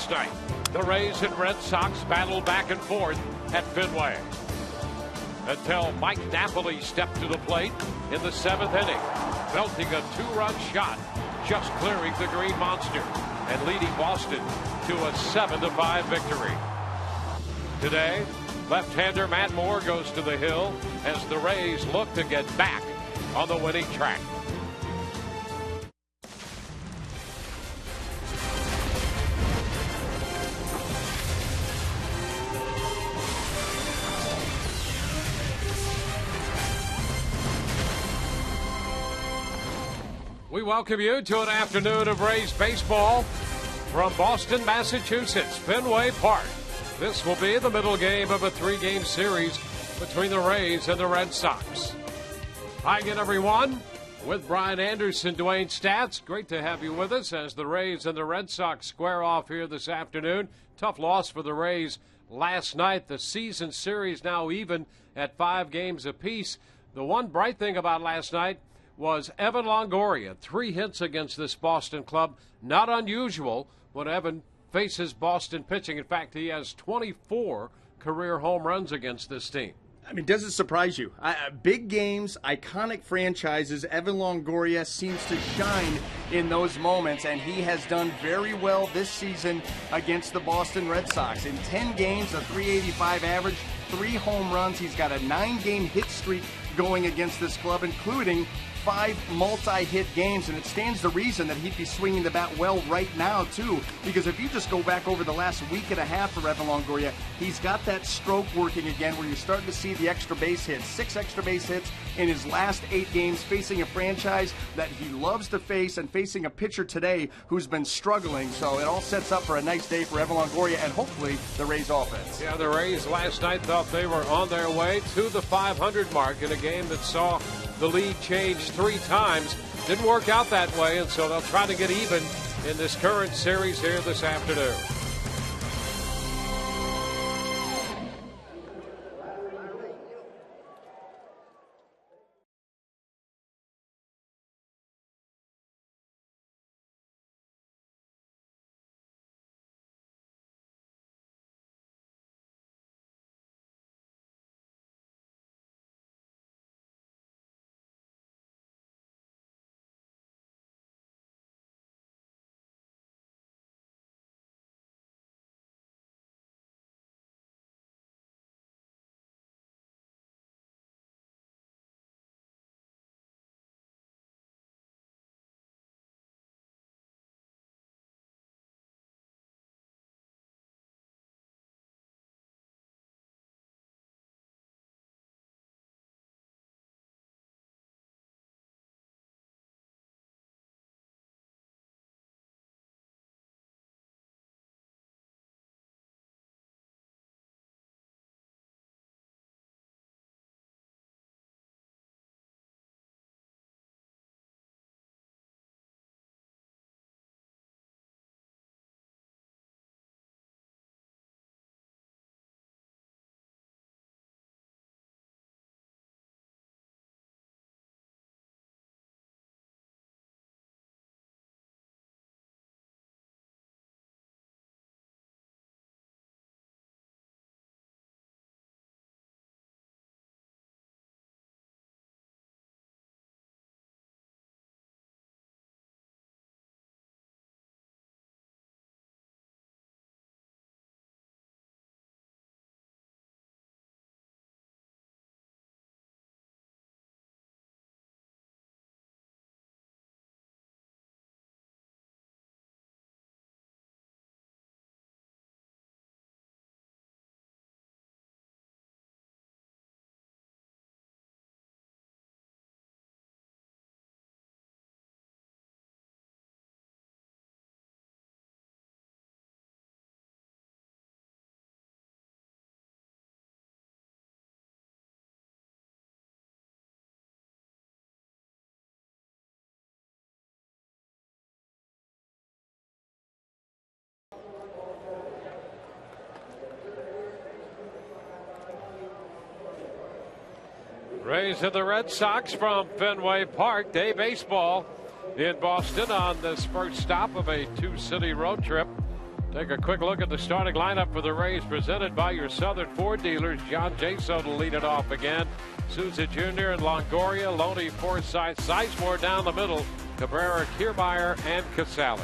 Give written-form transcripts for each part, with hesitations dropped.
last night. The Rays and Red Sox battled back and forth at Fenway until Mike Napoli stepped to the plate in the 7th inning, belting a 2-run shot, just clearing the Green Monster and leading Boston to a 7-5 victory. Today, left-hander Matt Moore goes to the hill as the Rays look to get back on the winning track. We welcome you to an afternoon of Rays baseball from Boston, Massachusetts, Fenway Park. This will be the middle game of a 3-game series between the Rays and the Red Sox. Hi again, everyone. With Brian Anderson, Dwayne Stats. Great to have you with us as the Rays and the Red Sox square off here this afternoon. Tough loss for the Rays last night. The season series now even at 5 games apiece. The one bright thing about last night was Evan Longoria. 3 hits against this Boston club. Not unusual when Evan faces Boston pitching. In fact, he has 24 career home runs against this team. I mean, does it surprise you? Big games, iconic franchises, Evan Longoria seems to shine in those moments, and he has done very well this season against the Boston Red Sox. In 10 games, a .385 average, 3 home runs. He's got a 9-game hit streak going against this club, including 5 multi-hit games, and it stands to reason that he'd be swinging the bat well right now, too, because if you just go back over the last week and a half for Evan Longoria, he's got that stroke working again where you're starting to see the extra base hits. 6 extra base hits in his last 8 games, facing a franchise that he loves to face and facing a pitcher today who's been struggling. So it all sets up for a nice day for Evan Longoria and hopefully the Rays offense. Yeah, the Rays last night thought they were on their way to the 500 mark in a game that saw the lead change 3 times. Didn't work out that way, and so they'll try to get even in this current series here this afternoon. Rays and the Red Sox from Fenway Park. Day baseball in Boston on this first stop of a 2-city road trip Take a quick look at the starting lineup for the Rays, presented by your Southern Ford dealers. John Jaso to lead it off again. Souza Jr. and Longoria, Loney, Forsythe, Sizemore down the middle, Cabrera, Kiermaier, and Casale.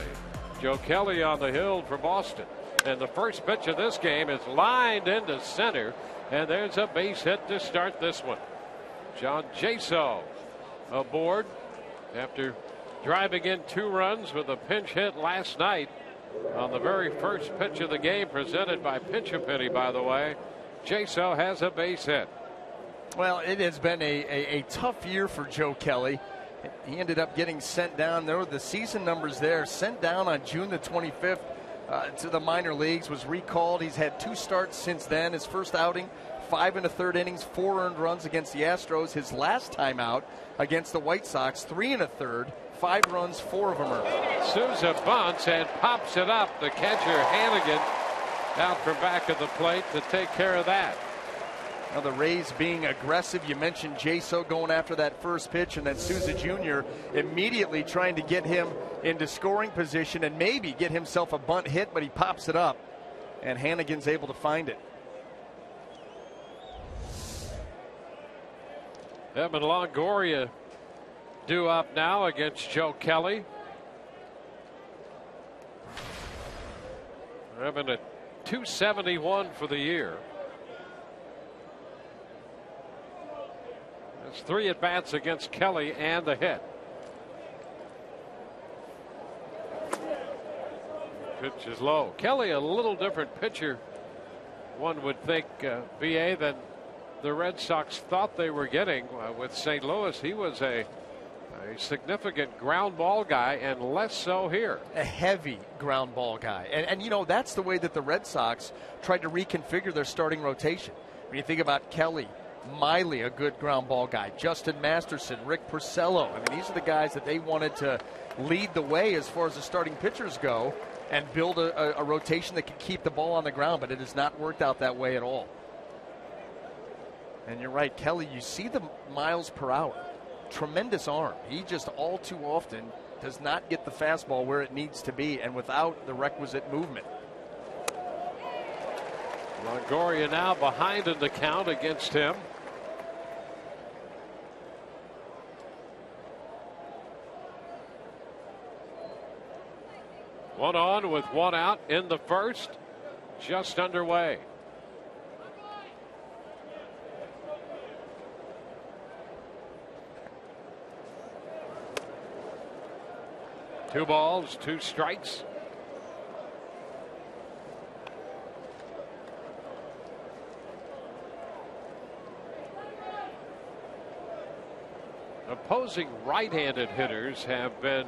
Joe Kelly on the hill for Boston. And the first pitch of this game is lined into center, and there's a base hit to start this one. John Jaso aboard after driving in 2 runs with a pinch hit last night on the very first pitch of the game, presented by Pinch-A-Penny, by the way. Jaso has a base hit. Well, it has been a tough year for Joe Kelly. He ended up getting sent down. There were the season numbers there. Sent down on June the 25th to the minor leagues. Was recalled. He's had 2 starts since then. His first outing, 5 1/3 innings, 4 earned runs against the Astros. His last time out against the White Sox, 3 1/3, 5 runs, 4 of them earned. Souza bunts and pops it up. The catcher, Hannigan, out from back of the plate to take care of that. Now the Rays being aggressive. You mentioned Jaso going after that first pitch, and then Souza Jr. immediately trying to get him into scoring position and maybe get himself a bunt hit, but he pops it up, and Hannigan's able to find it. Evan Longoria due up now against Joe Kelly. Evan at .271 for the year. That's 3 at-bats against Kelly and the hit. Pitch is low. Kelly, a little different pitcher, one would think, BA, than the Red Sox thought they were getting with St. Louis. He was a significant ground ball guy, and less so here. A heavy ground ball guy. And you know, that's the way that the Red Sox tried to reconfigure their starting rotation. When you think about Kelly, Miley, a good ground ball guy, Justin Masterson, Rick Porcello. I mean, these are the guys that they wanted to lead the way as far as the starting pitchers go and build a rotation that can keep the ball on the ground, but it has not worked out that way at all. And you're right, Kelly, you see the miles per hour. Tremendous arm. He just all too often does not get the fastball where it needs to be and without the requisite movement. Longoria now behind in the count against him. One on with 1 out in the first, just underway. Two balls, 2 strikes. Opposing right-handed hitters have been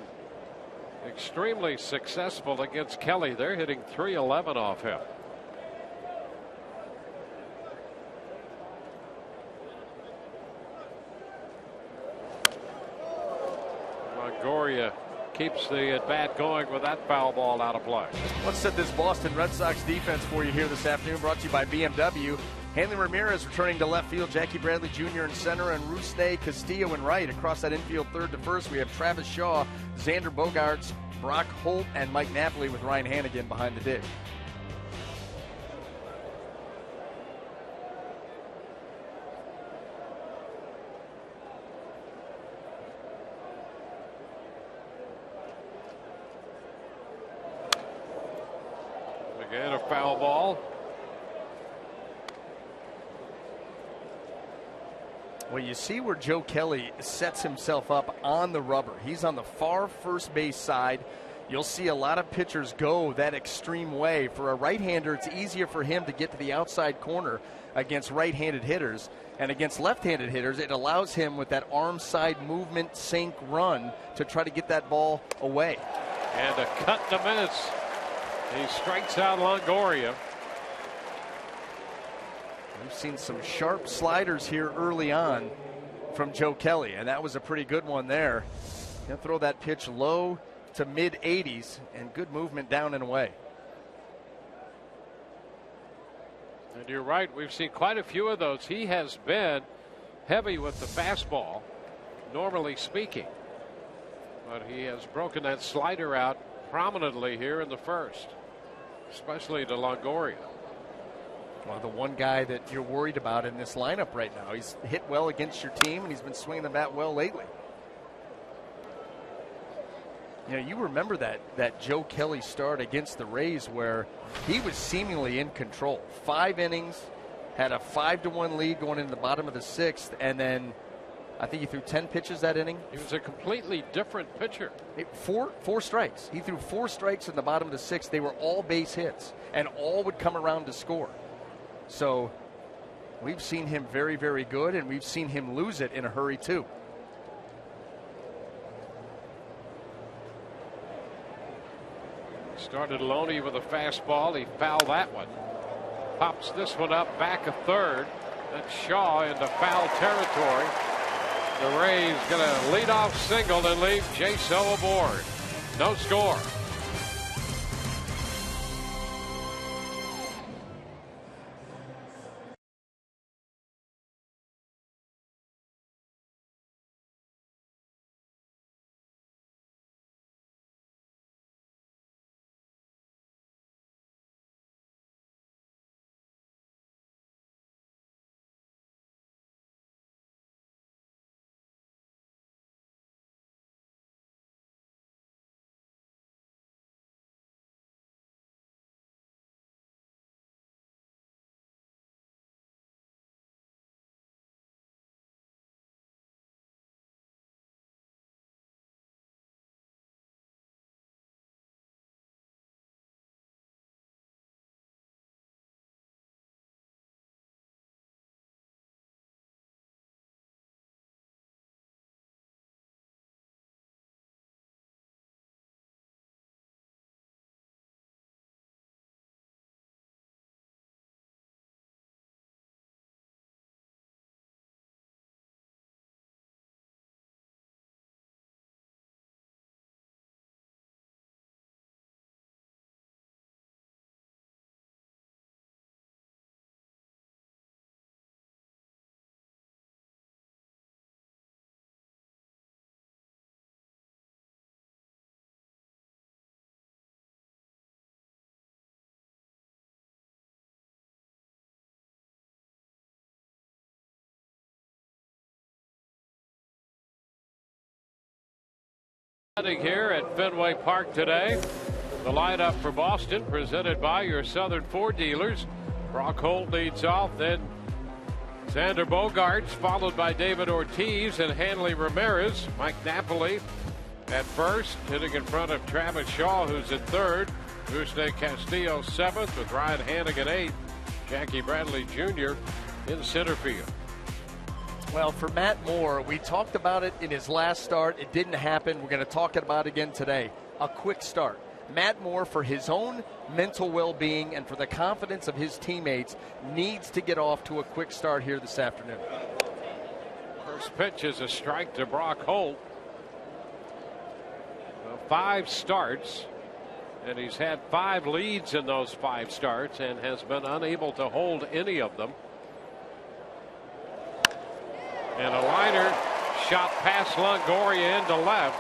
extremely successful against Kelly. They're hitting .311 off him. Longoria keeps the at-bat going with that foul ball out of play. Let's set this Boston Red Sox defense for you here this afternoon, brought to you by BMW. Hanley Ramirez returning to left field, Jackie Bradley Jr. in center, and Rusney Castillo in right. Across that infield third to first, we have Travis Shaw, Xander Bogaerts, Brock Holt, and Mike Napoli with Ryan Hannigan behind the dish. Again, a foul ball. Well, you see where Joe Kelly sets himself up on the rubber. He's on the far first base side. You'll see a lot of pitchers go that extreme way. For a right-hander, it's easier for him to get to the outside corner against right-handed hitters. And against left-handed hitters, it allows him with that arm side movement, sink, run to try to get that ball away. And a cut to miss. He strikes out Longoria. We've seen some sharp sliders here early on from Joe Kelly, and that was a pretty good one there. He'll throw that pitch low to mid-80s, and good movement down and away. And you're right, we've seen quite a few of those. He has been heavy with the fastball, normally speaking. But he has broken that slider out prominently here in the first. especially to Longoria. Well, the one guy that you're worried about in this lineup right now. He's hit well against your team, and he's been swinging the bat well lately. You know, you remember that Joe Kelly start against the Rays where he was seemingly in control. 5 innings, had a 5-1 lead going into the bottom of the 6th, and then I think he threw 10 pitches that inning. He was a completely different pitcher. Four strikes. He threw 4 strikes in the bottom of the 6th. They were all base hits, and all would come around to score. So we've seen him very, very good, and we've seen him lose it in a hurry too. Started Loney with a fastball. He fouled that one. Pops this one up back a third. That's Shaw into foul territory. The Rays going to lead off single and leave J-So aboard. No score. Here at Fenway Park today. The lineup for Boston presented by your Southern Ford dealers. Brock Holt leads off, then Xander Bogaerts, followed by David Ortiz and Hanley Ramirez. Mike Napoli at first, hitting in front of Travis Shaw, who's at third. Rusney Castillo seventh, with Ryan Hannigan eighth. Jackie Bradley Jr. in center field. Well, for Matt Moore, we talked about it in his last start. It didn't happen. We're going to talk about it again today. A quick start. Matt Moore, for his own mental well-being and for the confidence of his teammates, needs to get off to a quick start here this afternoon. First pitch is a strike to Brock Holt. 5 starts, and he's had 5 leads in those 5 starts and has been unable to hold any of them. And a liner shot past Longoria into left.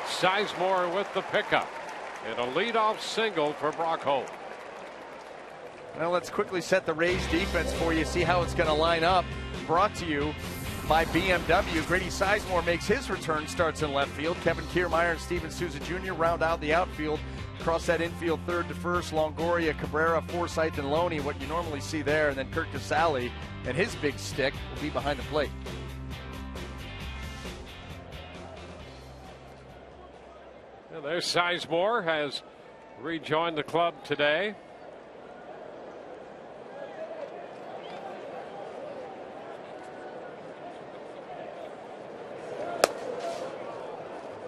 Sizemore with the pickup. And a leadoff single for Brock Holt. Well, let's quickly set the Rays defense for you, see how it's going to line up. Brought to you by BMW. Grady Sizemore makes his return, starts in left field. Kevin Kiermaier and Steven Souza Jr. round out the outfield. Across that infield, third to first, Longoria, Cabrera, Forsythe, and Loney, what you normally see there. And then Kirk Casale and his big stick will be behind the plate. And there's Sizemore, has rejoined the club today.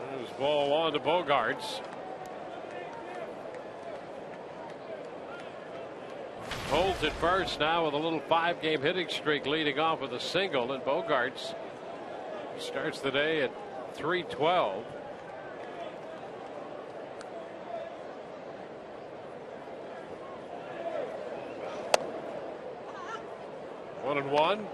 There's ball 1 to Bogaerts. Holt at first now with a little 5-game hitting streak, leading off with a single, and Bogaerts starts the day at .312. One and one.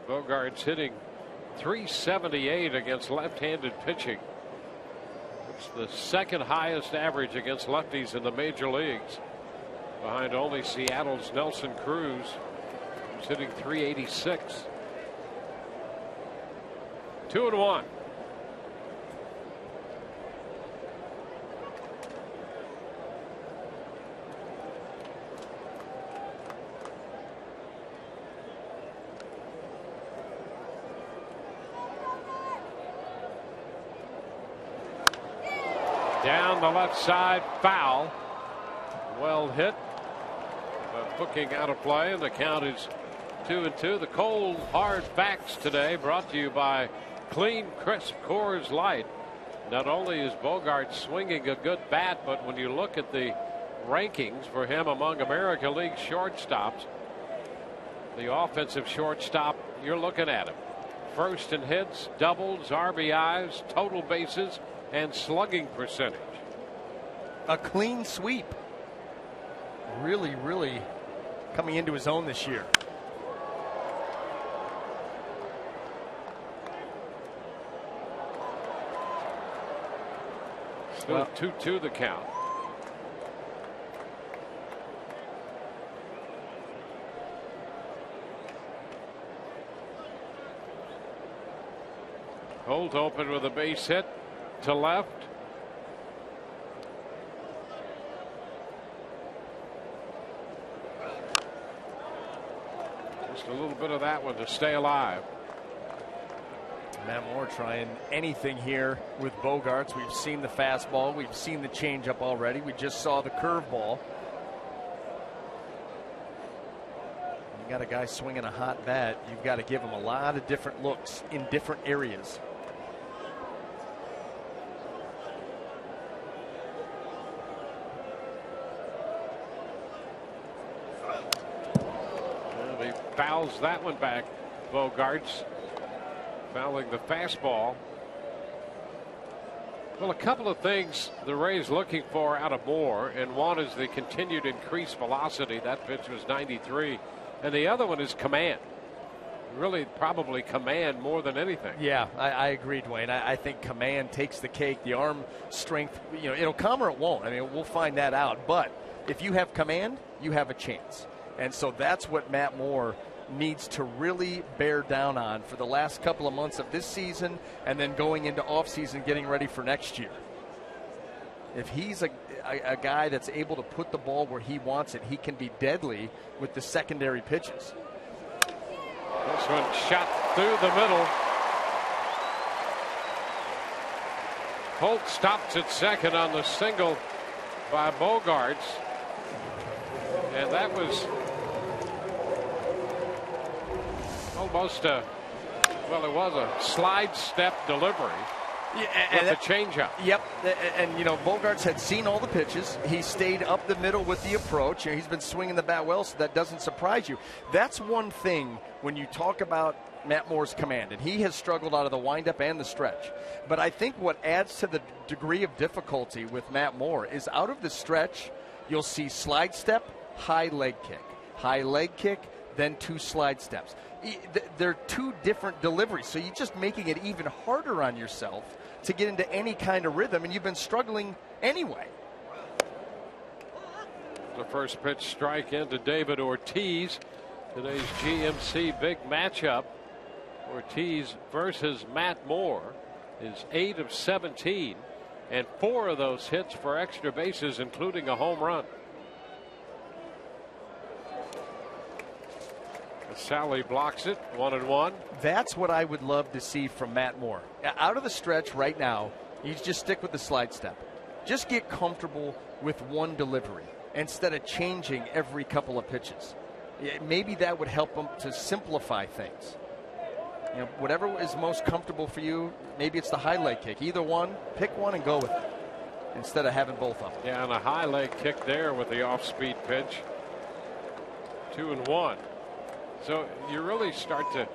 Bogaerts hitting .378 against left-handed pitching. It's the second highest average against lefties in the major leagues, behind only Seattle's Nelson Cruz, who's hitting .386. 2-1. Down the left side, foul. Well hit, but booking out of play, and the count is 2-2. The cold, hard facts today brought to you by Clean, Crisp Coors Light. Not only is Bogart swinging a good bat, but when you look at the rankings for him among American League shortstops, the offensive shortstop, you're looking at him. First in hits, doubles, RBIs, total bases, and slugging percentage. A clean sweep. Really, really coming into his own this year. Still 2-2 the count. Holt open with a base hit to left. Just a little bit of that one to stay alive. Matt Moore trying anything here with Bogarts. We've seen the fastball. We've seen the changeup already. We just saw the curveball. You got a guy swinging a hot bat. You've got to give him a lot of different looks in different areas. Well, he fouls that one back. Bogarts fouling the fastball. Well, a couple of things the Rays looking for out of Moore, and one is the continued increased velocity. That pitch was 93, and the other one is command. Really, probably command more than anything. Yeah, I agree, Dwayne. I think command takes the cake. The arm strength, it'll come or it won't. I mean, we'll find that out. But if you have command, you have a chance, and so that's what Matt Moore needs to really bear down on for the last couple of months of this season, and then going into offseason getting ready for next year. If he's a guy that's able to put the ball where he wants it, he can be deadly with the secondary pitches. This one shot through the middle. Holt stops at second on the single by Bogarts, and that was almost it was a slide step delivery with the changeup. Yep, and Bogarts had seen all the pitches. He stayed up the middle with the approach, and he's been swinging the bat well, so that doesn't surprise you. That's one thing when you talk about Matt Moore's command, and he has struggled out of the windup and the stretch. But I think what adds to the degree of difficulty with Matt Moore is out of the stretch, you'll see slide step, high leg kick, then two slide steps. They're two different deliveries, so you're just making it even harder on yourself to get into any kind of rhythm, and you've been struggling anyway. The first pitch strike into David Ortiz. Today's GMC big matchup. Ortiz versus Matt Moore is 8 of 17, and 4 of those hits for extra bases, including a home run. Sally blocks it, 1-1. That's what I would love to see from Matt Moore. Out of the stretch right now, you just stick with the slide step. Just get comfortable with one delivery instead of changing every couple of pitches. Maybe that would help him to simplify things. Whatever is most comfortable for you, maybe it's the high leg kick. Either one, pick one and go with it instead of having both of them. Yeah, and a high leg kick there with the off-speed pitch. 2-1. So you really start to,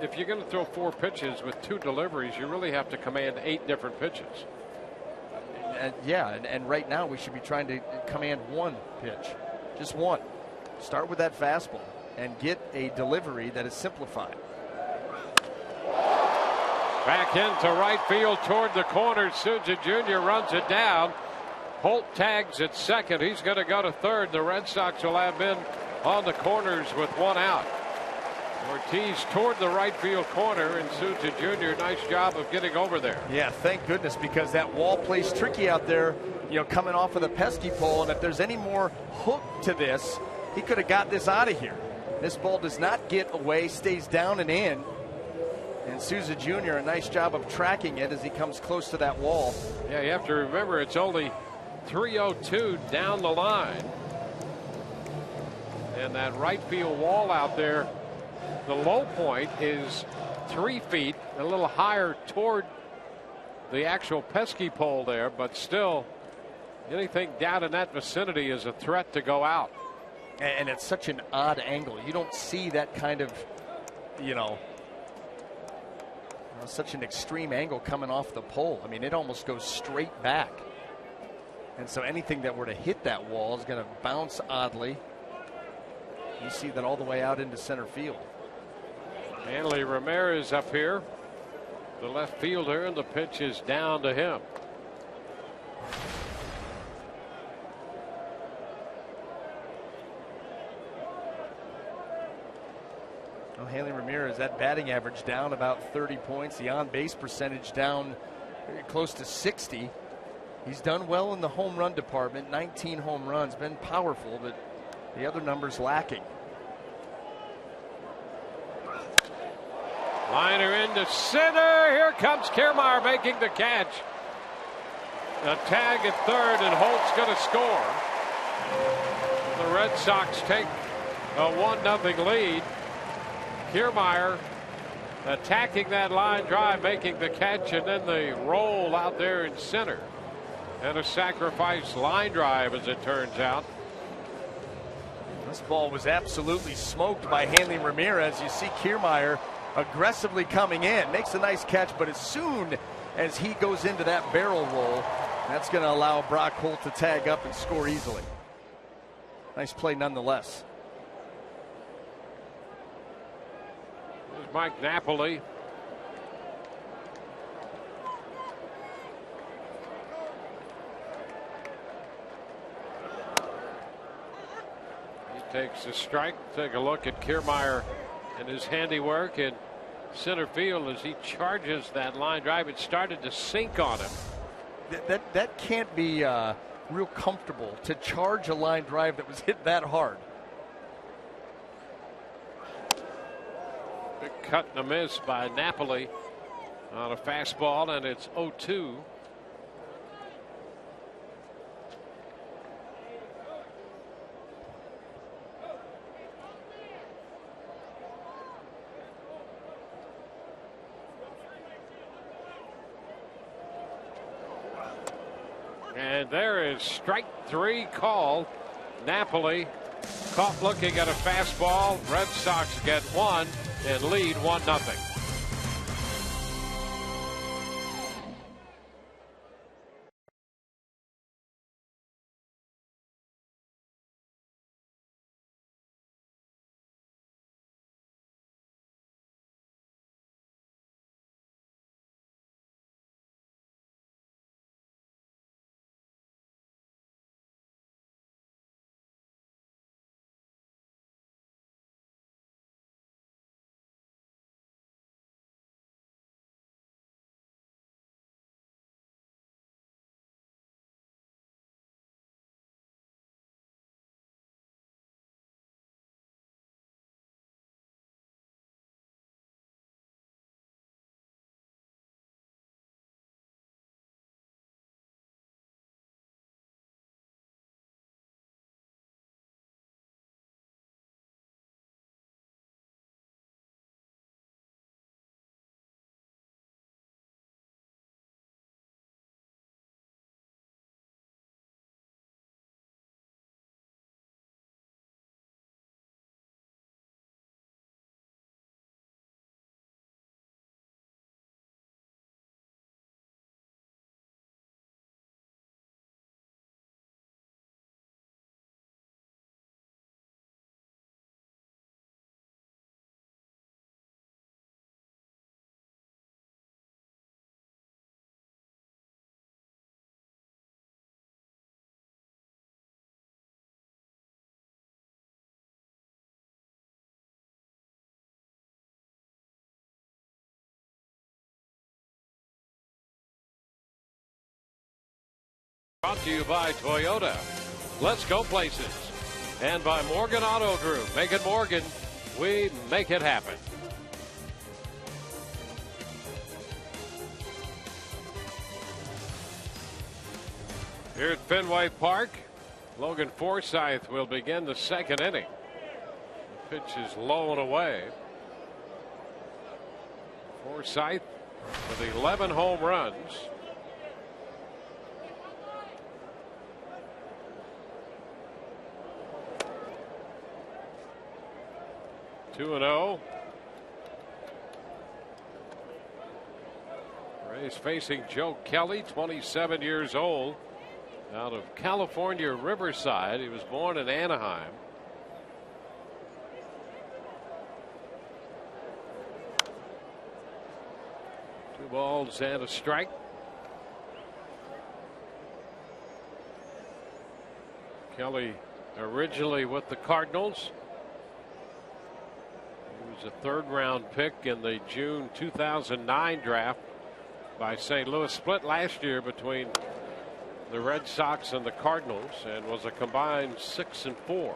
if you're going to throw 4 pitches with 2 deliveries, you really have to command 8 different pitches. And right now we should be trying to command one pitch, just one. Start with that fastball and get a delivery that is simplified. Back into right field toward the corner. Souza Jr. runs it down. Holt tags at second. He's going to go to third. The Red Sox will have been on the corners with one out. Ortiz toward the right field corner, and Souza Jr. nice job of getting over there. Yeah, thank goodness, because that wall plays tricky out there, you know, coming off of the pesky pole. And if there's any more hook to this, he could have got this out of here. This ball does not get away, stays down and in. And Souza Jr. a nice job of tracking it as he comes close to that wall. Yeah, you have to remember it's only 302 down the line. And that right field wall out there, the low point is 3 feet, a little higher toward the actual pesky pole there, but still anything down in that vicinity is a threat to go out. And it's such an odd angle. You don't see that kind of, you know, such an extreme angle coming off the pole. I mean, it almost goes straight back. And so anything that were to hit that wall is going to bounce oddly. You see that all the way out into center field. Hanley Ramirez up here, the left fielder, and the pitch is down to him. Well, Hanley Ramirez, that batting average down about 30 points. The on-base percentage down close to 60. He's done well in the home run department. 19 home runs, been powerful, but the other numbers lacking. Liner into center. Here comes Kiermaier making the catch. A tag at third, and Holt's going to score. The Red Sox take a 1-0 lead. Kiermaier attacking that line drive, making the catch, and then the roll out there in center. And a sacrifice line drive, as it turns out. This ball was absolutely smoked by Hanley Ramirez. You see Kiermaier aggressively coming in, makes a nice catch, but as soon as he goes into that barrel roll, that's going to allow Brock Holt to tag up and score easily. Nice play nonetheless. There's Mike Napoli. He takes a strike. Take a look at Kiermaier and his handiwork in center field as he charges that line drive. It started to sink on him. That can't be real comfortable to charge a line drive that was hit that hard. Big cut and a miss by Napoli on a fastball, and it's 0-2. And there is strike 3 called. Napoli caught looking at a fastball. Red Sox get one and lead 1-0. Brought to you by Toyota. Let's go places. And by Morgan Auto Group. Make it Morgan. We make it happen. Here at Fenway Park, Logan Forsythe will begin the second inning. The pitch is low and away. Forsythe with 11 home runs. Two and 0. Rays facing Joe Kelly, 27 years old, out of California, Riverside. He was born in Anaheim. Two balls and a strike. Kelly originally with the Cardinals. He was a third-round pick in the June 2009 draft by St. Louis. Split last year between the Red Sox and the Cardinals and was a combined 6-4.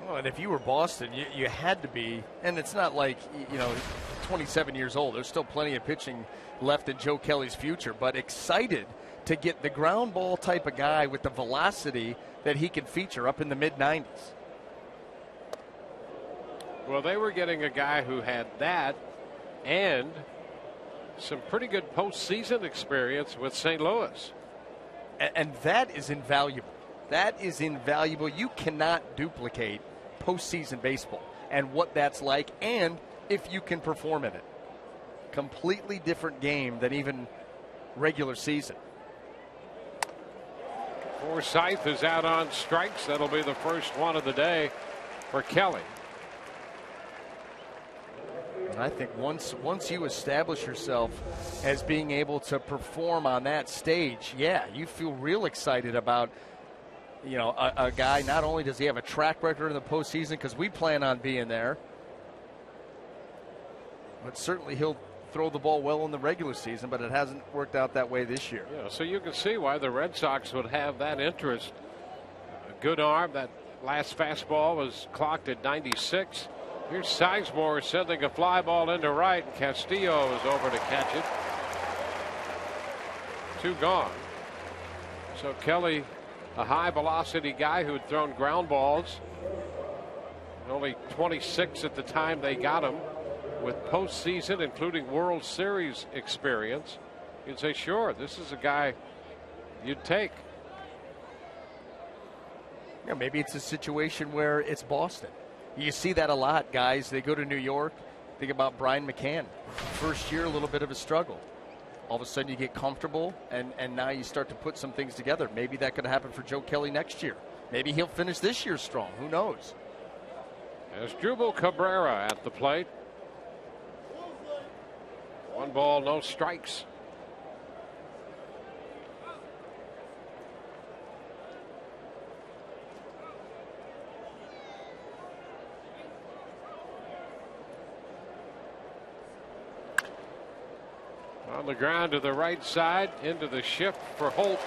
Well, and if you were Boston, you had to be, and it's not like, 27 years old. There's still plenty of pitching left in Joe Kelly's future, but excited to get the ground ball type of guy with the velocity that he can feature up in the mid-90s. Well, they were getting a guy who had that and some pretty good postseason experience with St. Louis. And that is invaluable. That is invaluable. You cannot duplicate postseason baseball and what that's like, and if you can perform in it. Completely different game than even regular season. Forsythe is out on strikes. That'll be the first one of the day for Kelly. And I think once you establish yourself as being able to perform on that stage, yeah, you feel real excited about, a guy. Not only does he have a track record in the postseason, because we plan on being there, but certainly he'll throw the ball well in the regular season, but it hasn't worked out that way this year. Yeah, so you can see why the Red Sox would have that interest. A good arm. That last fastball was clocked at 96. Here's Sizemore sending a fly ball into right, and Castillo is over to catch it. Two gone. So Kelly, a high velocity guy who had thrown ground balls, only 26 at the time they got him, with postseason, including World Series experience. You'd say, sure, this is a guy you'd take. Yeah, maybe it's a situation where it's Boston. You see that a lot, guys. They go to New York. Think about Brian McCann. First year, a little bit of a struggle. All of a sudden, you get comfortable, and now you start to put some things together. Maybe that could happen for Joe Kelly next year. Maybe he'll finish this year strong. Who knows? As Drupal Cabrera at the plate. One ball, no strikes. On the ground to the right side, into the shift for Holt.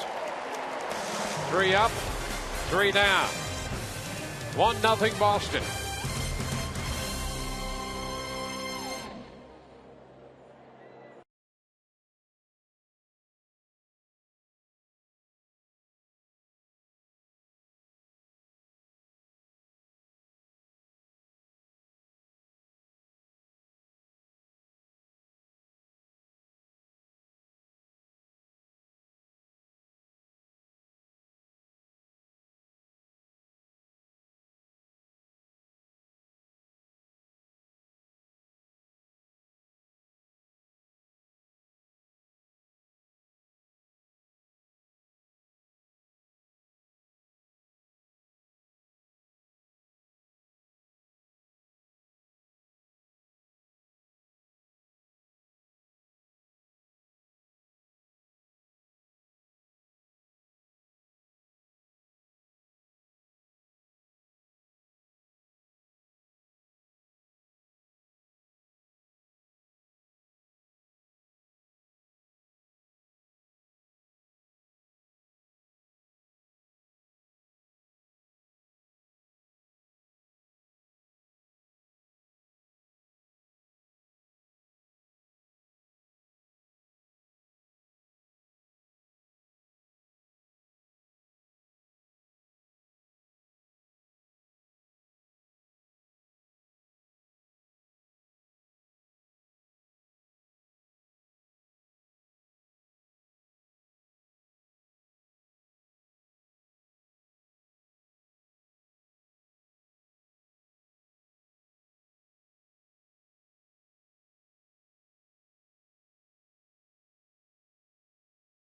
3 up, 3 down. 1-0 Boston.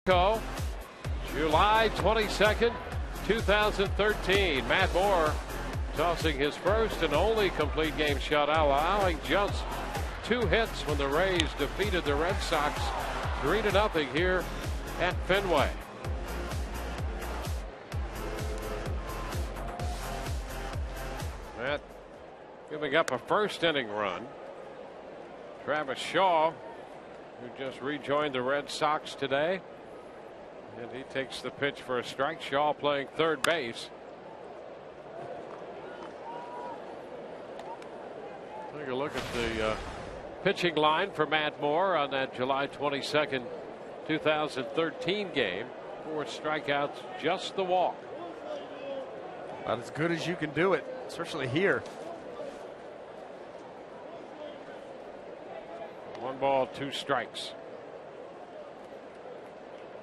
July 22nd, 2013. Matt Moore tossing his first and only complete game shutout, allowing just 2 hits when the Rays defeated the Red Sox 3-0 here at Fenway. Matt giving up a first inning run. Travis Shaw, who just rejoined the Red Sox today, and he takes the pitch for a strike. Shaw playing third base. Take a look at the pitching line for Matt Moore on that July 22nd, 2013 game. 4 strikeouts, just the walk. About as good as you can do it, especially here. 1 ball, 2 strikes.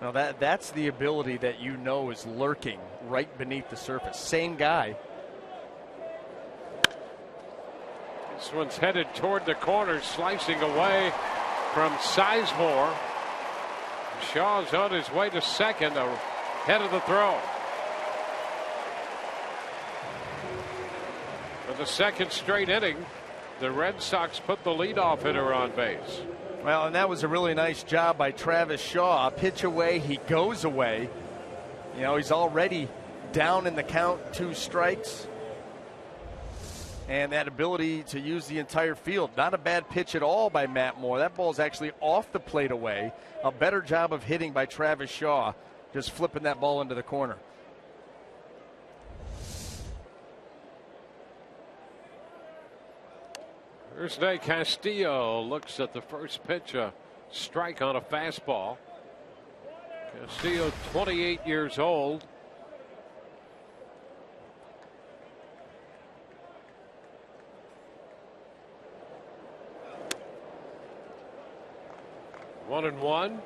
Now that's the ability that you know is lurking right beneath the surface. Same guy. This one's headed toward the corner, slicing away from Sizemore. Shaw's on his way to second, ahead of the throw. For the second straight inning, the Red Sox put the leadoff hitter on base. Well, and that was a really nice job by Travis Shaw. Pitch away, he goes away. You know, he's already down in the count, 2 strikes. And that ability to use the entire field. Not a bad pitch at all by Matt Moore. That ball's actually off the plate away. A better job of hitting by Travis Shaw, just flipping that ball into the corner. Thursday, Castillo looks at the first pitch, a strike on a fastball. Castillo, 28 years old. One and one.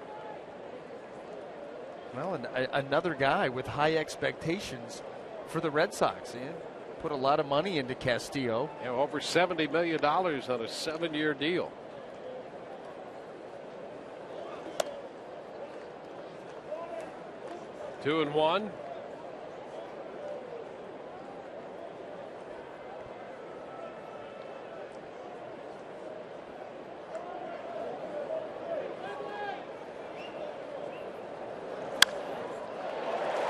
Well, and another guy with high expectations for the Red Sox. Yeah. Put a lot of money into Castillo. Yeah, over $70 million on a 7-year deal. Two and one.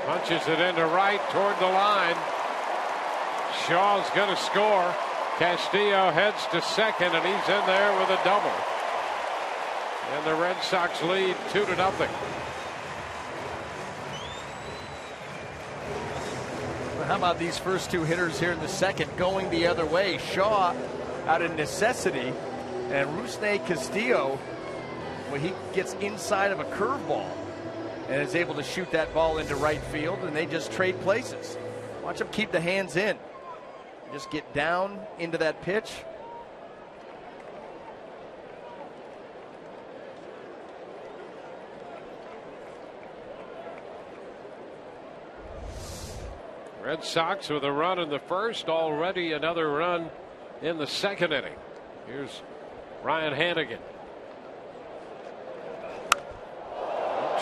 Punches it into right toward the line. Shaw's going to score. Castillo heads to second, and he's in there with a double. And the Red Sox lead 2-0. Well, how about these first 2 hitters here in the second going the other way? Shaw out of necessity, and Rusney Castillo, well, he gets inside of a curveball and is able to shoot that ball into right field, and they just trade places. Watch him keep the hands in. Just get down into that pitch. Red Sox with a run in the first, already another run in the second inning. Here's Ryan Hannigan.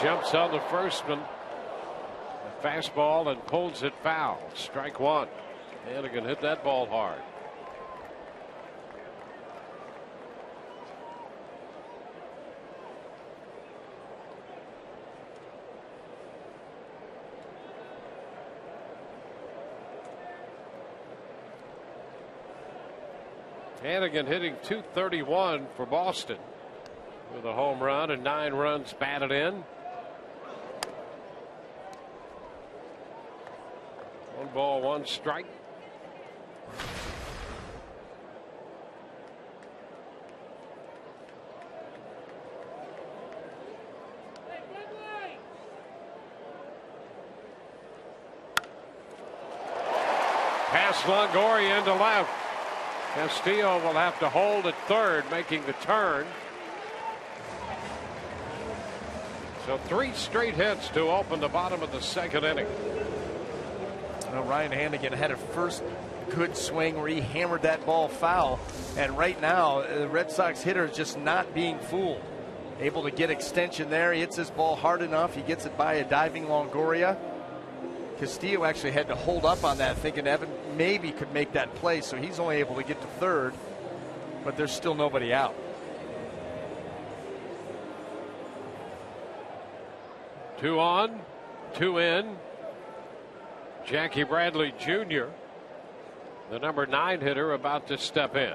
Jumps on the first one. A fastball and pulls it foul. Strike 1. Hannigan hit that ball hard. Hannigan hitting .231 for Boston with a home run and 9 runs batted in. 1 ball, 1 strike. Pass Longoria into left. Castillo will have to hold at third, making the turn. So 3 straight hits to open the bottom of the second inning. Well, Ryan Hannigan had a first good swing where he hammered that ball foul. And right now, the Red Sox hitter is just not being fooled. Able to get extension there. He hits this ball hard enough. He gets it by a diving Longoria. Castillo actually had to hold up on that, thinking Evan maybe could make that play, so he's only able to get to third, but there's still nobody out. 2 on, 2 in. Jackie Bradley Jr., the number 9 hitter, about to step in.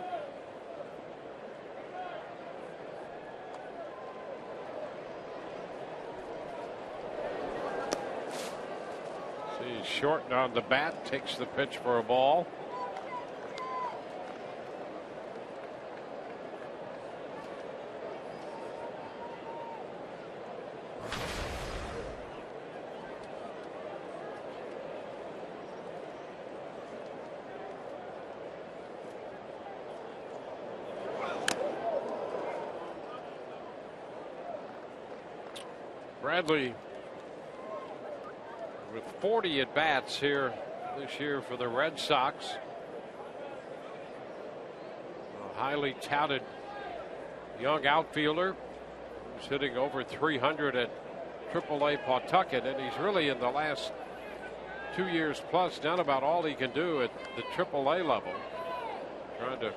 He's short on the bat, takes the pitch for a ball. Bradley with 40 at bats here this year for the Red Sox. A highly touted young outfielder who's hitting over 300 at AAA Pawtucket, and he's really in the last 2 years plus done about all he can do at the AAA level, trying to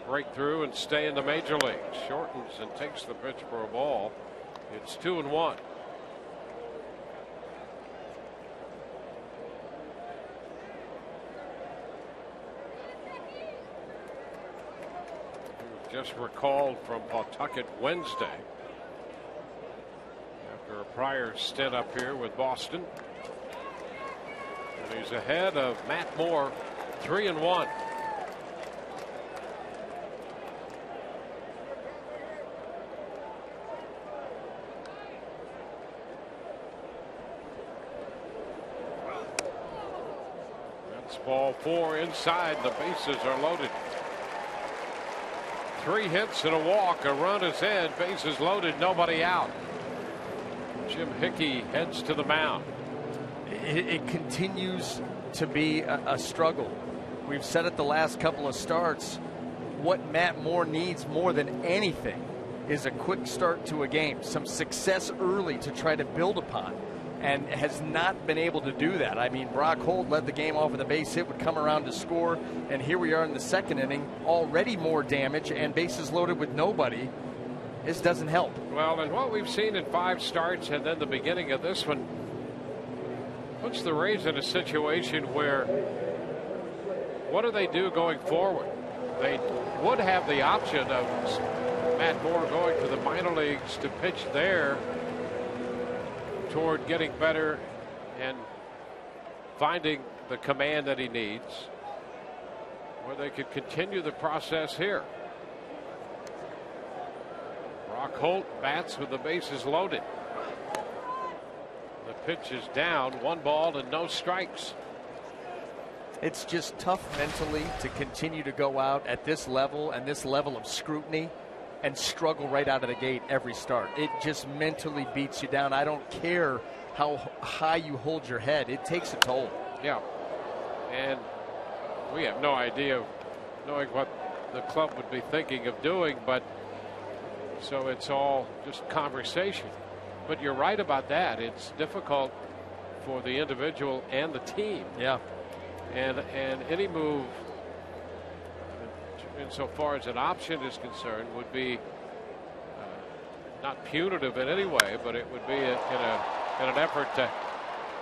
break through and stay in the major leagues. Shortens and takes the pitch for a ball. It's 2-1. Just recalled from Pawtucket Wednesday after a prior stint up here with Boston. And he's ahead of Matt Moore, 3-1. That's ball 4 inside. The bases are loaded. 3 hits and a walk, a run is in, bases loaded, nobody out. Jim Hickey heads to the mound. It continues to be a struggle. We've said it the last couple of starts. What Matt Moore needs more than anything is a quick start to a game, some success early to try to build upon, and has not been able to do that. I mean, Brock Holt led the game off with a base hit, would come around to score, and here we are in the second inning, already more damage and bases loaded with nobody. This doesn't help. Well, and what we've seen in 5 starts and then the beginning of this one puts the Rays in a situation where what do they do going forward? They would have the option of Matt Moore going to the minor leagues to pitch there toward getting better and finding the command that he needs, or they could continue the process here. Brock Holt bats with the bases loaded. The pitch is down, 1 ball and no strikes. It's just tough mentally to continue to go out at this level and this level of scrutiny and struggle right out of the gate every start. It just mentally beats you down. I don't care how high you hold your head. It takes a toll. Yeah. And we have no idea knowing what the club would be thinking of doing, but so it's all just conversation. But you're right about that. It's difficult for the individual and the team. Yeah. And any move, insofar as an option is concerned, would be not punitive in any way, but it would be in an effort to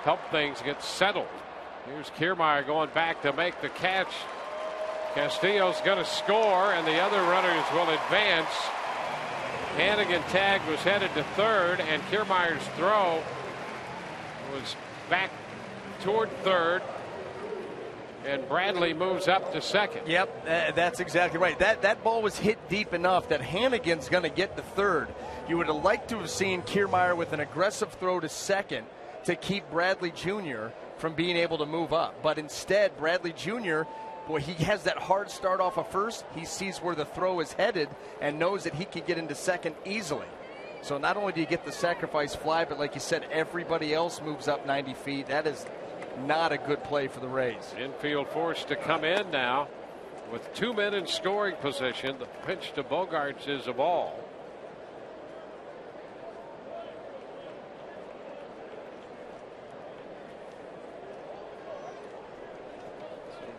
help things get settled. Here's Kiermaier going back to make the catch. Castillo's going to score, and the other runners will advance. Hannigan tag was headed to third, and Kiermaier's throw was back toward third. And Bradley moves up to second. Yep, that's exactly right. That ball was hit deep enough that Hannigan's going to get to third. You would have liked to have seen Kiermaier with an aggressive throw to second to keep Bradley Jr. from being able to move up. But instead, Bradley Jr., boy, he has that hard start off of first. He sees where the throw is headed and knows that he can get into second easily. So not only do you get the sacrifice fly, but like you said, everybody else moves up 90 feet. That is not a good play for the Rays. Infield forced to come in now with 2 men in scoring position. The pitch to Bogaerts is a ball.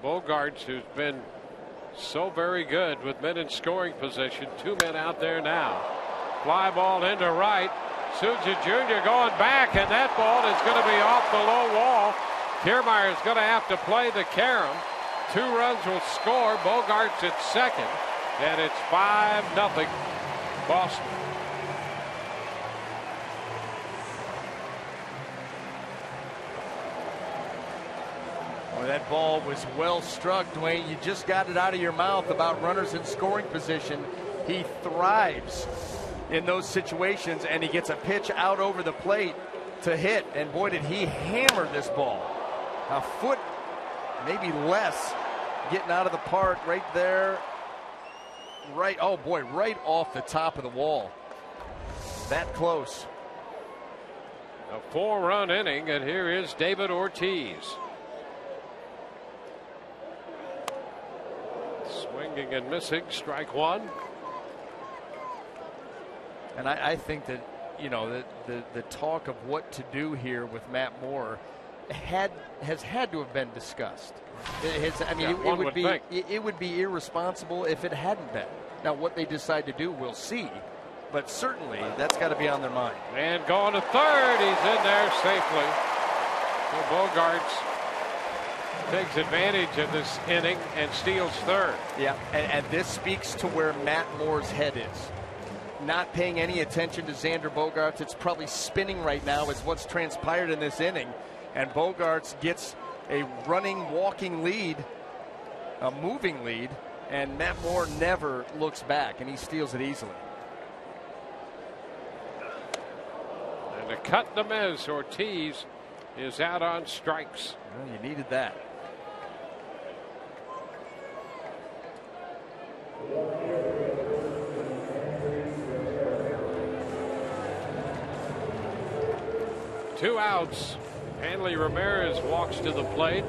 Bogarts, who's been so very good with men in scoring position. 2 men out there now. Fly ball into right. Suja Jr. going back, and that ball is going to be off the low wall. Kiermaier is going to have to play the carom. 2 runs will score. Bogarts at second, and it's 5-0 Boston. Well, that ball was well struck, Dwayne. You just got it out of your mouth about runners in scoring position. He thrives in those situations, and he gets a pitch out over the plate to hit. And boy, did he hammer this ball. A foot, maybe less, getting out of the park right there. Right, oh boy, right off the top of the wall. That close. A 4-run inning, and here is David Ortiz. Swinging and missing, strike one. And I think that, you know, the talk of what to do here with Matt Moore has had to have been discussed. It would be irresponsible if it hadn't been. Now, what they decide to do, we'll see. But certainly, that's got to be on their mind. And going to third, he's in there safely. So Bogarts takes advantage of this inning and steals third. Yeah, and this speaks to where Matt Moore's head is. Not paying any attention to Xander Bogaerts. It's probably spinning right now is what's transpired in this inning. And Bogaerts gets a running, walking lead, a moving lead, and Matt Moore never looks back, and he steals it easily. And a cut to miss. Ortiz is out on strikes. Well, you needed that. Two outs. Hanley Ramirez walks to the plate.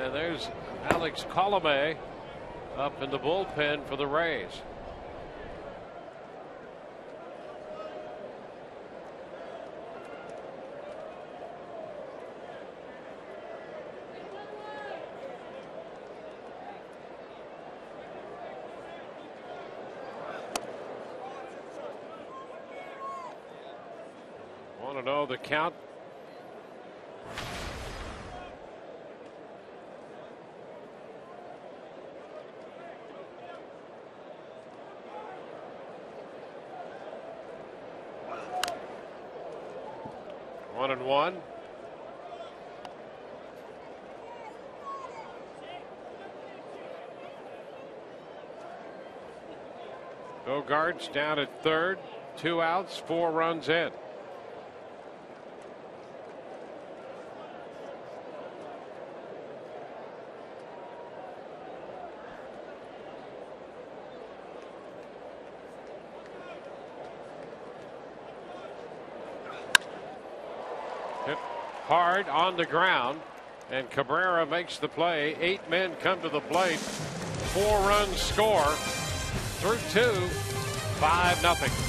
And there's Alex Colomé up in the bullpen for the Rays. Want to know the count? One and one. Bogarts down at third. 2 outs, 4 runs in. Hard on the ground, and Cabrera makes the play. 8 men come to the plate. 4 runs score through 2. 5-0.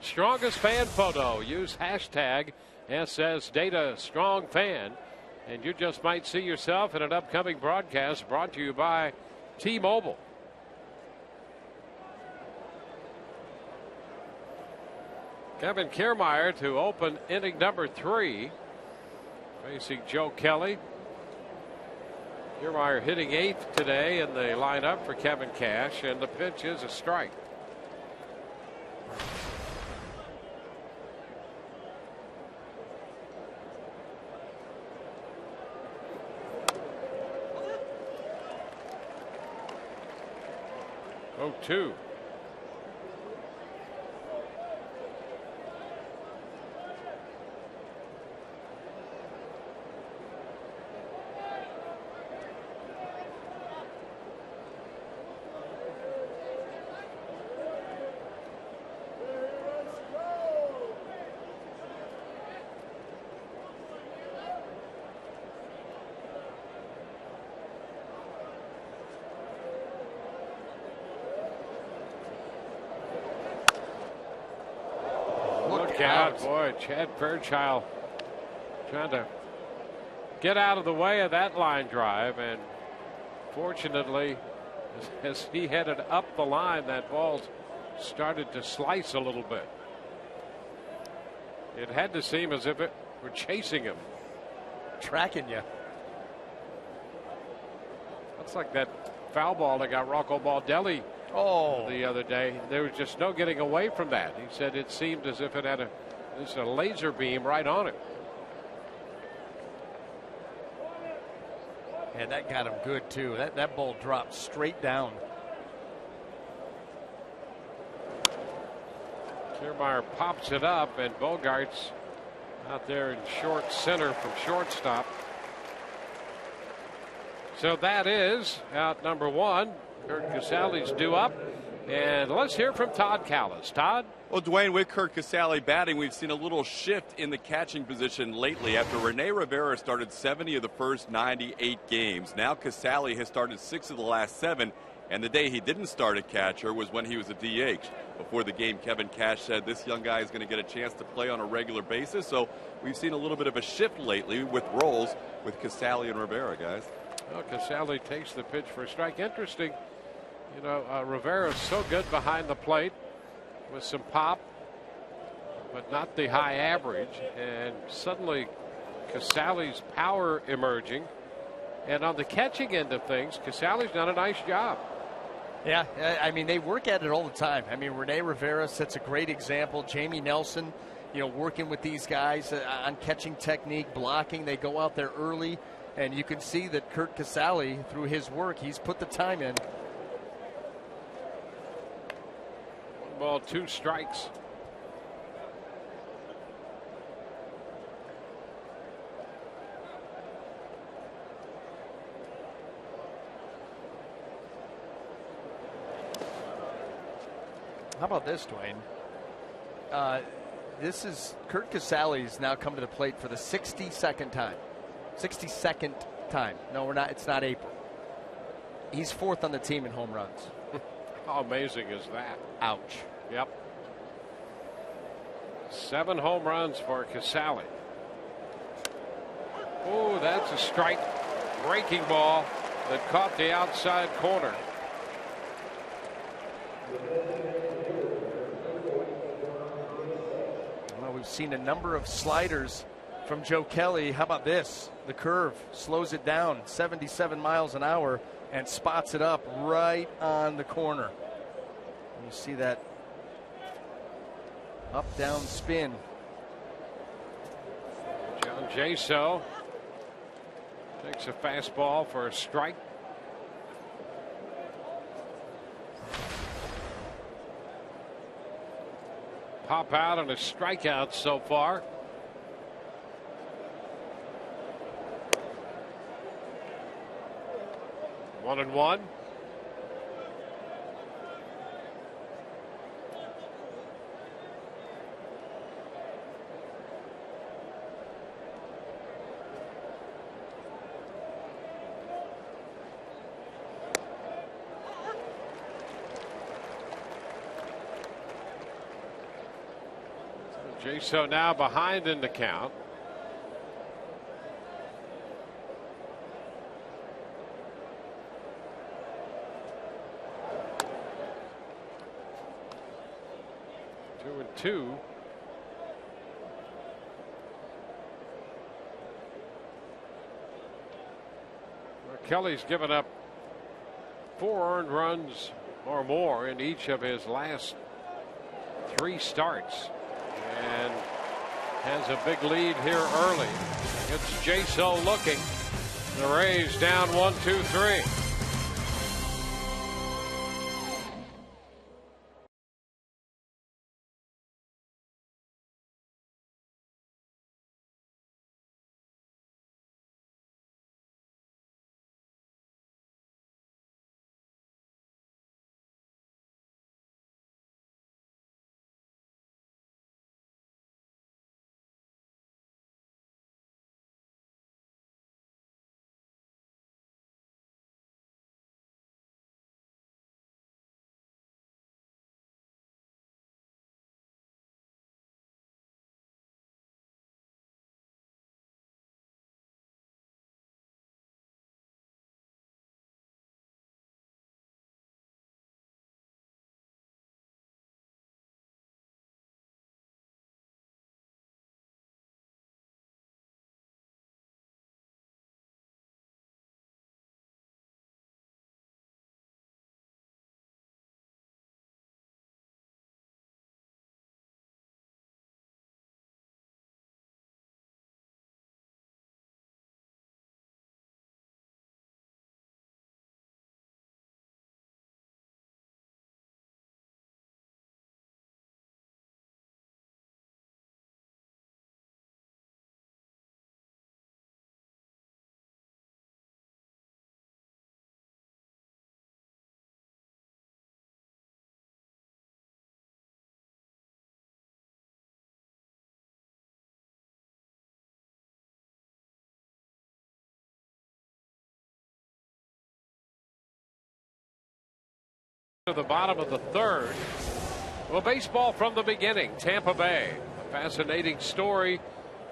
Strongest fan photo. Use hashtag #SSDataStrongFan. And you just might see yourself in an upcoming broadcast brought to you by T-Mobile. Kevin Kiermaier to open inning number 3. Facing Joe Kelly. Kiermaier hitting 8th today in the lineup for Kevin Cash, and the pitch is a strike. Oh, 2. Boy, Chad Fairchild trying to get out of the way of that line drive, and fortunately, as he headed up the line, that ball started to slice a little bit. It had to seem as if it were chasing him. Tracking you. Looks like that foul ball that got Rocco Baldelli the other day. There was just no getting away from that. He said it seemed as if it had a laser beam right on it. Yeah, that got him good too. That ball dropped straight down. Kiermaier pops it up, and Bogart's out there in short center from shortstop. So that is out number 1. Kurt Casale's due up. And let's hear from Todd Callis. Todd? Well, Dwayne, with Kurt Casale batting, we've seen a little shift in the catching position lately. After Rene Rivera started 70 of the first 98 games, now Casale has started 6 of the last 7. And the day he didn't start at catcher was when he was a DH. Before the game, Kevin Cash said this young guy is going to get a chance to play on a regular basis. So we've seen a little bit of a shift lately with roles with Casale and Rivera, guys. Well, Casale takes the pitch for a strike. Interesting. You know, Rivera's so good behind the plate with some pop, but not the high average. And suddenly Casale's power emerging. And on the catching end of things, Casale's done a nice job. Yeah, I mean, they work at it all the time. I mean, Rene Rivera sets a great example. Jamie Nelson, you know, working with these guys on catching technique, blocking. They go out there early, and you can see that Kurt Casale, through his work, he's put the time in. 1 ball, 2 strikes. How about this, Dwayne? This is Kurt Casale's now come to the plate for the 62nd time. 62nd time. No, we're not. It's not April. He's 4th on the team in home runs. How amazing is that? Ouch. Yep. 7 home runs for Casale. Oh, that's a strike. Breaking ball that caught the outside corner. Well, we've seen a number of sliders from Joe Kelly. How about this? The curve slows it down 77 miles an hour and spots it up right on the corner. And you see that up-down spin. John Jaso takes a fastball for a strike. Pop out on a strikeout so far. One and one. Jaso now behind in the count. Two and two. Kelly's given up 4 earned runs or more in each of his last 3 starts, and has a big lead here early. It's Jaso looking. The Rays down 1-2-3. To the bottom of the third. Well, baseball from the beginning. Tampa Bay, a fascinating story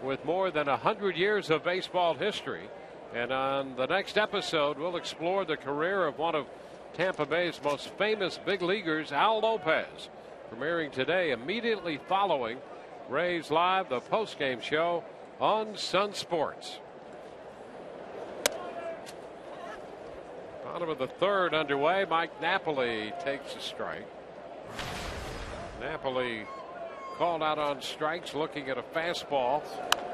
with more than 100 years of baseball history. And on the next episode, we'll explore the career of one of Tampa Bay's most famous big leaguers, Al Lopez, premiering today immediately following Rays Live, the postgame show on Sun Sports. Bottom of the third underway. Mike Napoli takes a strike. Napoli called out on strikes, looking at a fastball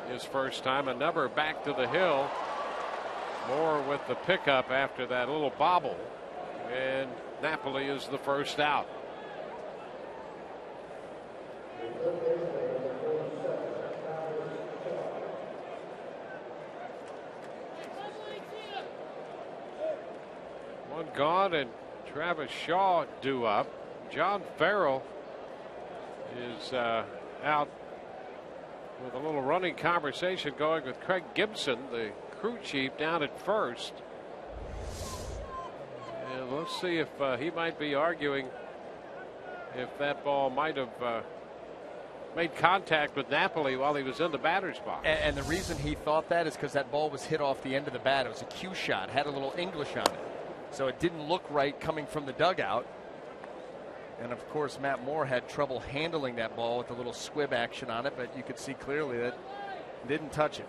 his first time. A number back to the hill. Moore with the pickup after that little bobble. And Napoli is the first out. One gone, and Travis Shaw due up. John Farrell is out with a little running conversation going with Craig Gibson, the crew chief, down at first. And let's see if he might be arguing if that ball might have made contact with Napoli while he was in the batter's box. And the reason he thought that is because that ball was hit off the end of the bat. It was a cue shot, had a little English on it. So it didn't look right coming from the dugout. And of course, Matt Moore had trouble handling that ball with a little squib action on it, but you could see clearly that it didn't touch it.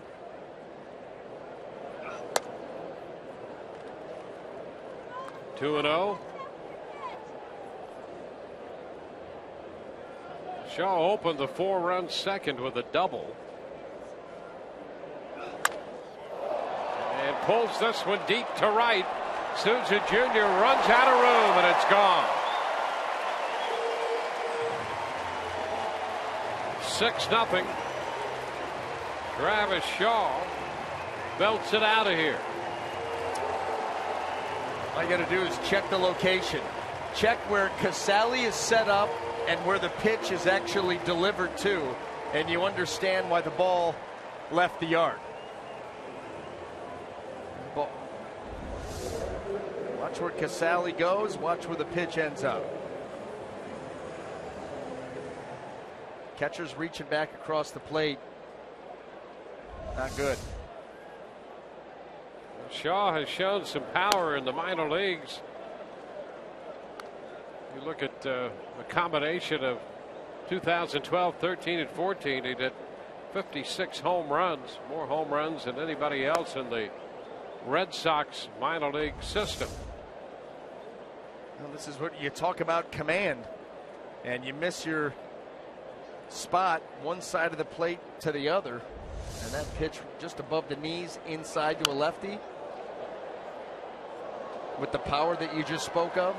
Two 2-0. Shaw opened the 4-run second with a double. And pulls this one deep to right. Souza Jr. runs out of room, and it's gone. 6-0. Travis Shaw belts it out of here. All you got to do is check the location. Check where Casali is set up and where the pitch is actually delivered to, and you understand why the ball left the yard. Watch where Casali goes. Watch where the pitch ends up. Catcher's reaching back across the plate. Not good. Shaw has shown some power in the minor leagues. You look at the combination of 2012, 13, and 14. He did 56 home runs, more home runs than anybody else in the Red Sox minor league system. Well, this is what you talk about, command, and you miss your spot one side of the plate to the other, and that pitch just above the knees inside to a lefty with the power that you just spoke of.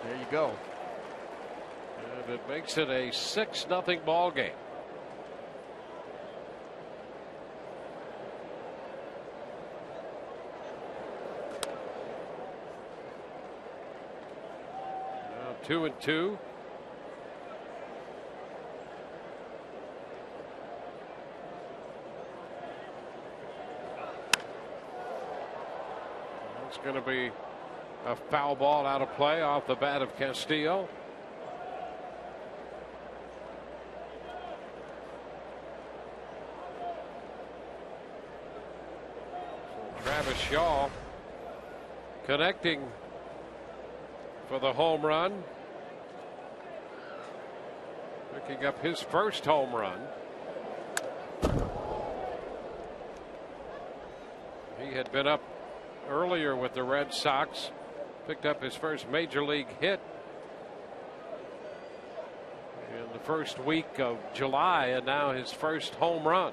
There you go. And it makes it a 6-0 ball game. Now 2-2. It's going to be a foul ball out of play off the bat of Castillo. Travis Shaw connecting for the home run. Picking up his first home run. He had been up earlier with the Red Sox, picked up his first major league hit in the first week of July, and now his first home run.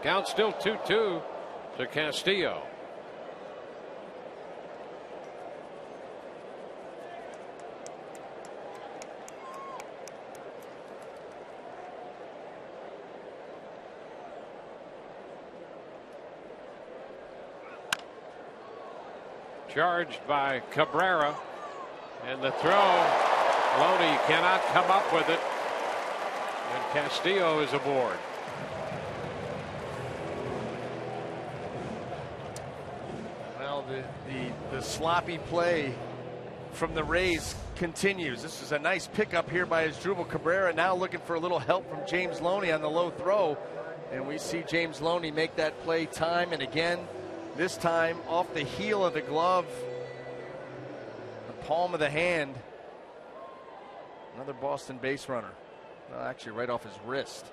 Count still 2-2 to Castillo. Charged by Cabrera, and the throw, Loney cannot come up with it, and Castillo is aboard. Well, the sloppy play from the Rays continues. This is a nice pickup here by Asdrubal Cabrera, now looking for a little help from James Loney on the low throw, and we see James Loney make that play time and again. This time off the heel of the glove, the palm of the hand. Another Boston base runner. Well, actually right off his wrist.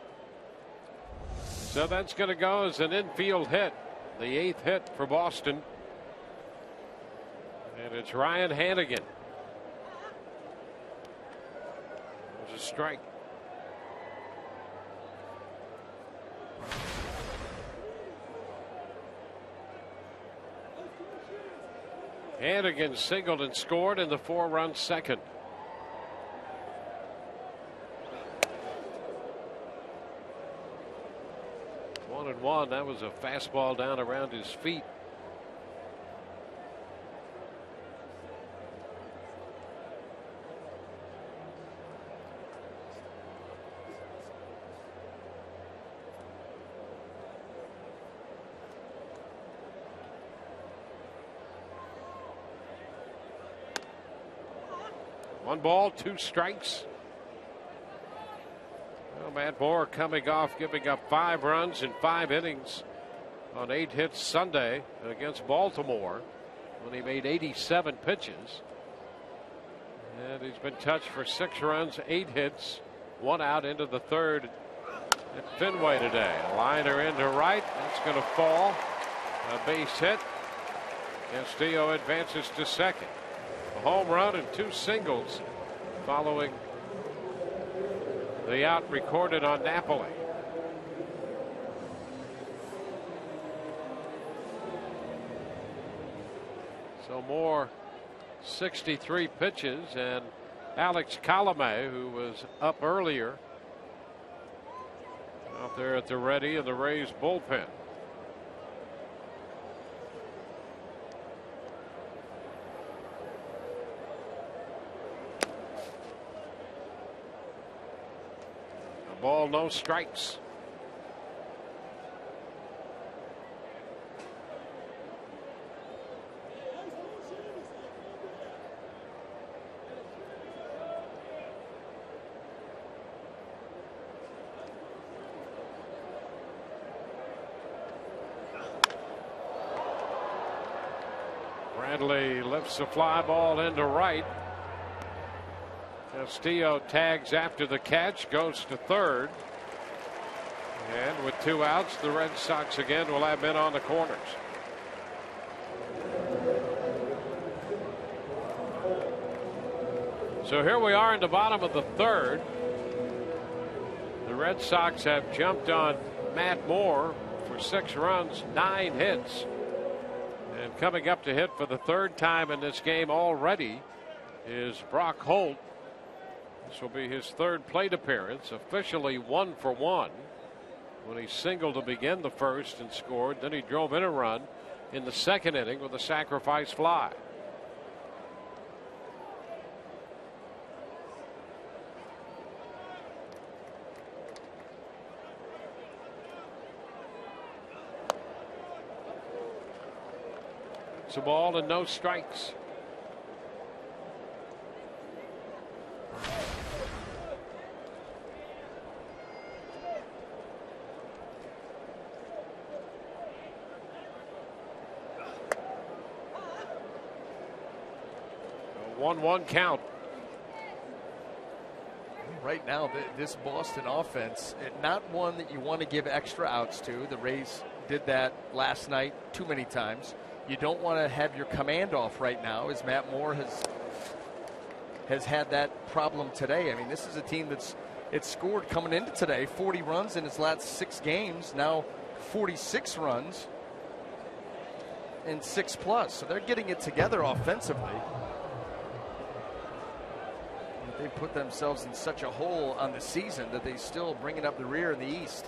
So that's going to go as an infield hit, the 8th hit for Boston. And it's Ryan Hannigan. There's a strike. Hannigan singled and scored in the 4-run second. One and one. That was a fastball down around his feet. One ball, 2 strikes. Well, Matt Moore coming off giving up 5 runs in 5 innings on 8 hits Sunday against Baltimore when he made 87 pitches. And he's been touched for 6 runs, 8 hits, 1 out into the 3rd at Fenway today. A liner into right. That's going to fall. A base hit. Castillo advances to second. A home run and 2 singles following the out recorded on Napoli. So Moore 63 pitches, and Alex Colomé, who was up earlier out there at the ready in the Rays bullpen. Ball, no strikes. Bradley lifts the fly ball into right. Castillo tags after the catch, goes to third. And with 2 outs, the Red Sox again will have men on the corners. So here we are in the bottom of the third. The Red Sox have jumped on Matt Moore for 6 runs, 9 hits. And coming up to hit for the 3rd time in this game already is Brock Holt. This will be his 3rd plate appearance, officially 1 for 1. When he singled to begin the first and scored, then he drove in a run in the 2nd inning with a sacrifice fly. It's a ball and no strikes. A 1-1 count. Right now, this Boston offense, not one that you want to give extra outs to. The Rays did that last night too many times. You don't want to have your command off right now, as Matt Moore has had that problem today. I mean, this is a team it's scored coming into today 40 runs in its last 6 games, now 46 runs in 6+. So they're getting it together offensively. They put themselves in such a hole on the season that they still bring it up the rear in the East.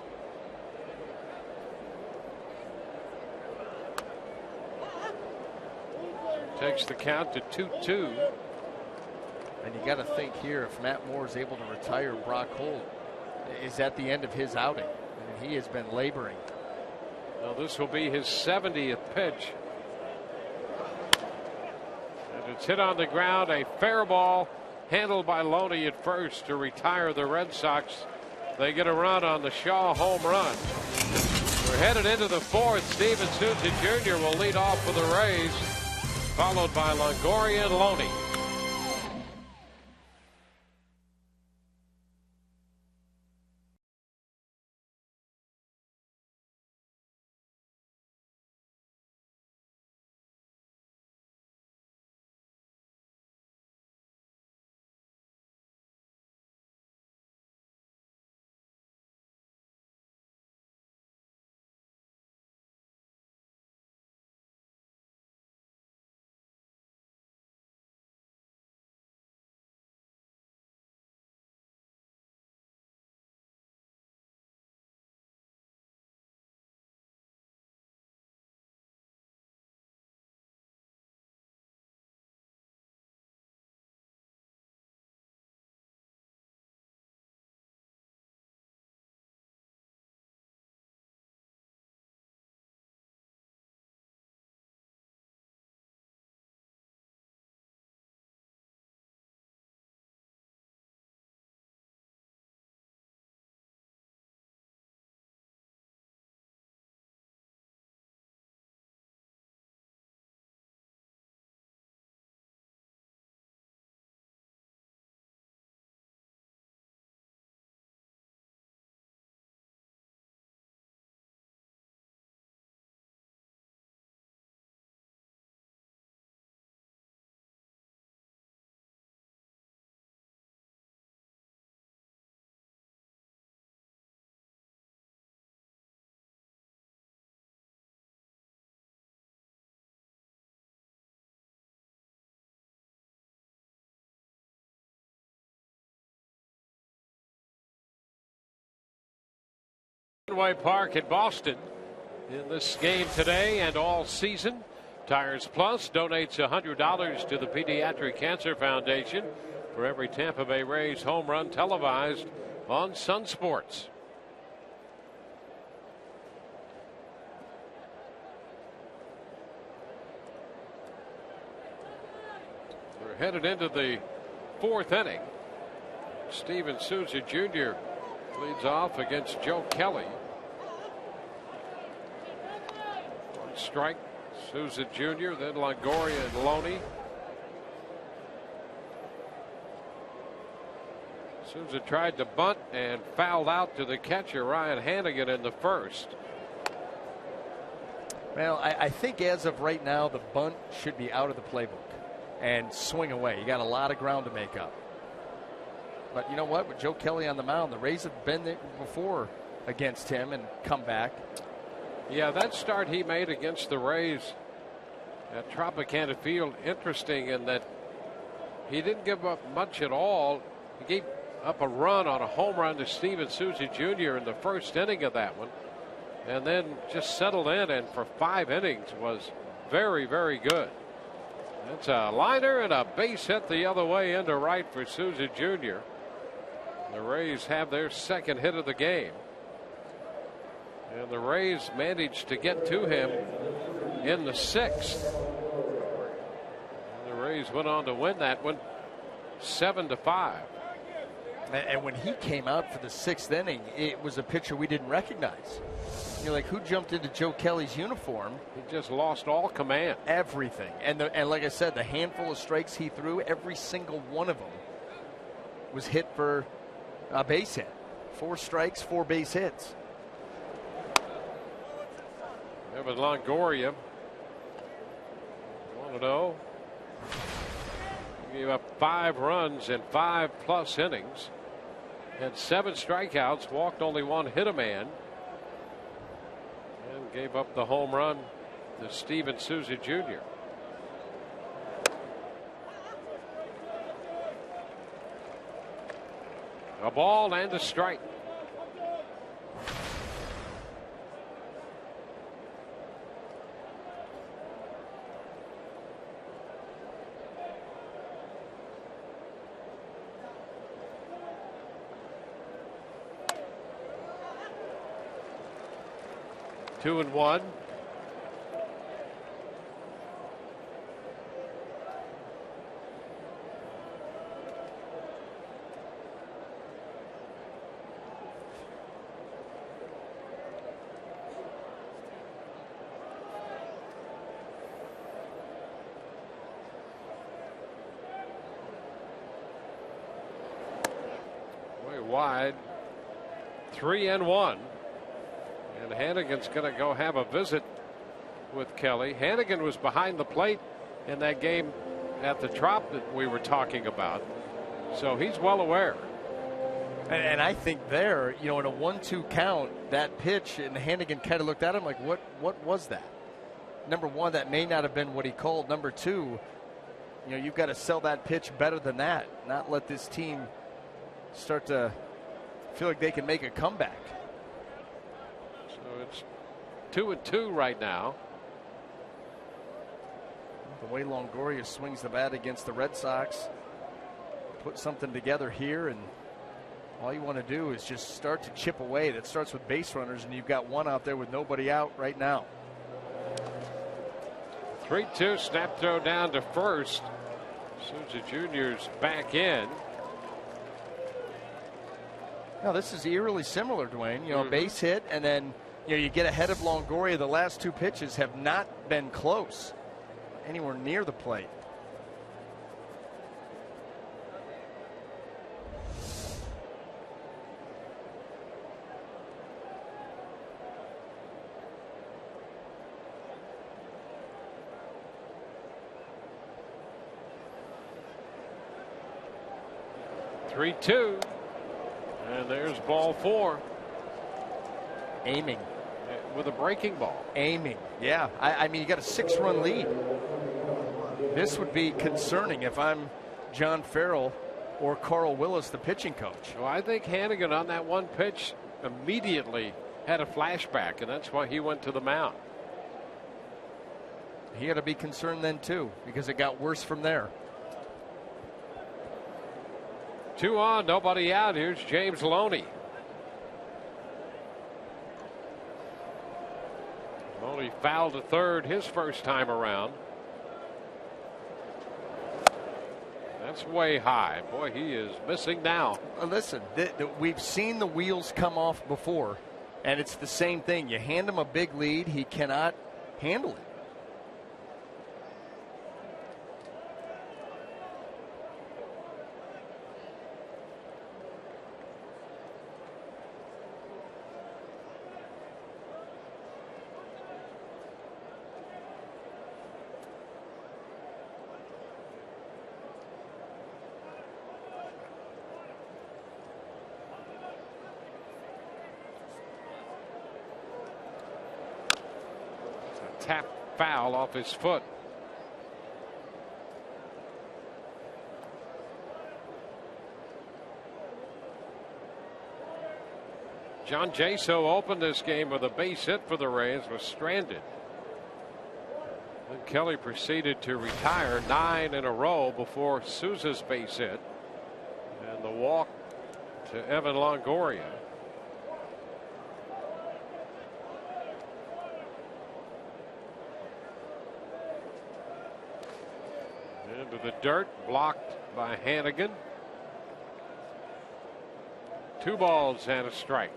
Takes the count to 2-2. And you got to think here, if Matt Moore is able to retire Brock Holt, is at the end of his outing. I mean, he has been laboring. Now this will be his 70th pitch. And it's hit on the ground, a fair ball handled by Loney at first to retire the Red Sox. They get a run on the Shaw home run. We're headed into the 4th. Steven Souza Jr. will lead off for the Rays, followed by Longoria and Loney. Fenway Park at Boston in this game today and all season. Tires Plus donates $100 to the Pediatric Cancer Foundation for every Tampa Bay Rays home run televised on Sun Sports. We're headed into the 4th inning. Steven Souza Jr. leads off against Joe Kelly. 1 strike, Souza Jr., then Longoria and Loney. Souza tried to bunt and fouled out to the catcher, Ryan Hannigan, in the first. Well, I think as of right now, the bunt should be out of the playbook and swing away. You got a lot of ground to make up. But you know what? With Joe Kelly on the mound, the Rays have been there before against him and come back. Yeah, that start he made against the Rays at Tropicana Field, interesting in that he didn't give up much at all. He gave up a run on a home run to Steven Souza Jr. in the first inning of that one, and then just settled in, and for 5 innings was very, very good. That's a liner and a base hit the other way into right for Souza Jr. The Rays have their second hit of the game. And the Rays managed to get to him in the 6th. And the Rays went on to win that one 7-5. And when he came out for the 6th inning, it was a pitcher we didn't recognize. You're like, who jumped into Joe Kelly's uniform? He just lost all command. Everything. And like I said, the handful of strikes he threw, every single one of them was hit for a base hit. 4 strikes, 4 base hits. Evan Longoria, 1-0. He gave up 5 runs in 5+ innings. Had 7 strikeouts, walked only 1, hit a man, and gave up the home run to Steven Souza Jr. A ball and a strike. Two and one. Way wide. 3-1. And Hannigan's going to go have a visit with Kelly. Hannigan was behind the plate in that game at the Trop that we were talking about. So he's well aware. And I think there, you know, in a 1-2 count, that pitch, and Hannigan kind of looked at him like, what was that? Number one, that may not have been what he called. Number two, you know, you've got to sell that pitch better than that, not let this team start to feel like they can make a comeback. It's 2-2 right now. The way Longoria swings the bat against the Red Sox, put something together here, and all you want to do is just start to chip away. That starts with base runners, and you've got one out there with nobody out right now. 3-2, snap throw down to first. Souza Jr.'s back in. Now this is eerily similar, Dwayne. You know, a base hit, and then you get ahead of Longoria. The last 2 pitches have not been close, anywhere near the plate. Three-two, and there's ball 4. Aiming. With a breaking ball. Aiming. Yeah. I mean, you got a 6-run lead. This would be concerning if I'm John Farrell or Carl Willis, the pitching coach. Well, I think Hannigan on that one pitch immediately had a flashback, and that's why he went to the mound. He had to be concerned then, too, because it got worse from there. 2 on, nobody out. Here's James Loney. Loney fouled to third his first time around. That's way high. Boy, he is missing now. Listen, we've seen the wheels come off before, and it's the same thing. You hand him a big lead, he cannot handle it. tap foul off his foot. John Jaso opened this game with a base hit for the Rays, was stranded. Then Kelly proceeded to retire 9 in a row before Souza's base hit and the walk to Evan Longoria. Into the dirt, blocked by Hannigan. 2 balls and a strike.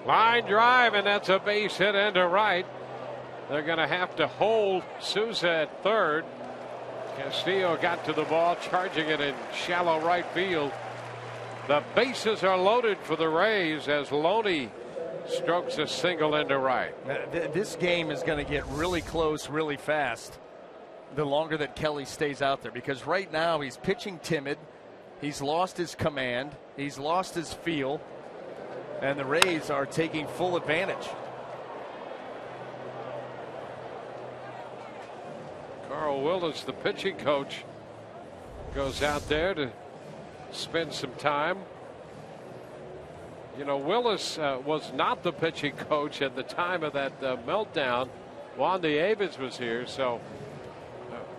Line drive, and that's a base hit into right. They're going to have to hold Souza at third. Castillo got to the ball, charging it in shallow right field. The bases are loaded for the Rays as Loney strokes a single into right. This game is going to get really close really fast the longer that Kelly stays out there, because right now he's pitching timid. He's lost his command. He's lost his feel. And the Rays are taking full advantage. Carl Willis, the pitching coach, goes out there to spend some time. You know, Willis was not the pitching coach at the time of that meltdown. Wandy Avens was here, so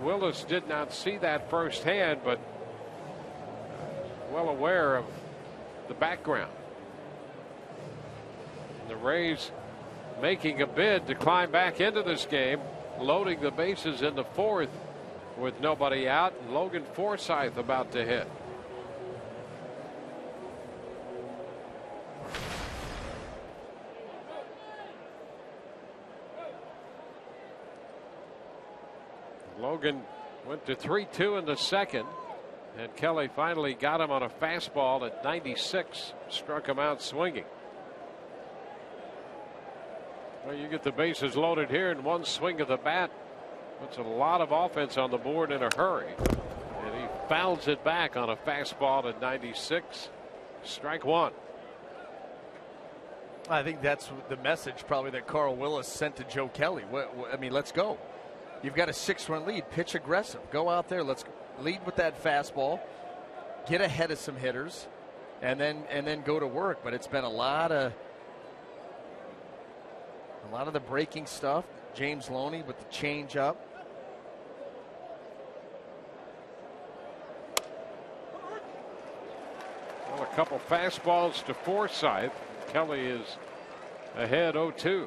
Willis did not see that firsthand, but well aware of the background. The Rays making a bid to climb back into this game, loading the bases in the 4th with nobody out, and Logan Forsythe about to hit. Logan went to 3-2 in the 2nd, and Kelly finally got him on a fastball at 96, struck him out swinging. Well, you get the bases loaded here in one swing of the bat. Puts a lot of offense on the board in a hurry. And he fouls it back on a fastball at 96. Strike 1. I think that's the message probably that Carl Willis sent to Joe Kelly. I mean, let's go. You've got a 6-run lead. Pitch aggressive. Go out there. Let's lead with that fastball. Get ahead of some hitters. And then go to work. But it's been a lot of the breaking stuff. James Loney with the changeup. Well, a couple fastballs to Forsythe. Kelly is ahead 0-2.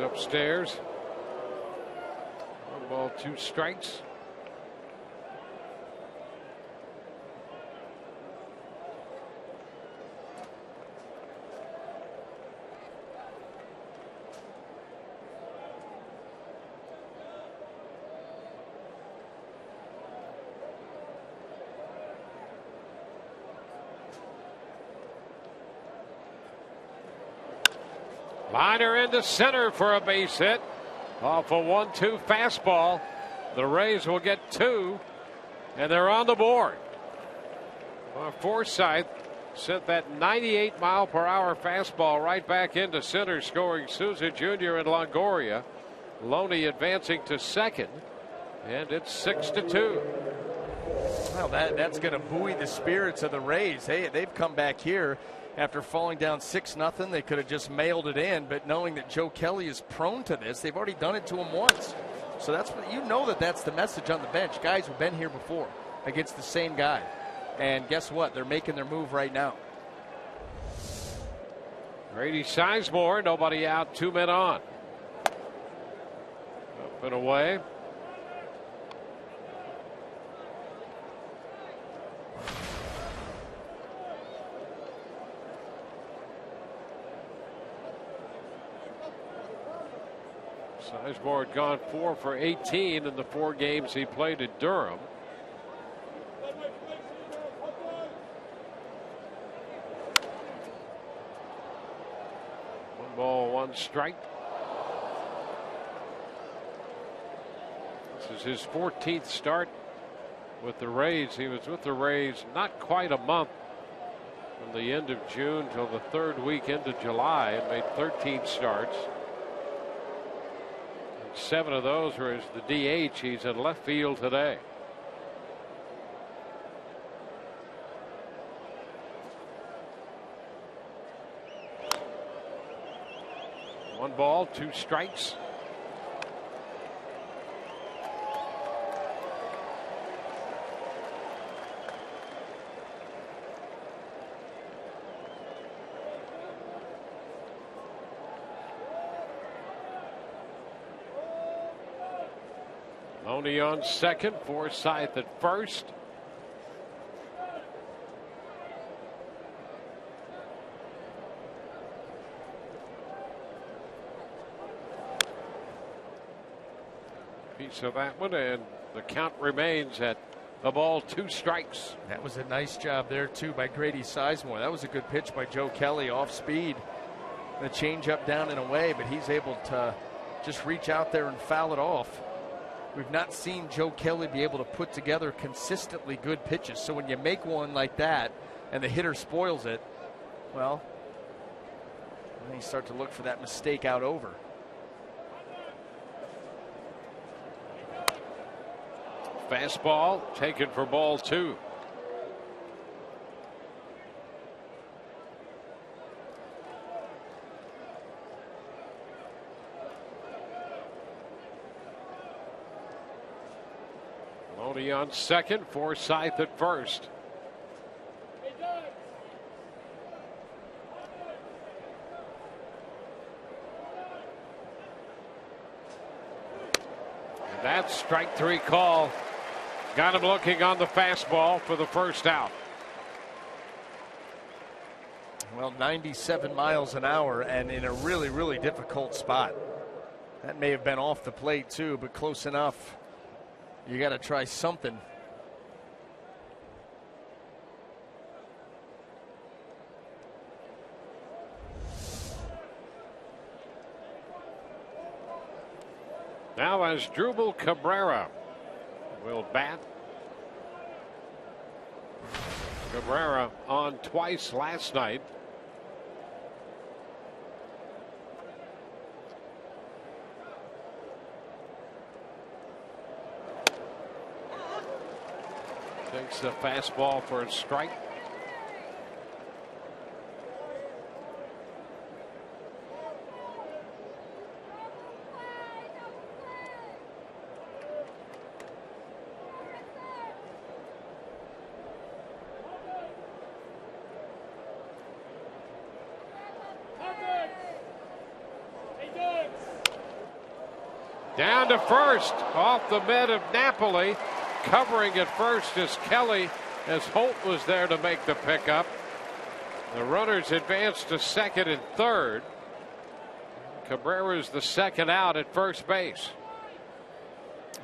Upstairs. 1 ball, 2 strikes. Liner into center for a base hit off a 1-2 fastball. The Rays will get 2, and they're on the board. Well, Forsythe sent that 98-mile-per-hour fastball right back into center, scoring Souza Jr. and Longoria. Loney advancing to second, and it's 6-2. Well, that's going to buoy the spirits of the Rays. Hey, they've come back here. After falling down 6-0, they could have just mailed it in, but knowing that Joe Kelly is prone to this, they've already done it to him once. So that's what, you know, that's the message on the bench. Guys who've been here before against the same guy. And guess what? They're making their move right now. Grady Sizemore, nobody out, 2 men on. Up and away. Sizemore had gone 4 for 18 in the 4 games he played at Durham. One ball, 1 strike. This is his 14th start with the Rays. He was with the Rays not quite a month, from the end of June till the 3rd week into July, and made 13 starts. 7 of those were as the DH. He's in left field today. One ball, 2 strikes. Loney on second, Forsythe at first. Piece of that one, and the count remains at a ball, 2 strikes. That was a nice job there too by Grady Sizemore. That was a good pitch by Joe Kelly, off speed. The changeup down and away, but he's able to just reach out there and foul it off. We've not seen Joe Kelly be able to put together consistently good pitches. So when you make one like that and the hitter spoils it, well, then you start to look for that mistake out over. Fastball taken for ball 2. Loney on second, Forsythe at first. And that's strike 3 call. Got him looking on the fastball for the first out. Well, 97 miles an hour and in a really, really difficult spot. That may have been off the plate too, but close enough. You got to try something. Now as Drupal Cabrera will bat. Cabrera on twice last night. Takes the fastball for a strike. Down to first, off the mid of Napoli. Covering at first is Kelly, as Holt was there to make the pickup. The runners advance to second and third. Cabrera's the second out at first base.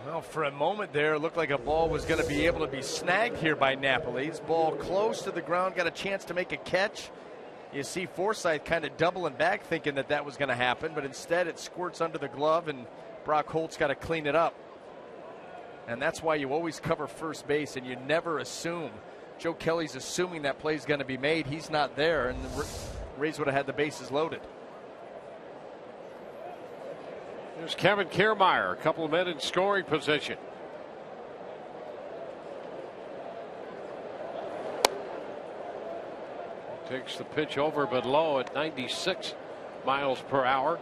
Well, for a moment there, it looked like a ball was going to be able to be snagged here by Napoli. This ball close to the ground, got a chance to make a catch. You see Forsythe kind of doubling back, thinking that that was going to happen, but instead it squirts under the glove, and Brock Holt's got to clean it up. And that's why you always cover first base, and you never assume. Joe Kelly's assuming that play's going to be made. He's not there, and the Rays would have had the bases loaded. There's Kevin Kiermaier, a couple of men in scoring position. Takes the pitch over but low at 96 miles per hour.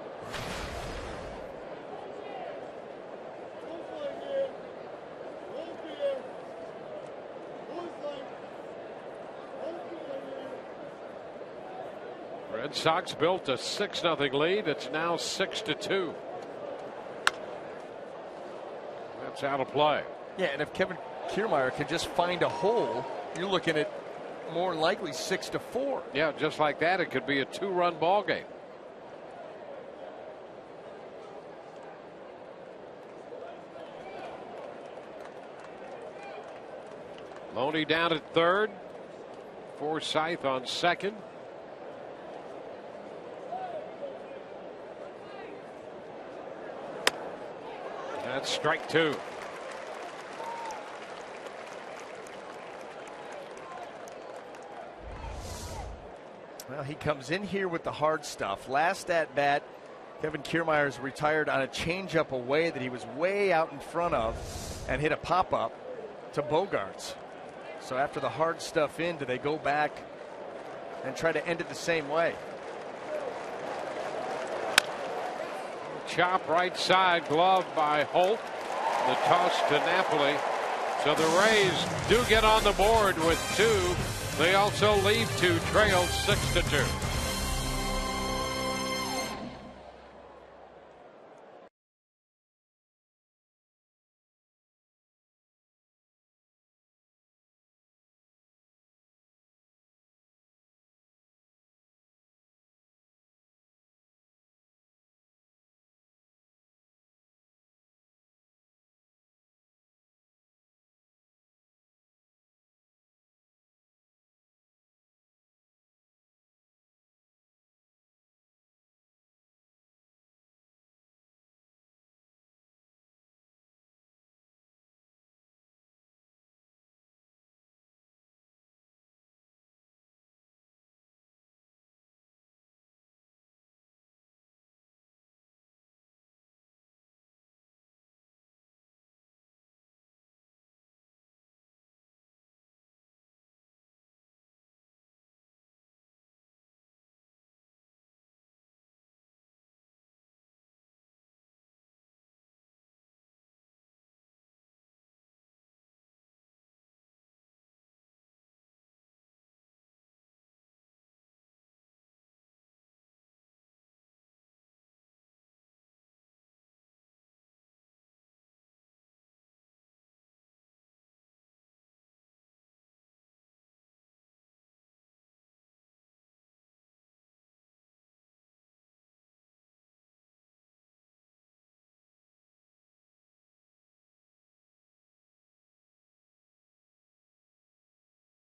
Red Sox built a 6-0 lead. It's now 6-2. That's out of play. Yeah, and if Kevin Kiermaier can just find a hole, you're looking at more likely 6-4. Yeah, just like that, it could be a 2-run ball game. Loney down at third. Forsythe on second. That's strike two. Well, he comes in here with the hard stuff. Last at bat, Kevin Kiermaier's retired on a changeup away that he was way out in front of and hit a pop-up to Bogaerts. So after the hard stuff in, do they go back and try to end it the same way? Chop right side, glove by Holt. The toss to Napoli. So the Rays do get on the board with two. They also lead to trail 6-2.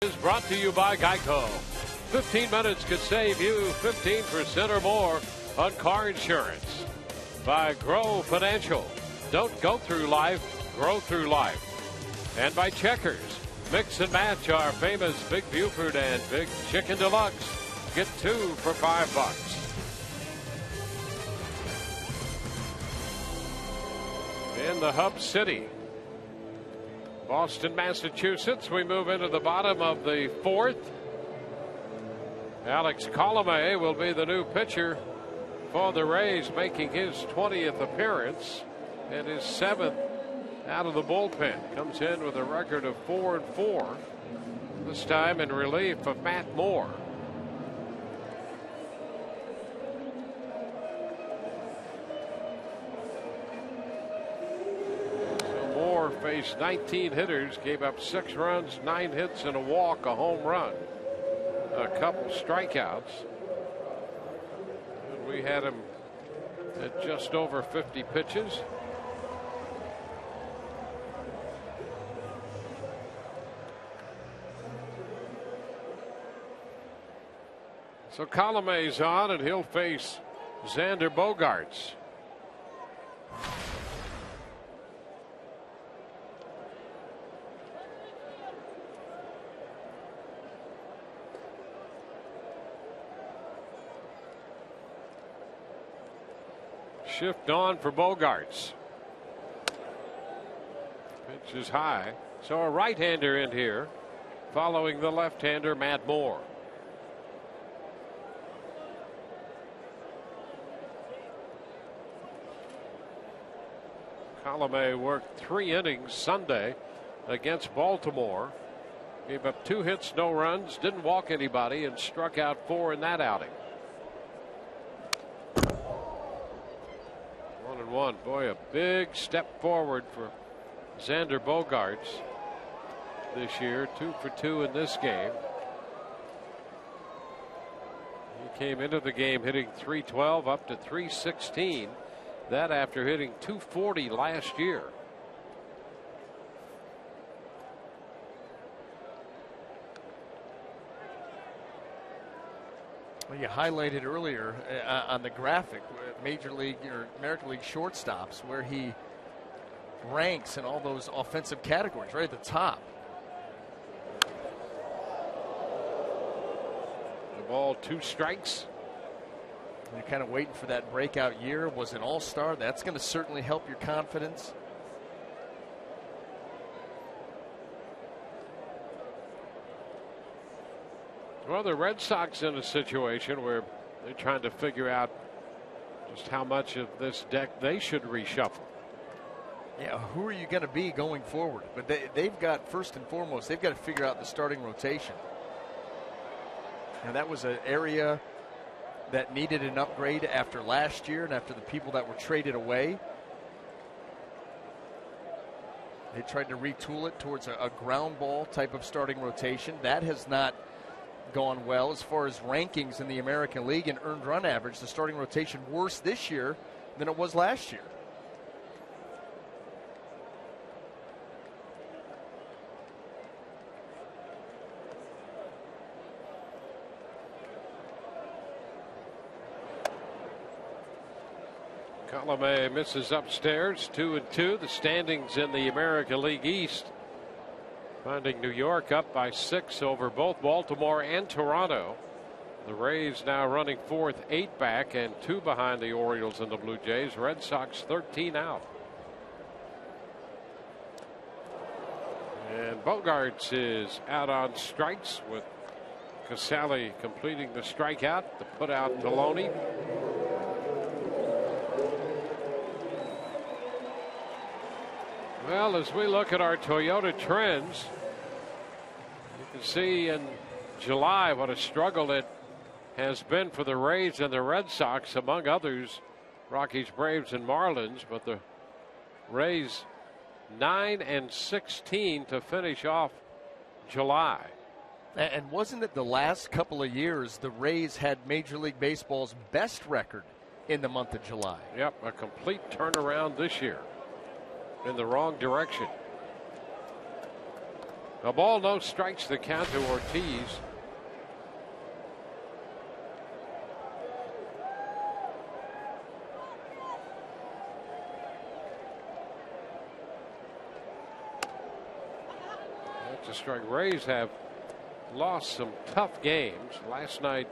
Is brought to you by Geico. 15 minutes could save you 15% or more on car insurance. By Grow Financial. Don't go through life, grow through life. And by Checkers. Mix and match our famous Big Buford and Big Chicken Deluxe. Get two for $5. In the hub city, Boston, Massachusetts, we move into the bottom of the fourth. Alex Colomé will be the new pitcher for the Rays, making his 20th appearance and his 7th out of the bullpen. Comes in with a record of 4-4, this time in relief of Matt Moore. Faced 19 hitters, gave up 6 runs, 9 hits, and a walk, a home run, a couple strikeouts. And we had him at just over 50 pitches. So Colomé's on, and he'll face Xander Bogaerts. Shift on for Bogaerts. Pitch is high. So a right-hander in here, following the left-hander Matt Moore. Colomé worked 3 innings Sunday against Baltimore. Gave up 2 hits, no runs, didn't walk anybody, and struck out 4 in that outing. 1-1. Boy, a big step forward for Xander Bogaerts this year. 2 for 2 in this game. He came into the game hitting .312 up to .316. That after hitting .240 last year. Well, you highlighted earlier on the graphic Major League or American League shortstops where he ranks in all those offensive categories right at the top. The ball, 2 strikes. You're kind of waiting for that breakout year. Was an all-star. That's going to certainly help your confidence. Well, the Red Sox in a situation where they're trying to figure out just how much of this deck they should reshuffle. Yeah, who are you going to be going forward? But they've got, first and foremost, they've got to figure out the starting rotation. And that was an area that needed an upgrade after last year and after the people that were traded away. They tried to retool it towards a ground ball type of starting rotation. That has not gone well as far as rankings in the American League and earned run average. The starting rotation worse this year than it was last year. Colomé misses upstairs, 2-2. The standings in the American League East, finding New York up by 6 over both Baltimore and Toronto. The Rays now running 4th, 8 back, and 2 behind the Orioles and the Blue Jays. Red Sox 13 out. And Bogaerts is out on strikes with Casale completing the strikeout to put out Deloney. Well, as we look at our Toyota trends, you can see in July what a struggle it has been for the Rays and the Red Sox, among others, Rockies, Braves, and Marlins. But the Rays 9-16 to finish off July. And wasn't it the last couple of years the Rays had Major League Baseball's best record in the month of July? Yep, a complete turnaround this year in the wrong direction. A ball, no strikes, the count to Ortiz. That's a strike. Rays have lost some tough games. Last night,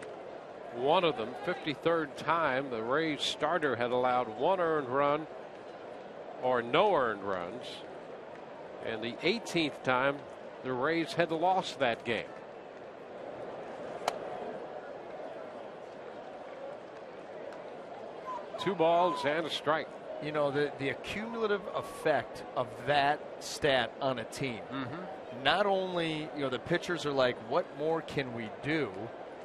one of them, 53rd time, the Rays starter had allowed 1 earned run or no earned runs, and the 18th time the Rays had lost that game. Two balls and a strike. You know, the accumulative effect of that stat on a team. Not only, you know, the pitchers are like, what more can we do?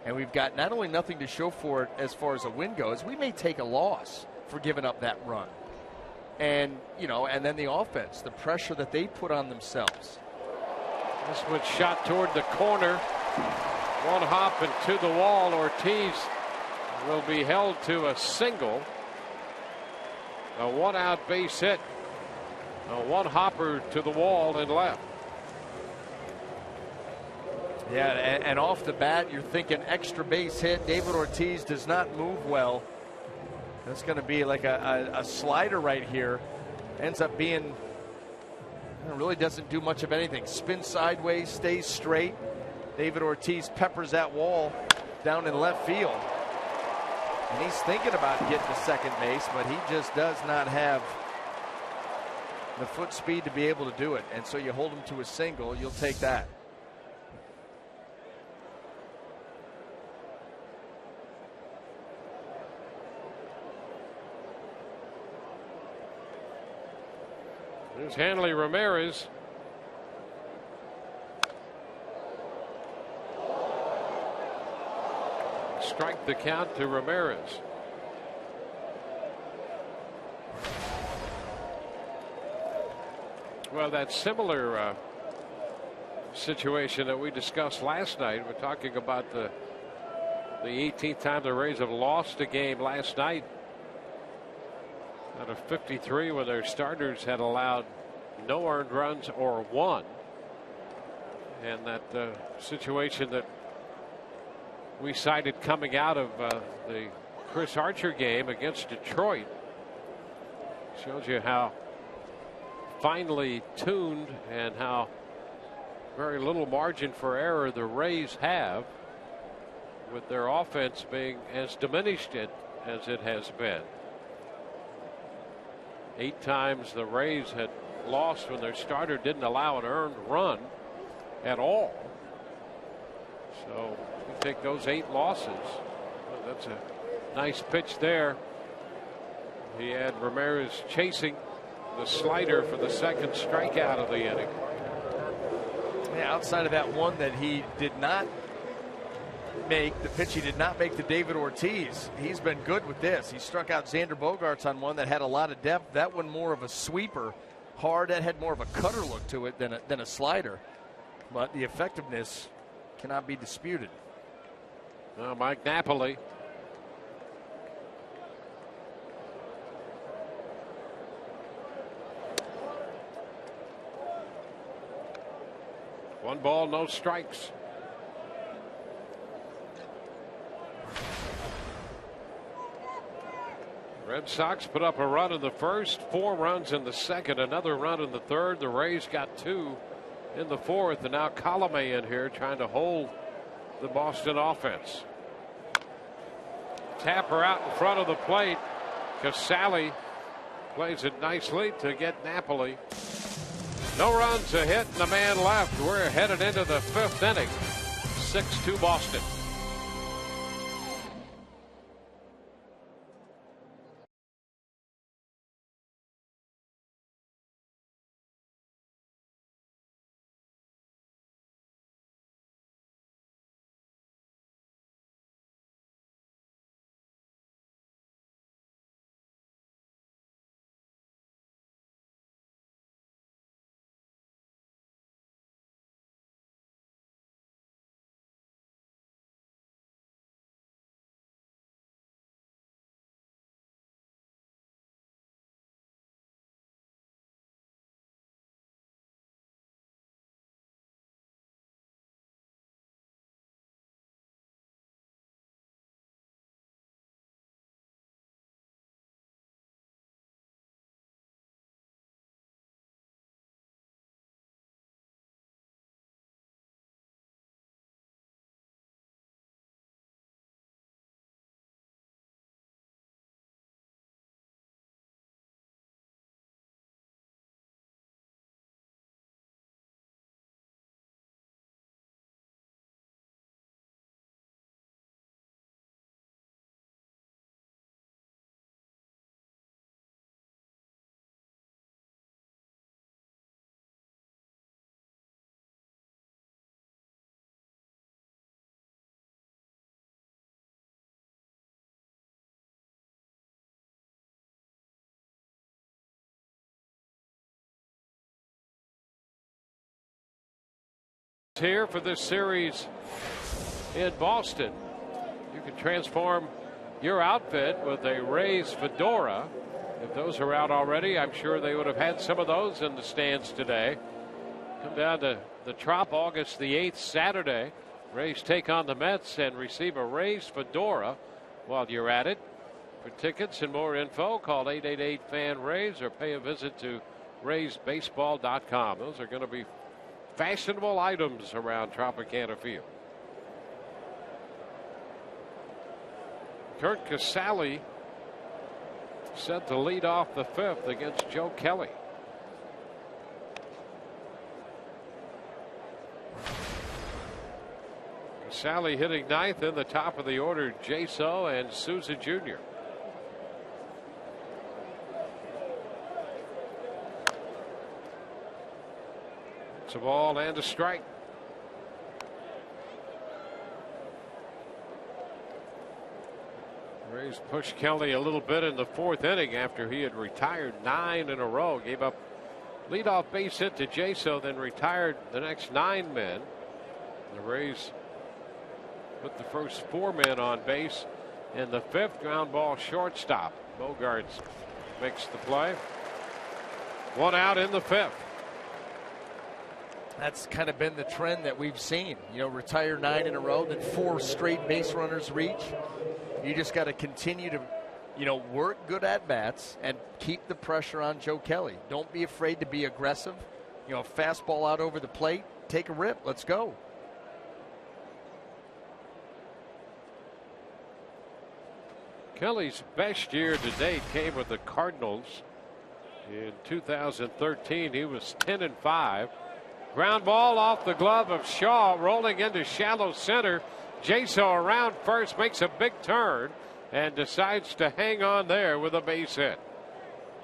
And we've got not only nothing to show for it as far as a win goes, we may take a loss for giving up that run. And, you know, and then the offense, the pressure that they put on themselves. This one shot toward the corner. One hop and to the wall. Ortiz will be held to a single. A 1-out base hit. A 1-hopper to the wall and left. Yeah, and off the bat, you're thinking extra base hit. David Ortiz does not move well. That's going to be like a slider right here. Ends up being, really doesn't do much of anything. Spins sideways, stays straight. David Ortiz peppers that wall down in left field. And he's thinking about getting to second base, but he just does not have the foot speed to be able to do it. And so you hold him to a single, you'll take that. There's Hanley Ramirez. Strike the count to Ramirez. Well, that similar situation that we discussed last night. We're talking about the 18th time the Rays have lost a game last night out of 53 when their starters had allowed no earned runs or one. And that situation that we cited coming out of the Chris Archer game against Detroit shows you how finely tuned and how very little margin for error the Rays have, with their offense being as diminished as it has been. 8 times the Rays had lost when their starter didn't allow an earned run at all. So you take those 8 losses. Well, that's a nice pitch there. He had Ramirez chasing the slider for the second strikeout of the inning. Yeah, outside of that one that he did not make, the pitch he did not make to David Ortiz, he's been good with this. He struck out Xander Bogaerts on one that had a lot of depth. That one more of a sweeper, hard. That had more of a cutter look to it than a slider. But the effectiveness cannot be disputed. Mike Napoli. One ball, no strikes. Red Sox put up a run in the first, 4 runs in the second, another run in the third. The Rays got 2 in the fourth, and now Colomé in here trying to hold the Boston offense. Tapper out in front of the plate. Casale plays it nicely to get Napoli. No runs, a hit, and a man left. We're headed into the 5th inning. 6-2 Boston. Here for this series in Boston. You can transform your outfit with a Rays fedora. If those are out already, I'm sure they would have had some of those in the stands today. Come down to the Trop August the 8th, Saturday. Rays take on the Mets and receive a Rays fedora while you're at it. For tickets and more info, call 888-FAN-RAYS or pay a visit to RaysBaseball.com. Those are going to be fashionable items around Tropicana Field. Kurt Casale set to lead off the 5th against Joe Kelly. Casale hitting 9th, in the top of the order, Jaso and Souza Jr. It's a ball and a strike. Rays pushed Kelly a little bit in the 4th inning after he had retired 9 in a row. Gave up Leadoff base hit to Jaso, then retired the next 9 men. The Rays put the first 4 men on base in the 5th. Ground ball shortstop. Bogaerts makes the play. 1 out in the 5th. That's kind of been the trend that we've seen. You know, retire 9 in a row, then 4 straight base runners reach. You just got to continue to, you know, work good at bats and keep the pressure on Joe Kelly. Don't be afraid to be aggressive. You know, fastball out over the plate, take a rip. Let's go. Kelly's best year to date came with the Cardinals. In 2013, he was 10-5. Ground ball off the glove of Shaw, rolling into shallow center. Jaso around first, makes a big turn and decides to hang on there with a base hit.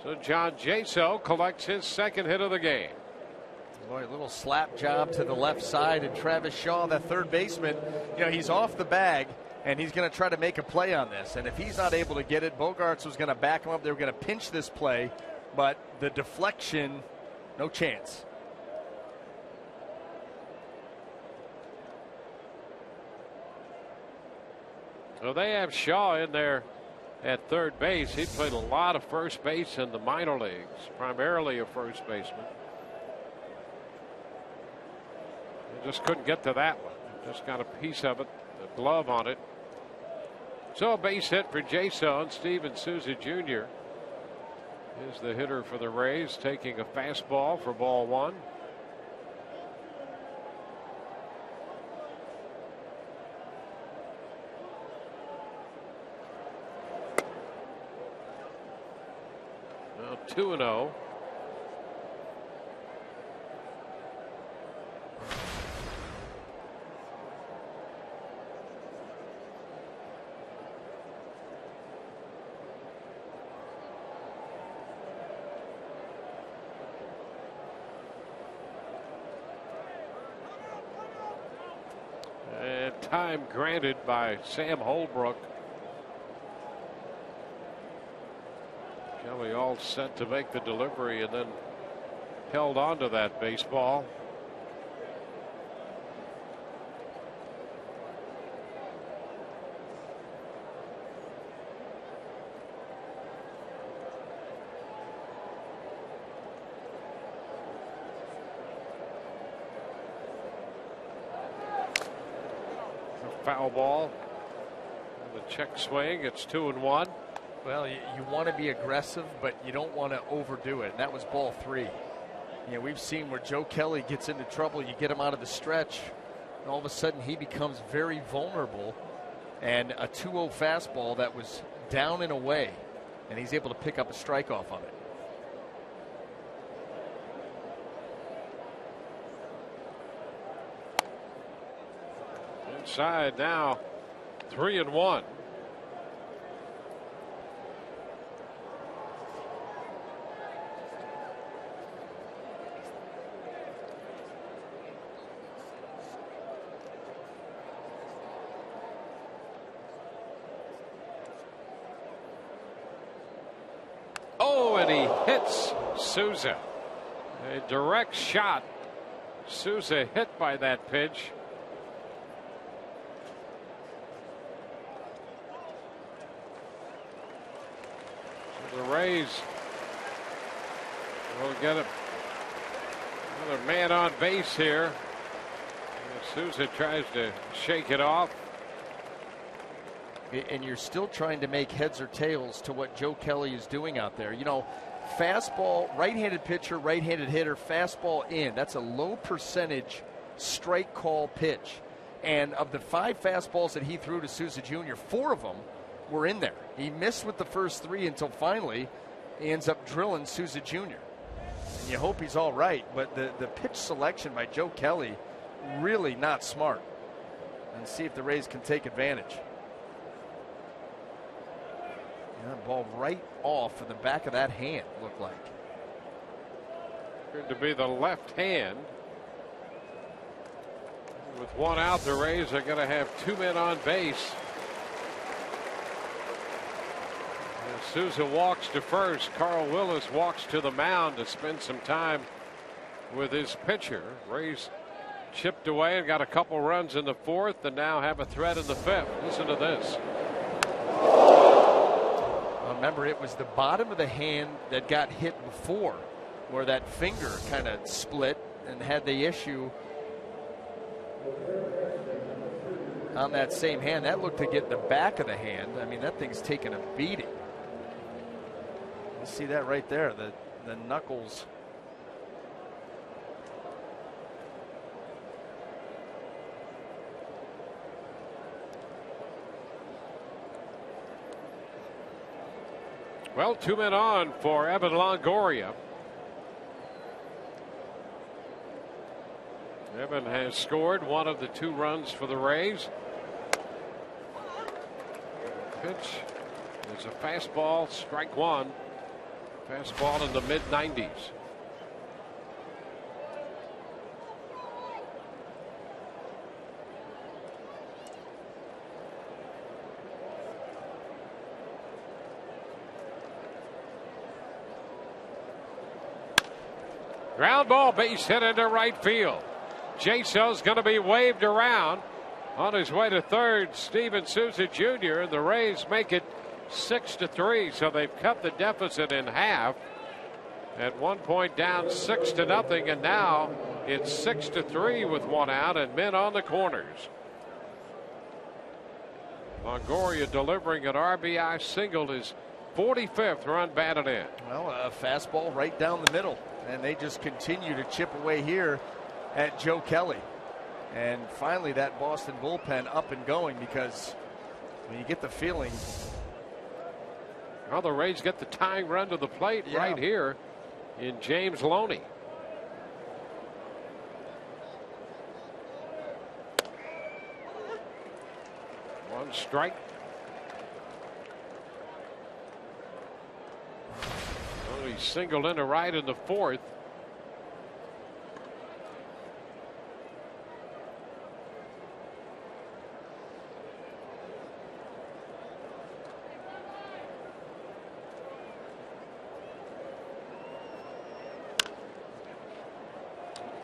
So John Jaso collects his 2nd hit of the game. Boy, a little slap job to the left side, and Travis Shaw, that third baseman, you know, he's off the bag, and he's going to try to make a play on this. And if he's not able to get it, Bogaerts was going to back him up. They were going to pinch this play, but the deflection, no chance. So they have Shaw in there at third base. He played a lot of first base in the minor leagues, primarily a first baseman. He just couldn't get to that one. Just got a piece of it, the glove on it. So a base hit for Jason. Steven Souza Jr. is the hitter for the Rays, taking a fastball for ball 1. Now 2-0. Time granted by Sam Holbrook. Kelly all set to make the delivery and then held on to that baseball. Foul ball. The check swing. It's 2-1. Well, you want to be aggressive, but you don't want to overdo it. And that was ball 3. You know, we've seen where Joe Kelly gets into trouble. You get him out of the stretch, and all of a sudden he becomes very vulnerable. And a 2-0 fastball that was down and away, and he's able to pick up a strike off of it. Inside now, 3-1. Oh, and he hits Souza. A direct shot. Souza hit by that pitch. The Rays will get another man on base here. Souza tries to shake it off. And you're still trying to make heads or tails to what Joe Kelly is doing out there. You know, fastball, right-handed pitcher, right-handed hitter, fastball in. That's a low percentage strike call pitch. And of the 5 fastballs that he threw to Souza Jr., 4 of them were in there. He missed with the first 3 until finally he ends up drilling Souza Jr. And you hope he's all right, but the pitch selection by Joe Kelly, really not smart. And see if the Rays can take advantage. Yeah, ball right off in the back of that hand, looked like. Appeared to be the left hand. With 1 out, the Rays are going to have 2 men on base. Souza walks to first. Carl Willis walks to the mound to spend some time with his pitcher. Rays chipped away and got a couple runs in the fourth, and now have a threat in the fifth. Listen to this. Remember, it was the bottom of the hand that got hit before, where that finger kind of split and had the issue on that same hand. That looked to get the back of the hand. I mean, that thing's taken a beating. You see that right there, the knuckles. Well, 2 men on for Evan Longoria. Evan has scored one of the 2 runs for the Rays. Pitch is a fastball, strike one. Fastball in the mid-90s. Ground ball, base hit into right field. Jaso's going to be waved around. On his way to third, Steven Souza Jr. and the Rays make it 6-3, so they've cut the deficit in half. At one point down 6-0, and now it's 6-3 with one out and men on the corners. Longoria delivering an RBI single, his 45th run batted in. Well, a fastball right down the middle, and they just continue to chip away here at Joe Kelly. And finally that Boston bullpen up and going, because when you get the feeling. Well, the Rays get the tying run to the plate right here in James Loney. One strike. Loney singled into right in the fourth.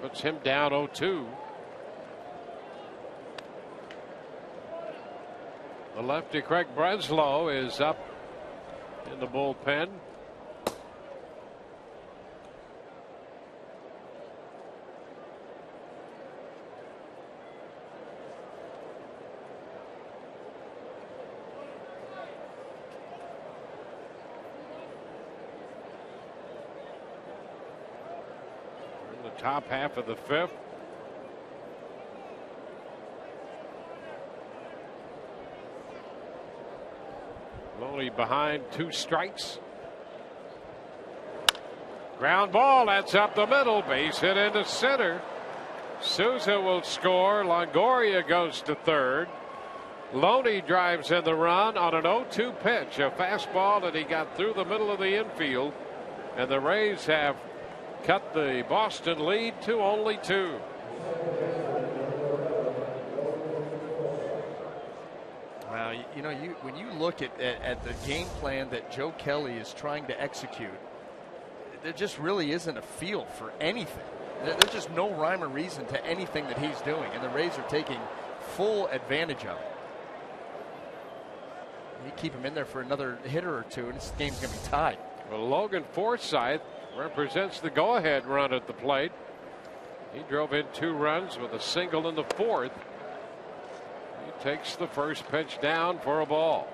Puts him down 0-2. The lefty Craig Breslow is up in the bullpen. Top half of the fifth. Loney behind 2 strikes. Ground ball, that's up the middle, base hit into center. Souza will score. Longoria goes to third. Loney drives in the run on an 0-2 pitch, a fastball that he got through the middle of the infield, and the Rays have cut the Boston lead to only 2. Well, you know, when you look at the game plan that Joe Kelly is trying to execute, there just really isn't a feel for anything. There's just no rhyme or reason to anything that he's doing, and the Rays are taking full advantage of it. You keep him in there for another hitter or two, and this game's going to be tied. Well, Logan Forsythe represents the go-ahead run at the plate. He drove in 2 runs with a single in the fourth. He takes the first pitch down for a ball.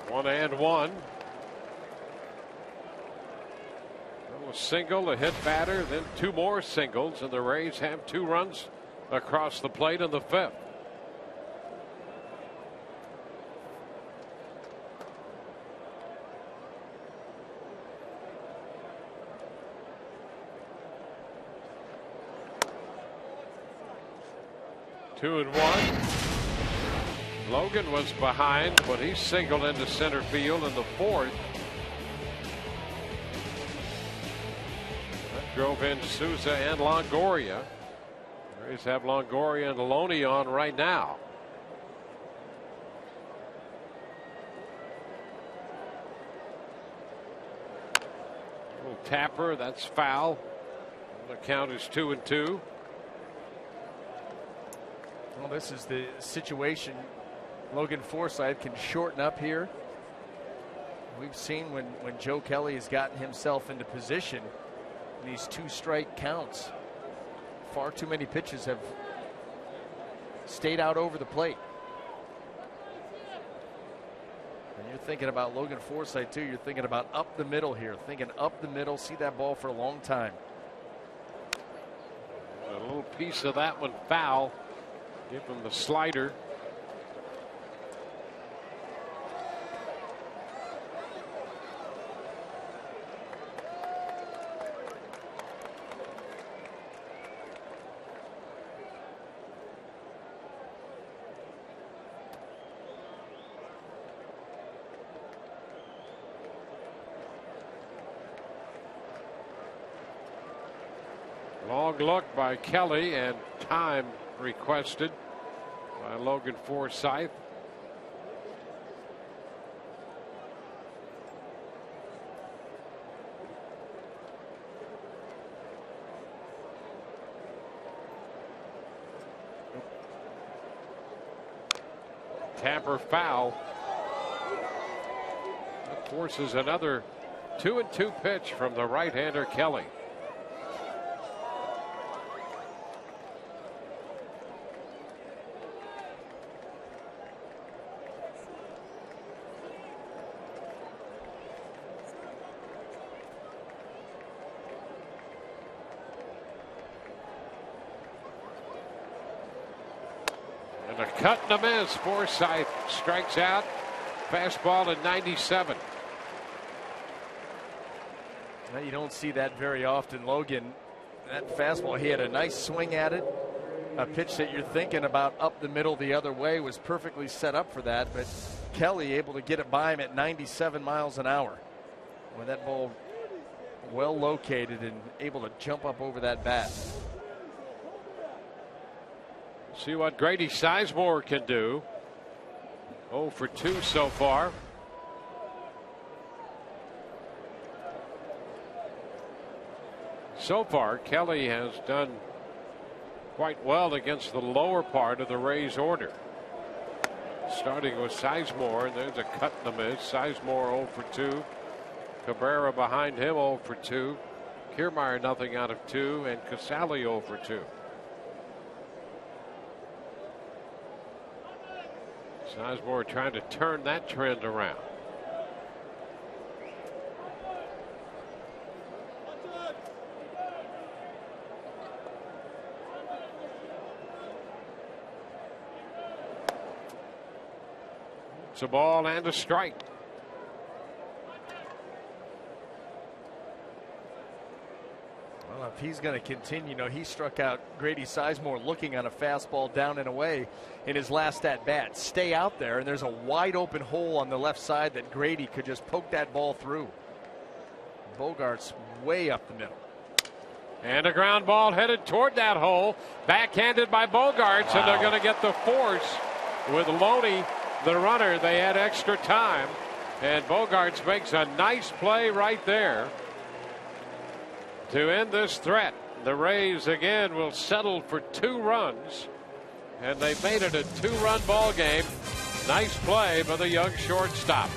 One and one. A single, a hit batter, then 2 more singles, and the Rays have 2 runs across the plate in the fifth. Two and one. Logan was behind, but he singled into center field in the fourth. That drove in Souza and Longoria. The Rays have Longoria and Loney on right now. Little tapper, that's foul. The count is 2-2. Well, this is the situation Logan Forsythe can shorten up here. We've seen when Joe Kelly has gotten himself into position in these 2-strike counts, far too many pitches have stayed out over the plate. And you're thinking about Logan Forsythe too. You're thinking about up the middle here, thinking up the middle, see that ball for a long time. A little piece of that one foul. Give him the slider. Long look by Kelly and time requested by Logan Forsythe. Tapper foul. That forces another 2-2 pitch from the right-hander Kelly. And a cut and a miss. Forsythe strikes out. Fastball at 97. Now, you don't see that very often, Logan. That fastball, he had a nice swing at it. A pitch that you're thinking about up the middle the other way was perfectly set up for that, but Kelly able to get it by him at 97 miles an hour. With that ball well located and able to jump up over that bat. See what Grady Sizemore can do. 0 for 2 so far. So far, Kelly has done quite well against the lower part of the Rays order. Starting with Sizemore, and there's a cut and a miss. Sizemore 0 for 2. Cabrera behind him 0 for 2. Kiermaier nothing out of 2, and Casale 0 for 2. Sizemore trying to turn that trend around. It's a ball and a strike. Well, if he's going to continue, he struck out Grady Sizemore looking on a fastball down and away in his last at bat. Stay out there, and there's a wide open hole on the left side that Grady could just poke that ball through. Bogart's way up the middle. And a ground ball headed toward that hole. Backhanded by Bogarts, and they're going to get the force with Loney, the runner. They had extra time, and Bogarts makes a nice play right there to end this threat. The Rays again will settle for 2 runs, and they made it a 2-run ball game. Nice play by the young shortstop.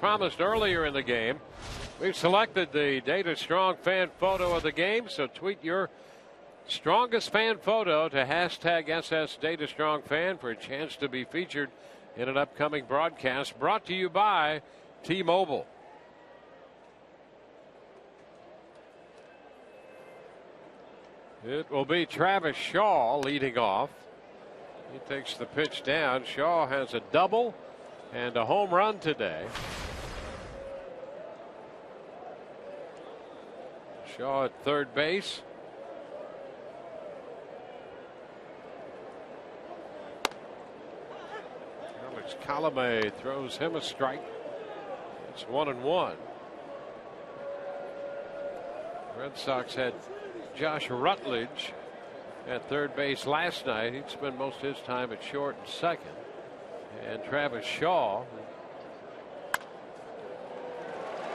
promised earlier in the game, we've selected the Data Strong fan photo of the game. So tweet your strongest fan photo to hashtag SS Data Strong Fan for a chance to be featured in an upcoming broadcast. Brought to you by T-Mobile. It will be Travis Shaw leading off. He takes the pitch down. Shaw has a double and a home run today. Shaw at third base. Alex Colomé throws him a strike. It's 1-1. Red Sox had Josh Rutledge at third base last night. He'd spend most of his time at short and second. And Travis Shaw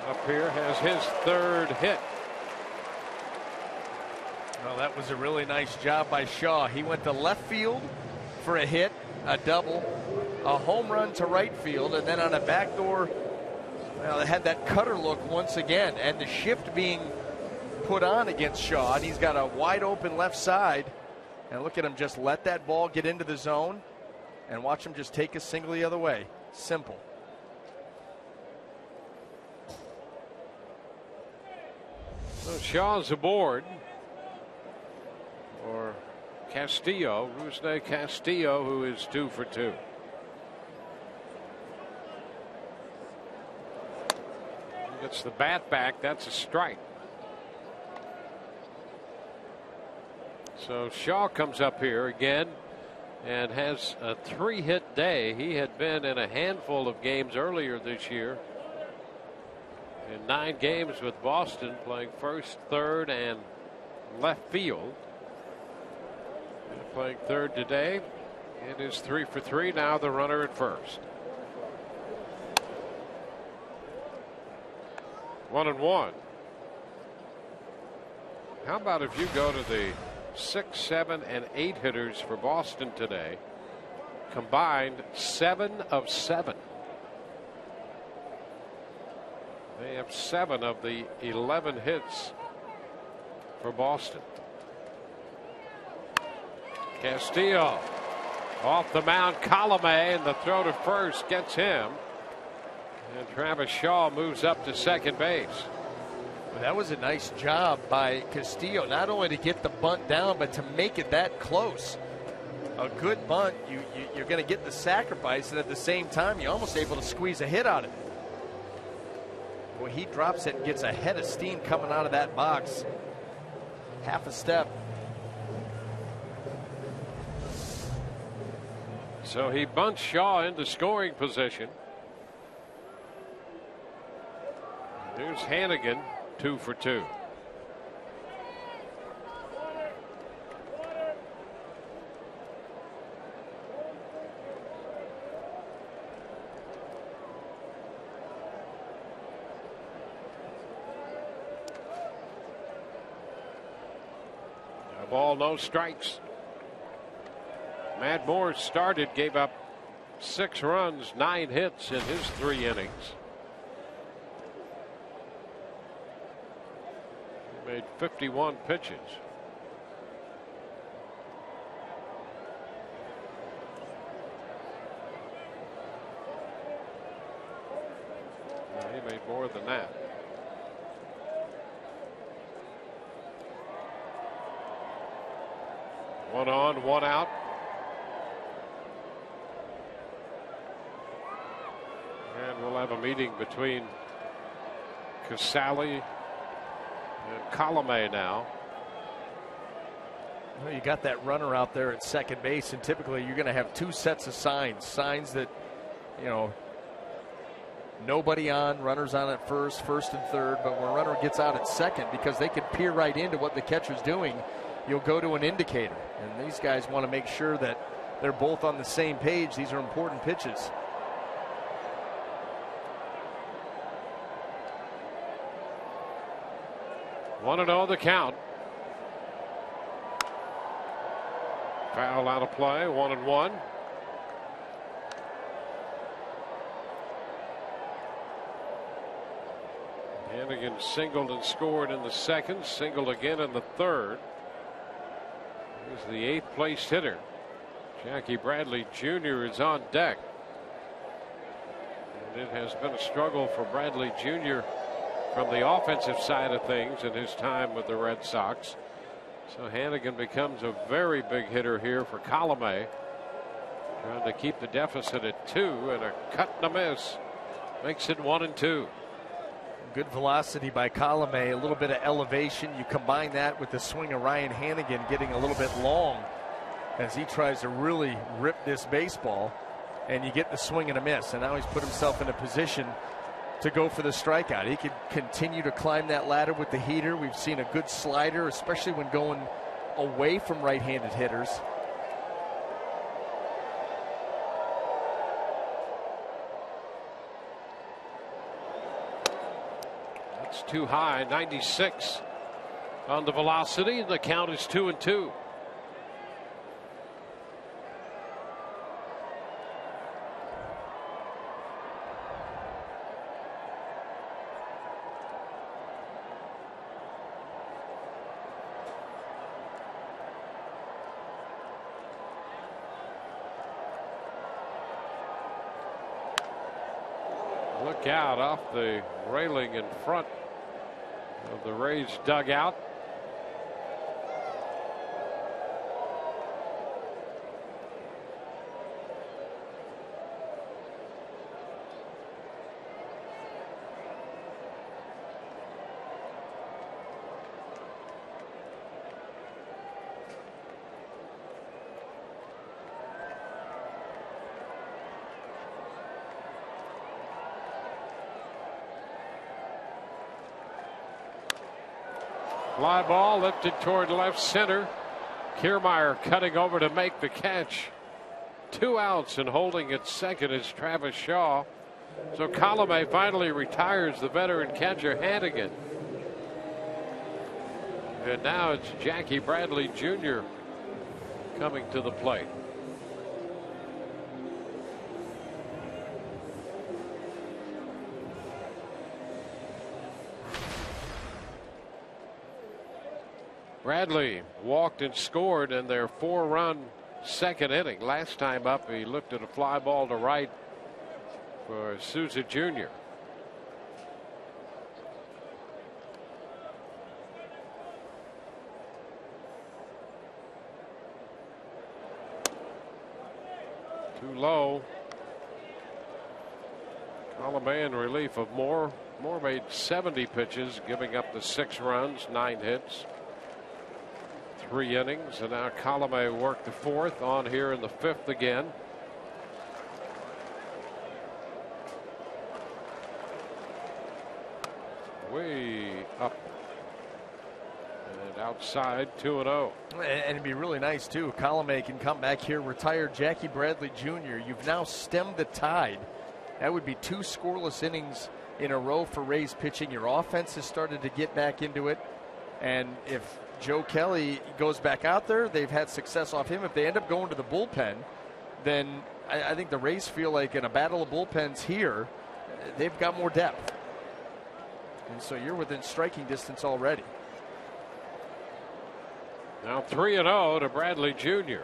up here has his third hit. Well, that was a really nice job by Shaw. He went to left field for a hit, a double, a home run to right field, and then on a backdoor, well, they had that cutter look once again, and the shift being put on against Shaw, and he's got a wide open left side. And look at him just let that ball get into the zone and watch him just take a single the other way. Simple. So Shaw's aboard for Castillo, Rusney Castillo, who is 2 for 2. He gets the bat back. That's a strike. So Shaw comes up here again and has a 3-hit day. He had been in a handful of games earlier this year. In 9 games with Boston, playing first, third, and left field. And playing third today. It is 3 for 3. Now the runner at first. 1-1. How about if you go to the 6, 7, and 8 hitters for Boston today? Combined 7 of 7. They have 7 of the 11 hits for Boston. Castillo off the mound. Colomé, and the throw to first gets him. And Travis Shaw moves up to second base. Well, that was a nice job by Castillo, not only to get the bunt down, but to make it that close. A good bunt, you're going to get the sacrifice, and at the same time, you're almost able to squeeze a hit out of it. Well, he drops it and gets a head of steam coming out of that box. Half a step. So he bunts Shaw into scoring position. Here's Hannigan, 2 for 2. No ball, no strikes. Matt Moore started, gave up 6 runs, 9 hits in his 3 innings. He made 51 pitches. He made more than that. One on, one out. And we'll have a meeting between Casale and Colomé now. Well, you got that runner out there at second base, and typically you're going to have 2 sets of signs that, you know, nobody on, runners on at first and third, but when a runner gets out at second, because they can peer right into what the catcher's doing, you'll go to an indicator. And these guys want to make sure that they're both on the same page. These are important pitches. One and oh the count. Foul out of play, 1-1. Hannigan singled and scored in the second, singled again in the third. He's the 8th place hitter. Jackie Bradley Jr. is on deck. And it has been a struggle for Bradley Jr. from the offensive side of things in his time with the Red Sox. So Hannigan becomes a very big hitter here for Colomé. Trying to keep the deficit at 2, and a cut and a miss makes it 1-2. Good velocity by Colomé, a little bit of elevation. You combine that with the swing of Ryan Hannigan getting a little bit long as he tries to really rip this baseball, and you get the swing and a miss. And now he's put himself in a position to go for the strikeout. He could continue to climb that ladder with the heater. We've seen a good slider, especially when going away from right-handed hitters. That's too high, 96 on the velocity. The count is 2-2. Look out off the railing in front of the Rays dugout. Fly ball lifted toward left center. Kiermaier cutting over to make the catch. 2 outs, and holding at second is Travis Shaw. So Colomé finally retires the veteran catcher Hannigan. And now it's Jackie Bradley Jr. coming to the plate. Bradley walked and scored in their 4-run second inning. Last time up, he looked at a fly ball to right for Souza Jr. Too low. Colomé in relief of Moore. Moore made 70 pitches, giving up the 6 runs, 9 hits. 3 innings, and now Colomé worked the 4th, on here in the 5th again. Way up and outside, 2-0. And it'd be really nice too. Colomé can come back here, retire Jackie Bradley Jr. You've now stemmed the tide. That would be 2 scoreless innings in a row for Rays pitching. Your offense has started to get back into it, and if Joe Kelly goes back out there, they've had success off him. If they end up going to the bullpen, then I think the Rays feel like in a battle of bullpens here, they've got more depth. And so you're within striking distance already. Now 3-0 to Bradley Jr.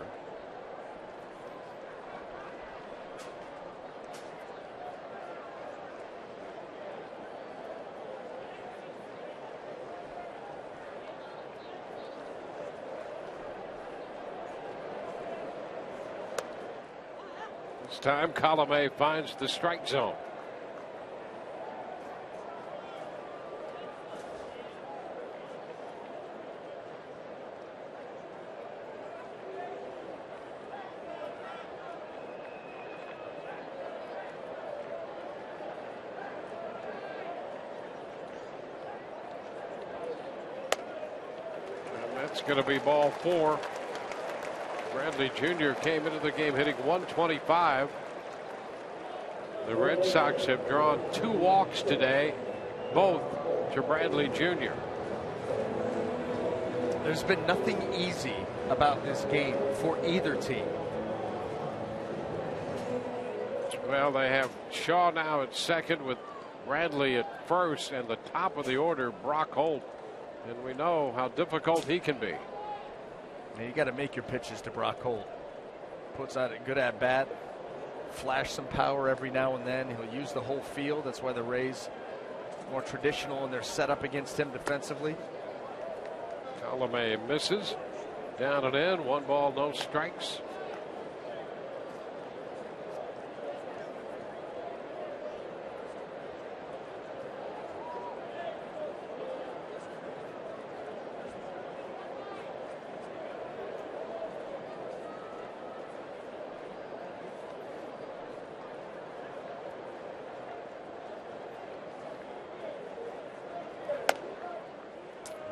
This time Colomé finds the strike zone. And that's going to be ball 4. Bradley Jr. came into the game hitting 125. The Red Sox have drawn 2 walks today, both to Bradley Jr. There's been nothing easy about this game for either team. Well, they have Shaw now at second with Bradley at first, and the top of the order, Brock Holt. And we know how difficult he can be. And you got to make your pitches to Brock Holt. Puts out a good at bat, flash some power every now and then. He'll use the whole field. That's why the Rays more traditional in their setup against him defensively. Colomé misses. Down and in. 1 ball, no strikes.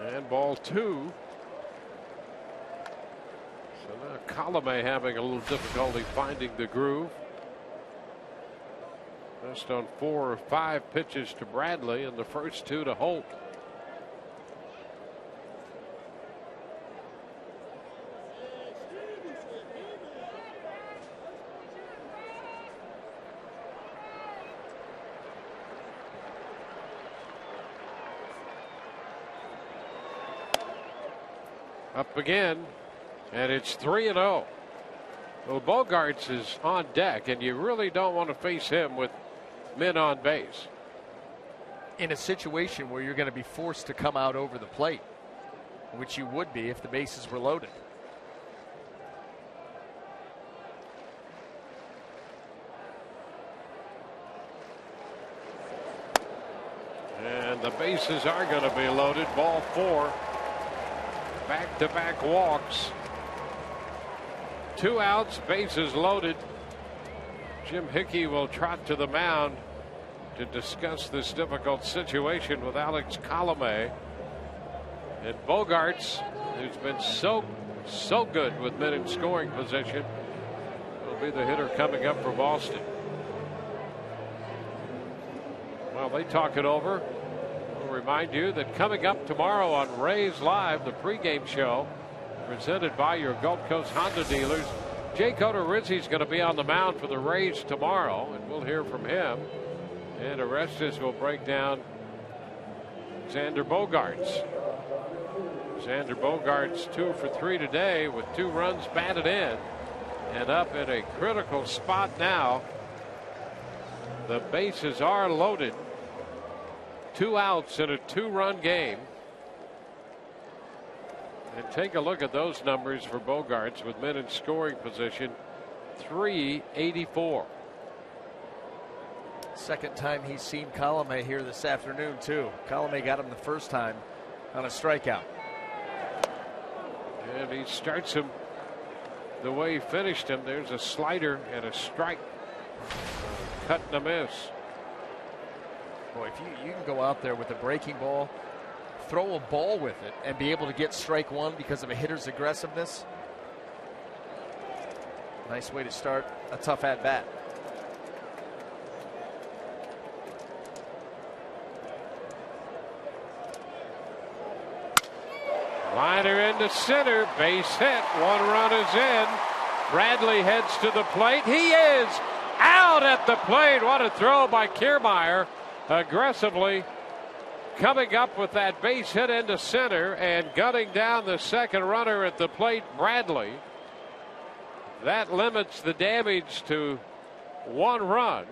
And ball 2. So now Colomé having a little difficulty finding the groove. Just on 4 or 5 pitches to Bradley, and the first 2 to Holt. Up again, and it's 3-0. Well, Bogaerts is on deck, and you really don't want to face him with men on base. In a situation where you're going to be forced to come out over the plate, which you would be if the bases were loaded. And the bases are going to be loaded. Ball 4. Back-to-back walks. 2 outs, bases loaded. Jim Hickey will trot to the mound to discuss this difficult situation with Alex Colomé. And Bogaerts, who's been so good with men in scoring position, will be the hitter coming up for Boston. Well, they talk it over. We'll remind you that coming up tomorrow on Rays Live, the pregame show presented by your Gulf Coast Honda dealers, Jake Odorizzi's going to be on the mound for the Rays tomorrow, and we'll hear from him. And Orestes will break down Xander Bogaerts. Xander Bogaerts 2 for 3 today with 2 runs batted in, and up in a critical spot now. The bases are loaded. 2 outs in a 2-run game. And take a look at those numbers for Bogaerts with men in scoring position. .384. Second time he's seen Colomé here this afternoon, too. Colomé got him the first time on a strikeout. And he starts him the way he finished him. There's a slider and a strike. Cut and a miss. Boy, if you can go out there with a breaking ball, throw a ball with it, and be able to get strike 1 because of a hitter's aggressiveness. Nice way to start a tough at bat. Liner into center, base hit. 1 run is in. Bradley heads to the plate. He is out at the plate. What a throw by Kiermaier. Aggressively coming up with that base hit into center and gunning down the second runner at the plate, Bradley. That limits the damage to 1 run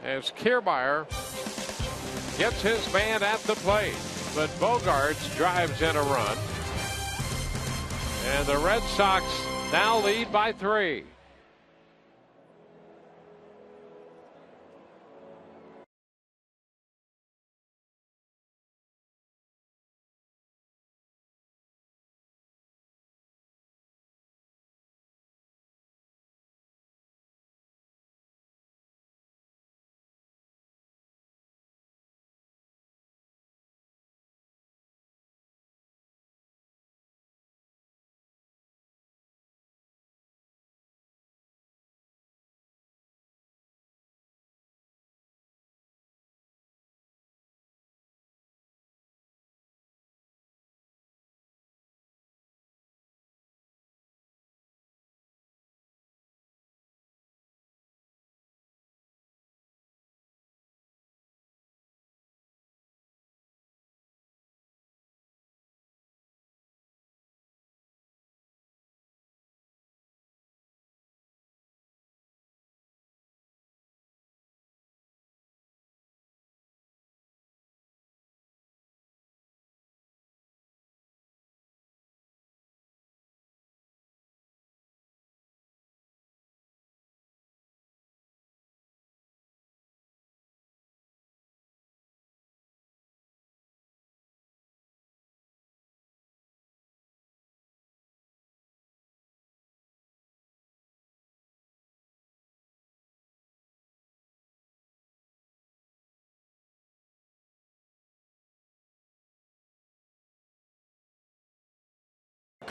as Kiermaier gets his man at the plate. But Bogaerts drives in a run. And the Red Sox now lead by 3.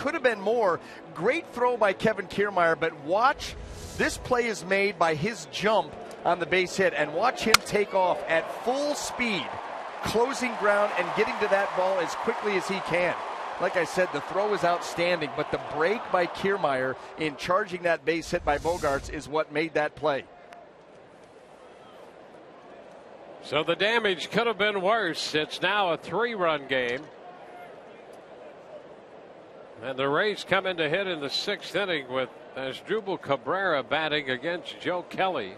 could have been more. Great throw by Kevin Kiermaier, but watch, this play is made by his jump on the base hit, and watch him take off at full speed, closing ground and getting to that ball as quickly as he can. Like I said, the throw is outstanding, but the break by Kiermaier in charging that base hit by Bogaerts is what made that play. So the damage could have been worse. It's now a 3-run game. And the Rays come in to hit in the 6th inning with Asdrubal Cabrera batting against Joe Kelly.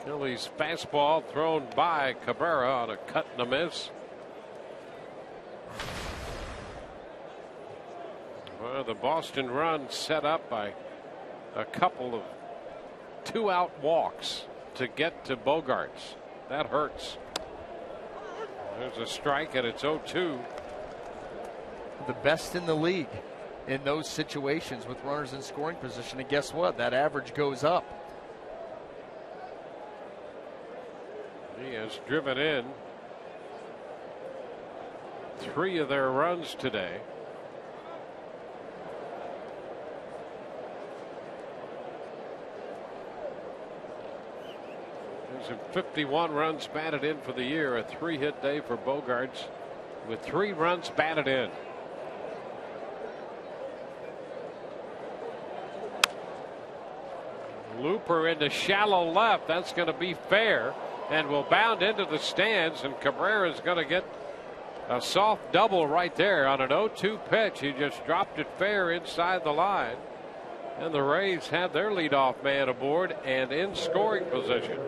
Kelly's fastball thrown by Cabrera on a cut and a miss. Well, the Boston run set up by a couple of 2-out walks to get to Bogaerts. That hurts. There's a strike and it's 0-2. The best in the league in those situations with runners in scoring position, and guess what? That average goes up. He has driven in 3 of their runs today. There's 51 runs batted in for the year, a 3-hit day for Bogaerts with 3 runs batted in. Looper into shallow left. That's going to be fair and will bound into the stands, and Cabrera is going to get a soft double right there on an 0-2 pitch. He just dropped it fair inside the line, and the Rays have their leadoff man aboard and in scoring position.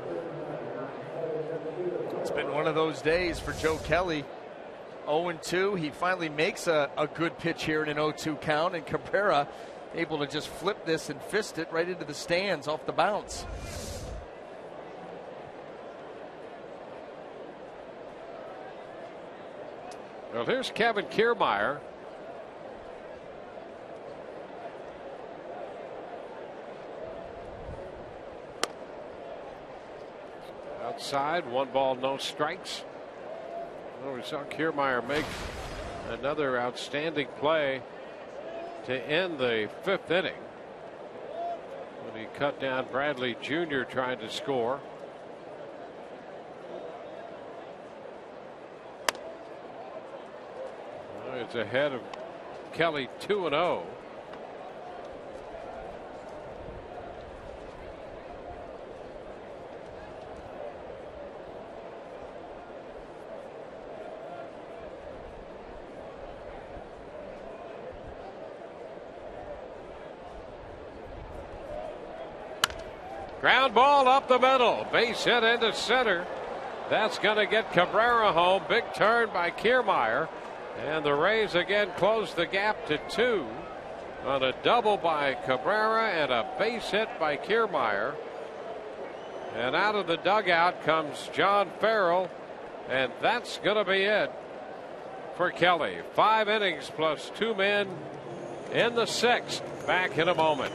It's been one of those days for Joe Kelly. 0-2. He finally makes a good pitch here in an 0-2 count, and Cabrera able to just flip this and fist it right into the stands off the bounce. Well, here's Kevin Kiermaier. Outside, 1 ball, no strikes. Well, we saw Kiermaier make another outstanding play to end the 5th inning when he cut down Bradley Jr. trying to score. It's ahead of Kelly 2-0. Ground ball up the middle, base hit into center. That's going to get Cabrera home. Big turn by Kiermaier. And the Rays again close the gap to 2 on a double by Cabrera and a base hit by Kiermaier. And out of the dugout comes John Farrell, and that's going to be it for Kelly. 5 innings plus 2 men in the 6th. Back in a moment.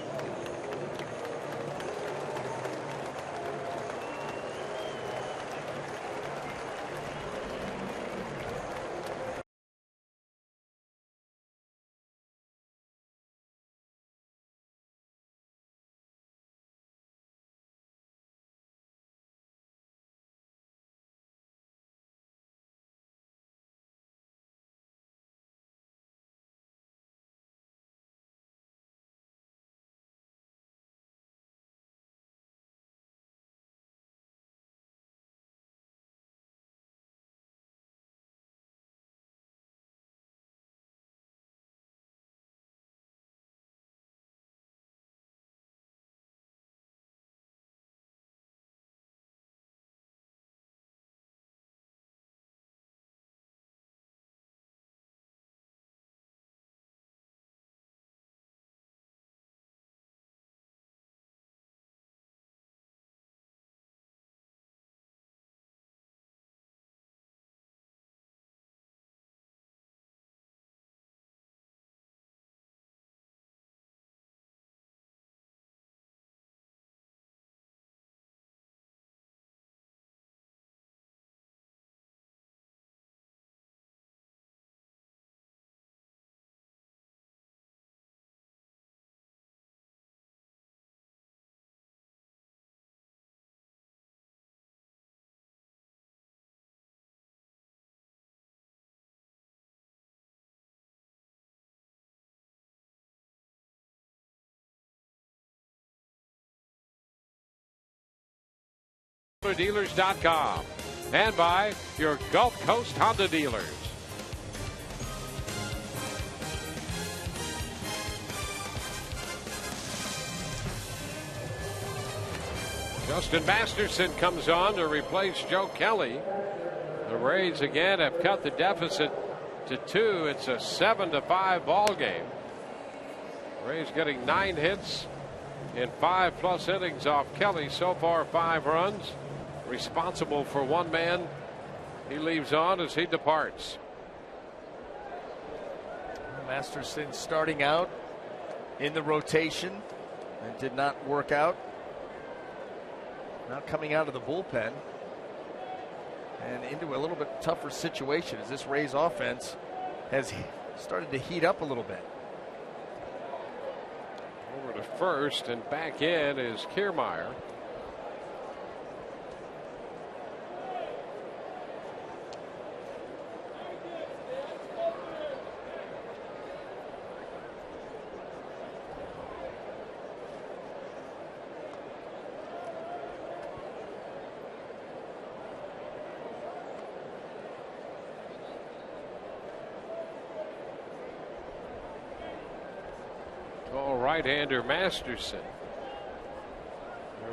Dealers.com and by your Gulf Coast Honda dealers. Justin Masterson comes on to replace Joe Kelly. The Rays again have cut the deficit to 2. It's a 7-5 ball game. Rays getting 9 hits in 5+ innings off Kelly. So far 5 runs. Responsible for 1 man. He leaves on as he departs. Masterson starting out in the rotation and did not work out. Now coming out of the bullpen and into a little bit tougher situation as this Rays offense has started to heat up a little bit. Over to first and back in is Kiermaier. Right-hander Masterson,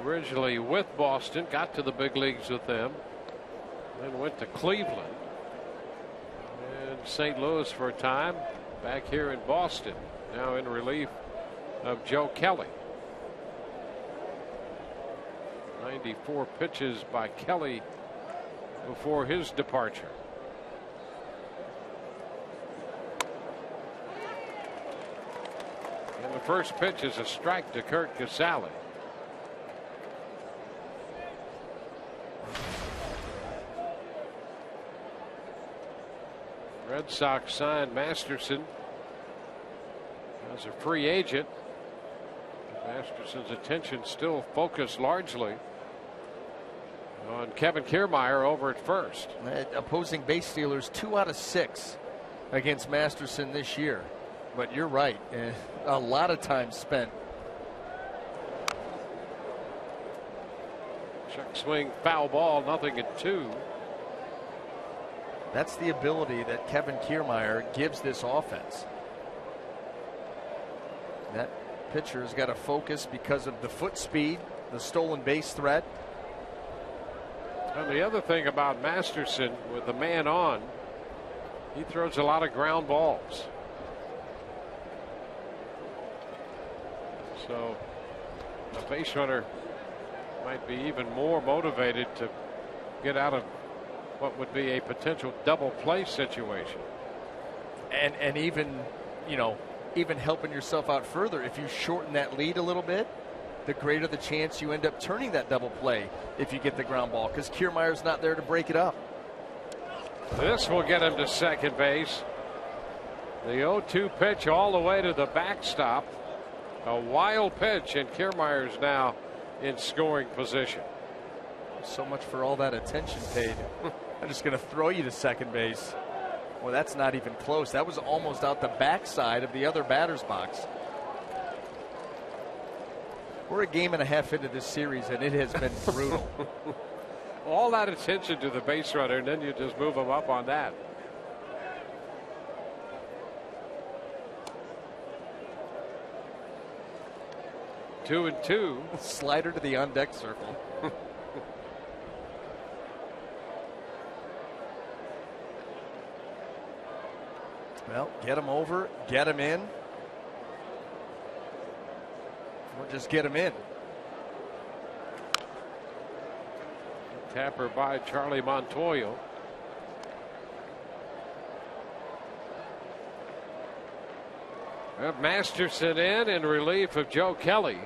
originally with Boston, got to the big leagues with them, then went to Cleveland and St. Louis for a time, back here in Boston, now in relief of Joe Kelly. 94 pitches by Kelly before his departure. And the first pitch is a strike to Curt Casali. Red Sox signed Masterson as a free agent. Masterson's attention still focused largely on Kevin Kiermaier over at first. Opposing base stealers 2 out of 6 against Masterson this year. But you're right. A lot of time spent. Check swing, foul ball, 0-2. That's the ability that Kevin Kiermaier gives this offense. That pitcher's got to focus because of the foot speed, the stolen base threat. And the other thing about Masterson, with the man on, he throws a lot of ground balls. So a base runner might be even more motivated to get out of what would be a potential double play situation. And even, you know, even helping yourself out further, if you shorten that lead a little bit, the greater the chance you end up turning that double play if you get the ground ball, because Kiermaier's not there to break it up. This will get him to second base. The 0-2 pitch all the way to the backstop. A wild pitch, and Kiermaier's now in scoring position. So much for all that attention paid. I'm just going to throw you to second base. Well, that's not even close. That was almost out the backside of the other batter's box. We're a game and a half into this series, and it has been brutal. All that attention to the base runner, and then you just move him up on that. Two and two. Slider to the on deck circle. Well, get him over, get him in. Or just get him in. Tapper by Charlie Montoyo. Masterson in relief of Joe Kelly.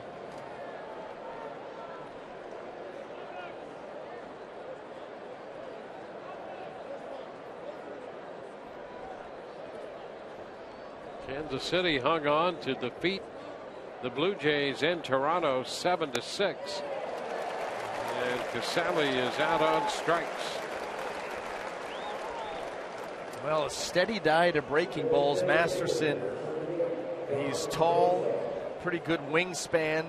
Kansas City hung on to defeat the Blue Jays in Toronto 7-6. And Casali is out on strikes. Well, a steady diet of breaking balls. Masterson, he's tall, pretty good wingspan,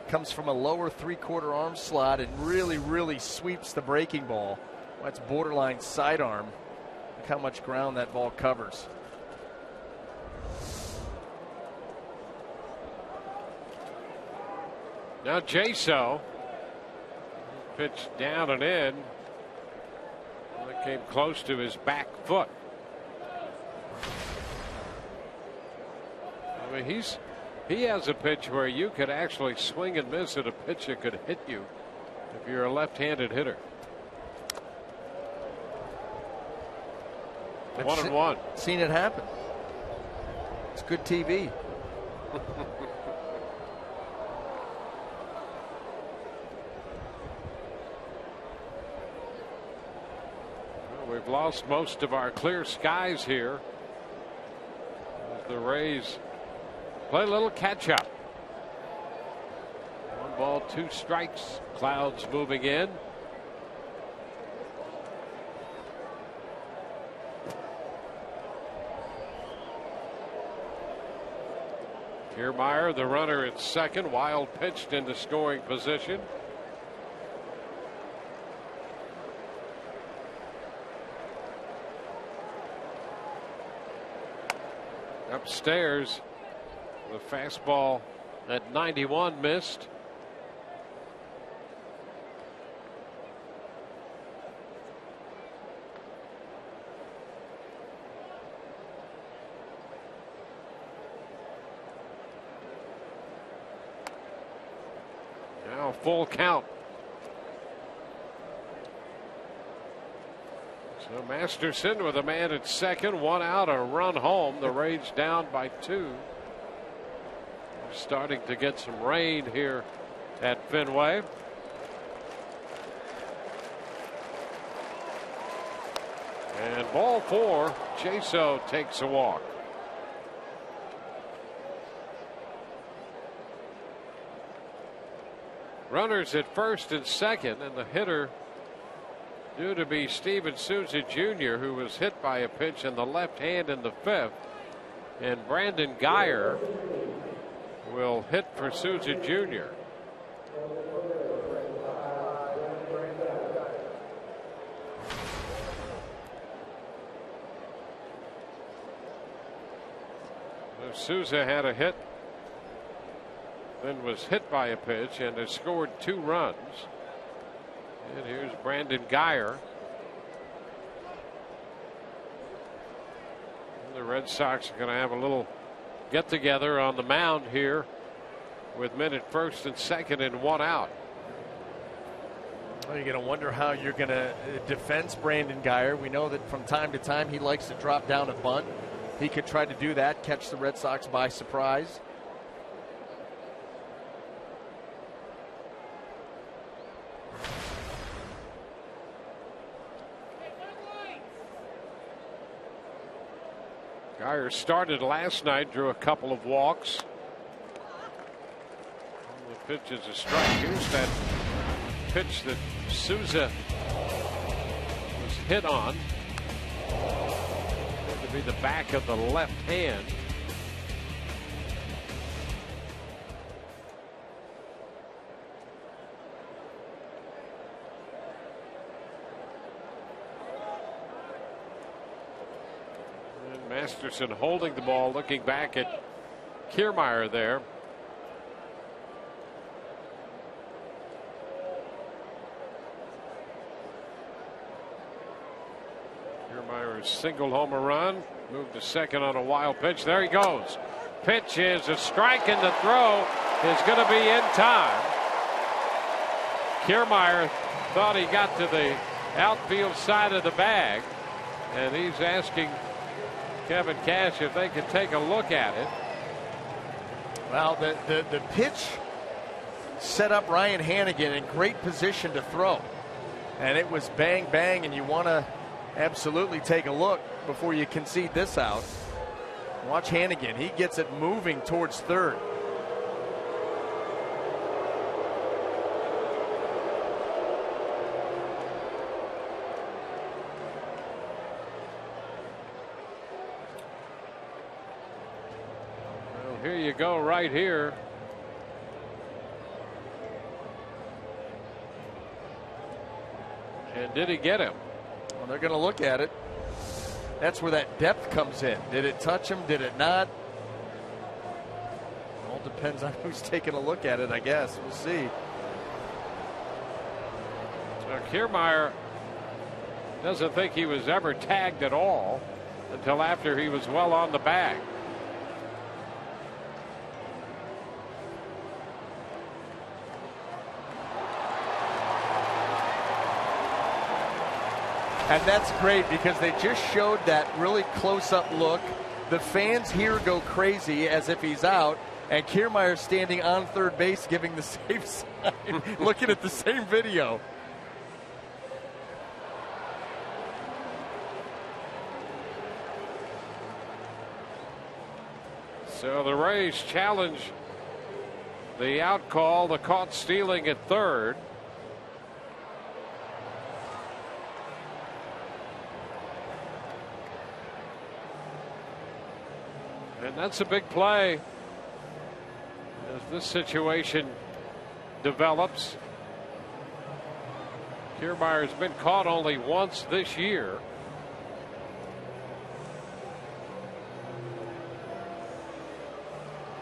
comes from a lower 3/4 arm slot and really sweeps the breaking ball. That's borderline sidearm. Look how much ground that ball covers. Now Jaso pitched down and in. It came close to his back foot. I mean, he has a pitch where you could actually swing and miss at a pitch that could hit you if you're a left-handed hitter. 1-1. Seen it happen. It's good TV. We've lost most of our clear skies here as the Rays play a little catch up. 1 ball, 2 strikes. Clouds moving in. Kiermaier, the runner at second. Wild pitched into scoring position. Upstairs, the fastball at 91 missed. Now full count. So Masterson with a man at second, 1 out, a run home. The Rays down by 2. We're starting to get some rain here at Fenway. And ball 4, Jaso takes a walk. Runners at first and second, and the hitter due to be Steven Souza Jr., who was hit by a pitch in the left hand in the 5th. And Brandon Guyer will hit for Souza Jr. Souza had a hit, then was hit by a pitch, and has scored 2 runs. And here's Brandon Guyer. The Red Sox are going to have a little get together on the mound here with men at first and second and 1 out. Well, you're going to wonder how you're going to defend Brandon Guyer. We know that from time to time he likes to drop down a bunt. He could try to do that, catch the Red Sox by surprise. Guyer started last night, drew a couple of walks. The pitch is a strike. Here's that pitch that Souza was hit on. To be the back of the left hand. Masterson holding the ball, looking back at Kiermaier there. Kiermaier's single home run, moved to second on a wild pitch. There he goes. Pitch is a strike, and the throw is going to be in time. Kiermaier thought he got to the outfield side of the bag, and he's asking Kevin Cash if they could take a look at it. Well, the pitch set up Ryan Hannigan in great position to throw, and it was bang bang, and you want to absolutely take a look before you concede this out. Watch Hannigan. He gets it moving towards third. Here you go right here. And did he get him? Well, they're going to look at it. That's where that depth comes in. Did it touch him? Did it not? All depends on who's taking a look at it, I guess. We'll see. So Kiermaier doesn't think he was ever tagged at all until after he was well on the bag. And that's great because they just showed that really close-up look. The fans here go crazy as if he's out, and Kiermaier standing on third base giving the safe sign, looking at the same video. So the Rays challenge the out call, the caught stealing at third. And that's a big play as this situation develops. Kiermaier's been caught only once this year.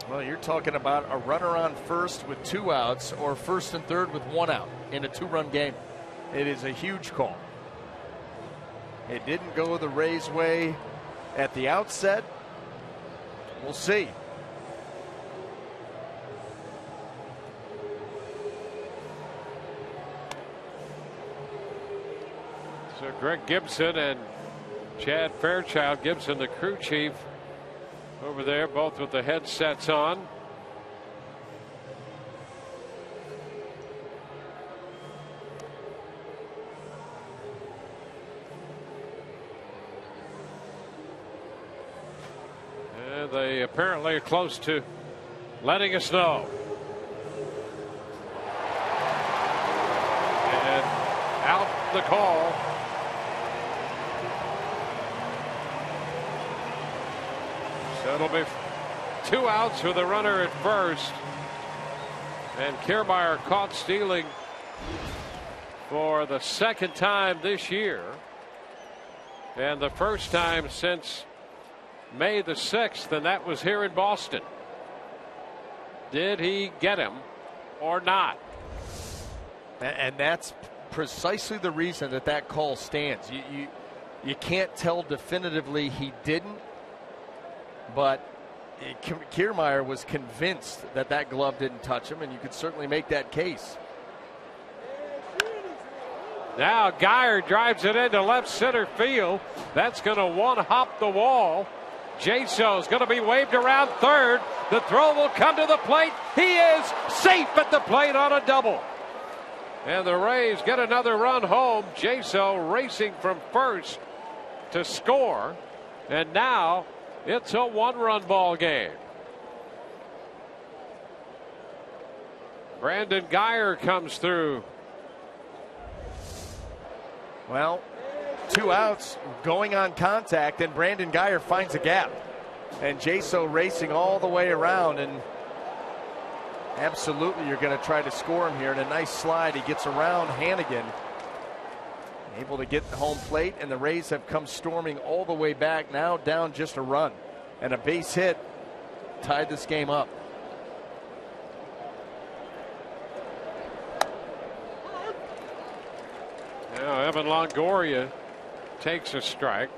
Well, you're talking about a runner on first with 2 outs or first and third with 1 out in a 2-run game. It is a huge call. It didn't go the Rays' way at the outset. We'll see. So Greg Gibson and Chad Fairchild, Gibson the crew chief over there, both with the headsets on. And they apparently are close to letting us know. And out the call. So it'll be 2 outs with a runner at first. And Kiermaier caught stealing for the 2nd time this year. And the first time since May the 6th, and that was here in Boston. Did he get him or not? And that's precisely the reason that call stands. You can't tell definitively he didn't. But Kiermaier was convinced that glove didn't touch him, and you could certainly make that case. Now Geyer drives it into left center field. That's going to one-hop the wall. Jaso's going to be waved around third. The throw will come to the plate. He is safe at the plate on a double. And the Rays get another run home. Jaso racing from first to score. And now it's a 1-run ball game. Brandon Geyer comes through. Well, 2 outs going on contact, and Brandon Geyer finds a gap. And Jaso racing all the way around, and absolutely you're going to try to score him here. And a nice slide. He gets around Hannigan. Able to get home plate, and the Rays have come storming all the way back, now down just a run. And a base hit tied this game up. Now Evan Longoria takes a strike.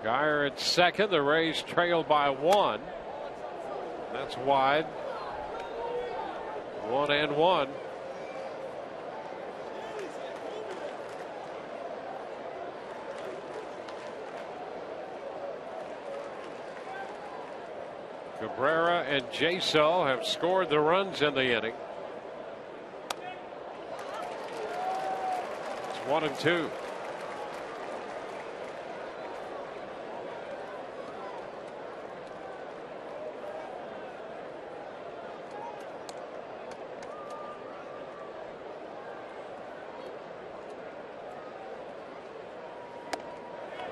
Geyer at second. The Rays trail by 1. That's wide. 1-1. Cabrera and Jaso have scored the runs in the inning. It's 1-2.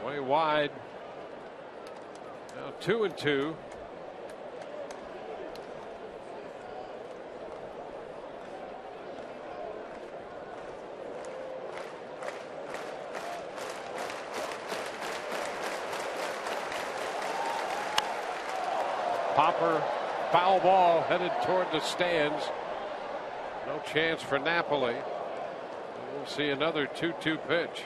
Way wide. Now 2-2. Popper, foul ball headed toward the stands. No chance for Napoli. We'll see another 2-2 pitch.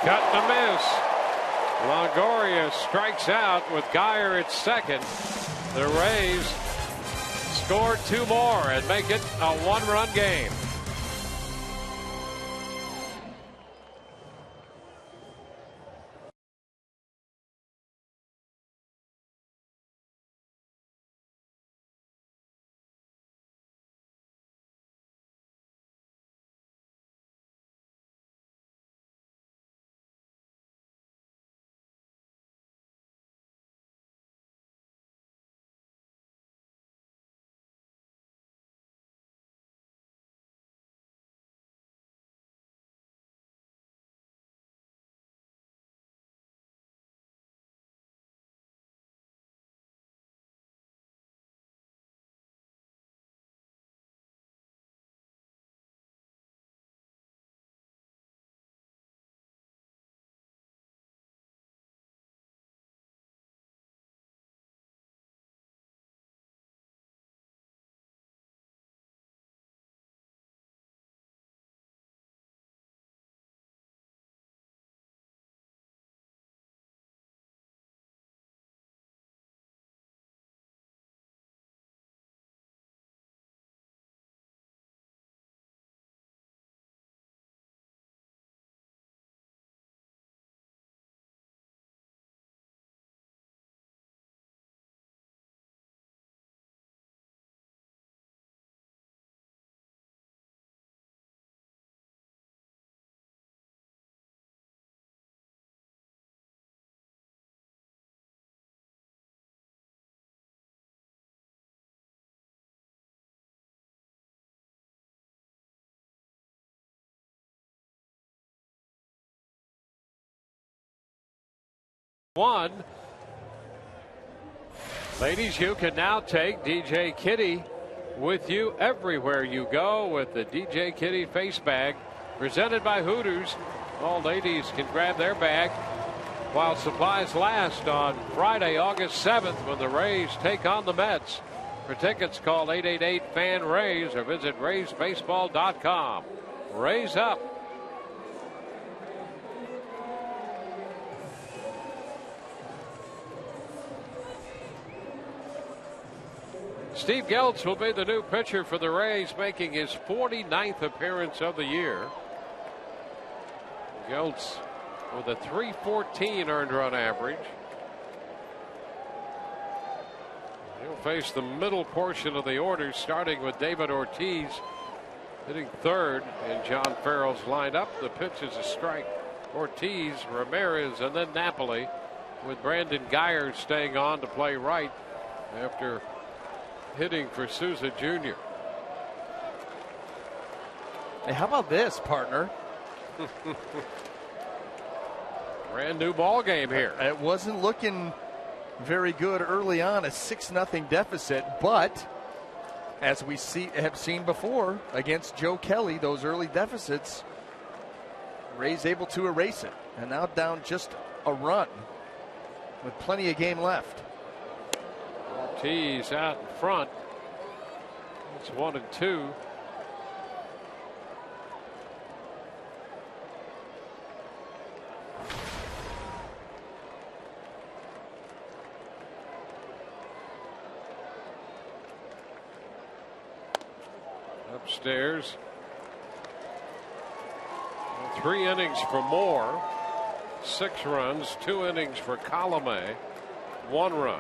Cut and a miss. Longoria strikes out with Geyer at second. The Rays score 2 more and make it a 1-run game. One. Ladies, you can now take DJ Kitty with you everywhere you go with the DJ Kitty face bag presented by Hooters. All ladies can grab their bag while supplies last on Friday, August 7th when the Rays take on the Mets. For tickets, call 888-FAN-RAYS or visit RaysBaseball.com. Rays up. Steve Geltz will be the new pitcher for the Rays, making his 49th appearance of the year. Geltz with a .314 earned run average. He'll face the middle portion of the order, starting with David Ortiz hitting third in John Farrell's lineup. The pitch is a strike. Ortiz, Ramirez, and then Napoli, with Brandon Geyer staying on to play right after hitting for Souza Jr. Hey, how about this, partner? Brand new ball game here. It wasn't looking very good early on, a 6-0 deficit, but as we have seen before against Joe Kelly, those early deficits, Rays able to erase it, and now down just a run with plenty of game left. Ortiz out in front. It's 1-2. Upstairs. 3 innings for Moore. 6 runs, 2 innings for Colomé. 1 run.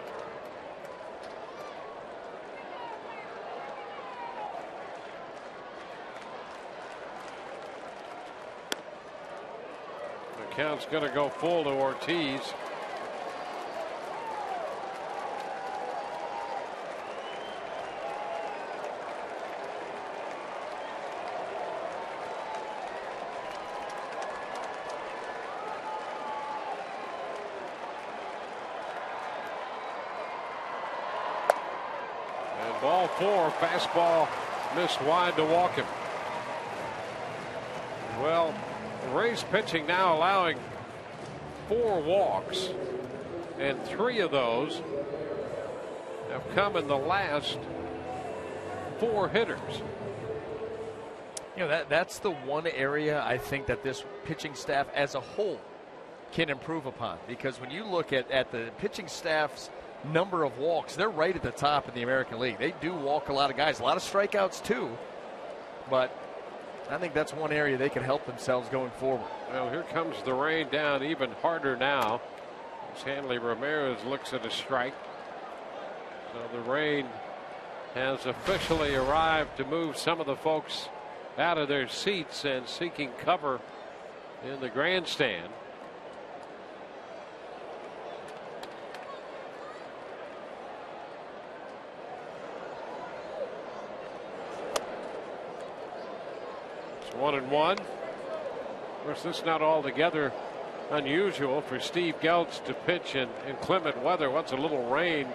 Count's going to go full to Ortiz. And ball 4, fastball missed wide to walk him. Well, the Rays pitching now allowing 4 walks, and 3 of those have come in the last 4 hitters. You know, that's the one area I think that this pitching staff as a whole can improve upon, because when you look at the pitching staff's number of walks, they're right at the top in the American League. They do walk a lot of guys, a lot of strikeouts too, but I think that's one area they can help themselves going forward. Well, here comes the rain down even harder now as Hanley Ramirez looks at a strike. So the rain has officially arrived to move some of the folks out of their seats and seeking cover in the grandstand. It's 1-1. Of course, this is not altogether unusual for Steve Geltz to pitch in inclement weather. Once a little rain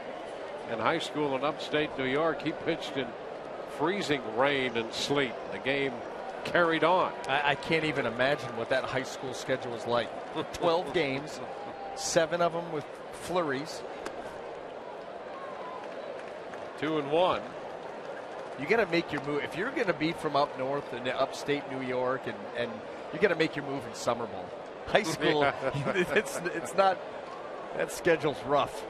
in high school in upstate New York, he pitched in freezing rain and sleet. The game carried on. I can't even imagine what that high school schedule was like. 12 games, 7 of them with flurries. 2-1. You got to make your move. If you're going to be from up north and upstate New York, and you got to make your move in summer ball. High school, it's not. That schedule's rough.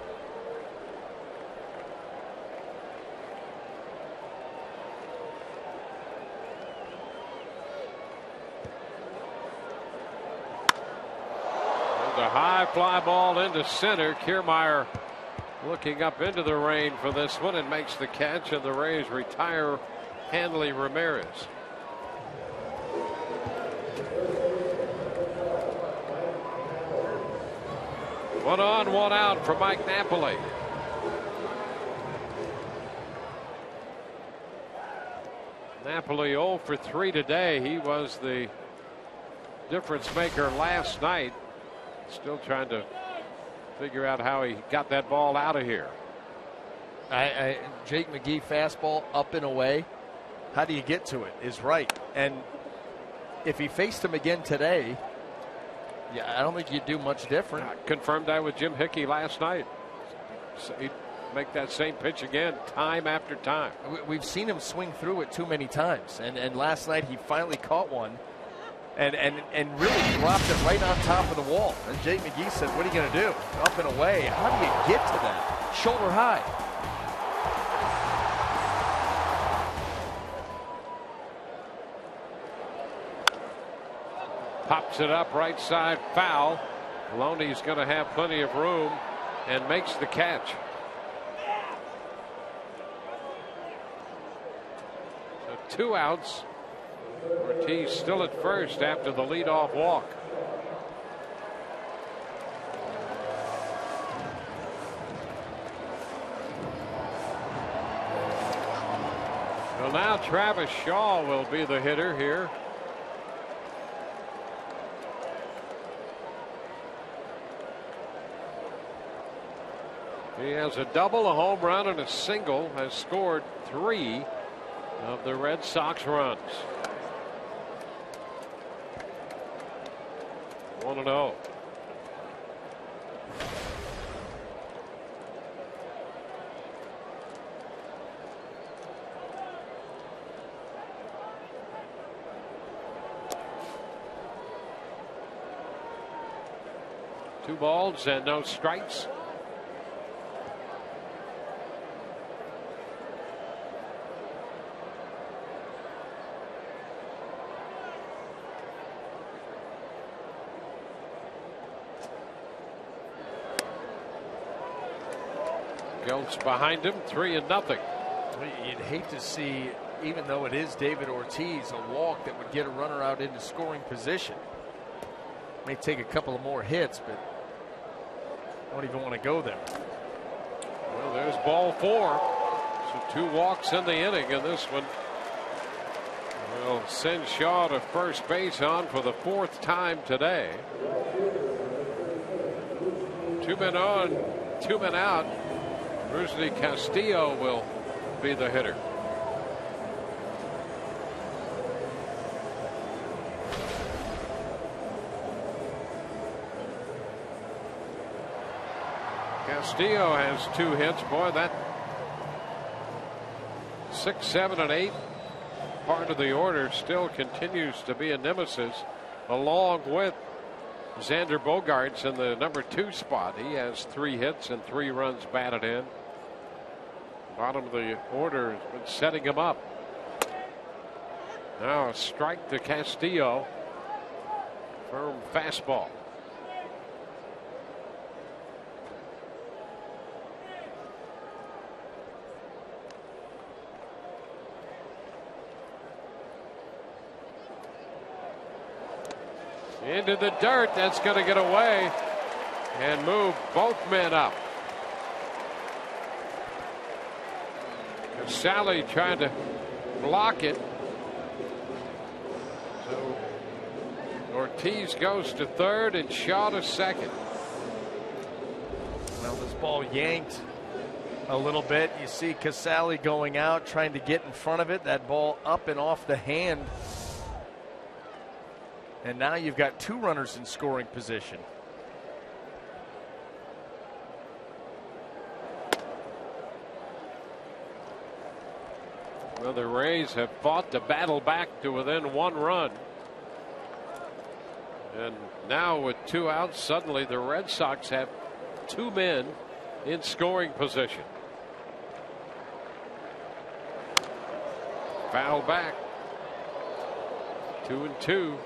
The high fly ball into center. Kiermaier looking up into the rain for this one and makes the catch, and the Rays retire Hanley Ramirez. One on, one out for Mike Napoli. Napoli 0 for 3 today. He was the difference maker last night. Still trying to figure out how he got that ball out of here. Jake McGee fastball up and away. How do you get to it is right. And if he faced him again today, yeah, I don't think you'd do much different. Confirmed that with Jim Hickey last night. So he'd make that same pitch again time after time. We've seen him swing through it too many times. And last night he finally caught one and really dropped it right on top of the wall. And Jake McGee said, what are you going to do? Up and away. How do you get to that? Shoulder high. Pops it up right side, foul. Loney's going to have plenty of room and makes the catch. So 2 outs. Ortiz still at first after the leadoff walk. Well, now Travis Shaw will be the hitter here. He has a double, a home run, and a single. Has scored 3 of the Red Sox runs. 1-0. Two balls and no strikes. Geltz behind him, 3-0. You'd hate to see, even though it is David Ortiz, a walk that would get a runner out into scoring position. May take a couple of more hits, but I don't even want to go there. Well, there's ball 4. So 2 walks in the inning, and this one will send Shaw to first base on for the 4th time today. 2 men on, 2 men out. Rusney Castillo will be the hitter. Castillo has 2 hits. Boy, that 6, 7, and 8 part of the order still continues to be a nemesis, along with Xander Bogaerts in the number 2 spot. He has 3 hits and 3 runs batted in. Bottom of the order has been setting him up. Now a strike to Castillo. Firm fastball. Into the dirt. That's going to get away and move both men up. Sally trying to block it. So Ortiz goes to third and Shaw to second. Well, this ball yanked a little bit. You see Casale going out, trying to get in front of it. That ball up and off the hand. And now you've got 2 runners in scoring position. Well, the Rays have fought to battle back to within 1 run. And now with 2 outs, suddenly the Red Sox have 2 men in scoring position. Foul back. 2-2.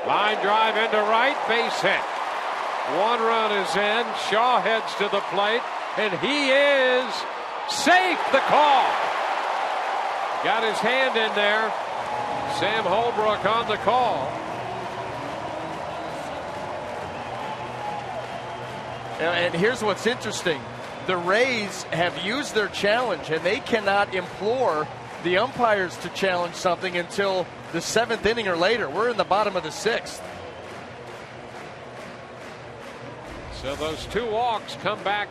Line drive into right, base hit. 1 run is in. Shaw heads to the plate, and he is safe. The call. Got his hand in there. Sam Holbrook on the call. And here's what's interesting. The Rays have used their challenge, and they cannot implore the umpires to challenge something until the 7th inning or later. We're in the bottom of the 6th. So those 2 walks come back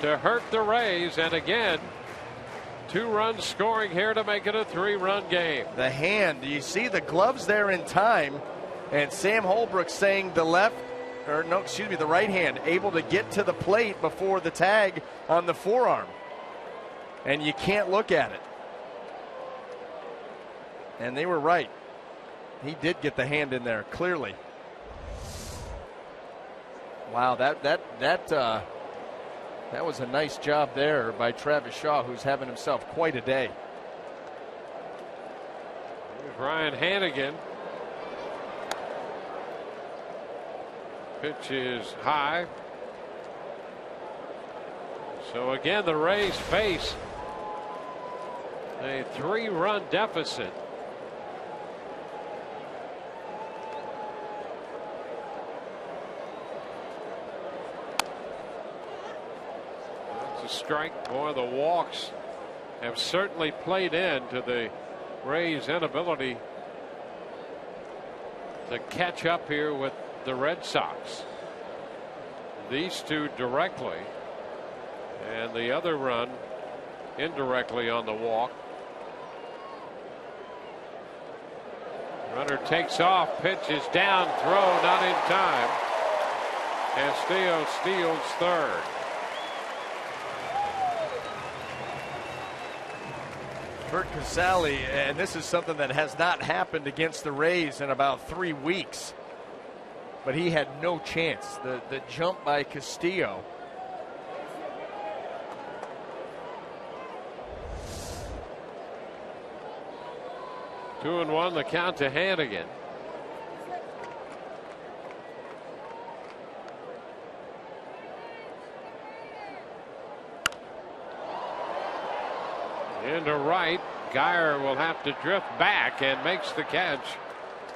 to hurt the Rays, and again 2 runs scoring here to make it a 3-run game. The hand, you see the gloves there in time, and Sam Holbrook saying the right hand able to get to the plate before the tag on the forearm, and you can't look at it. And they were right. He did get the hand in there clearly. Wow, that was a nice job there by Travis Shaw, who's having himself quite a day. Here's Ryan Hannigan. Pitch is high. So again, the Rays face a 3-run deficit. Strike. Boy, the walks have certainly played into the Rays' inability to catch up here with the Red Sox. These 2 directly, and the other run indirectly on the walk. Runner takes off, pitch is down, throw not in time. Castillo steals third. Bert Casale, and this is something that has not happened against the Rays in about 3 weeks. But he had no chance. The jump by Castillo. 2-1 the count to Hannigan. Into right. Geyer will have to drift back and makes the catch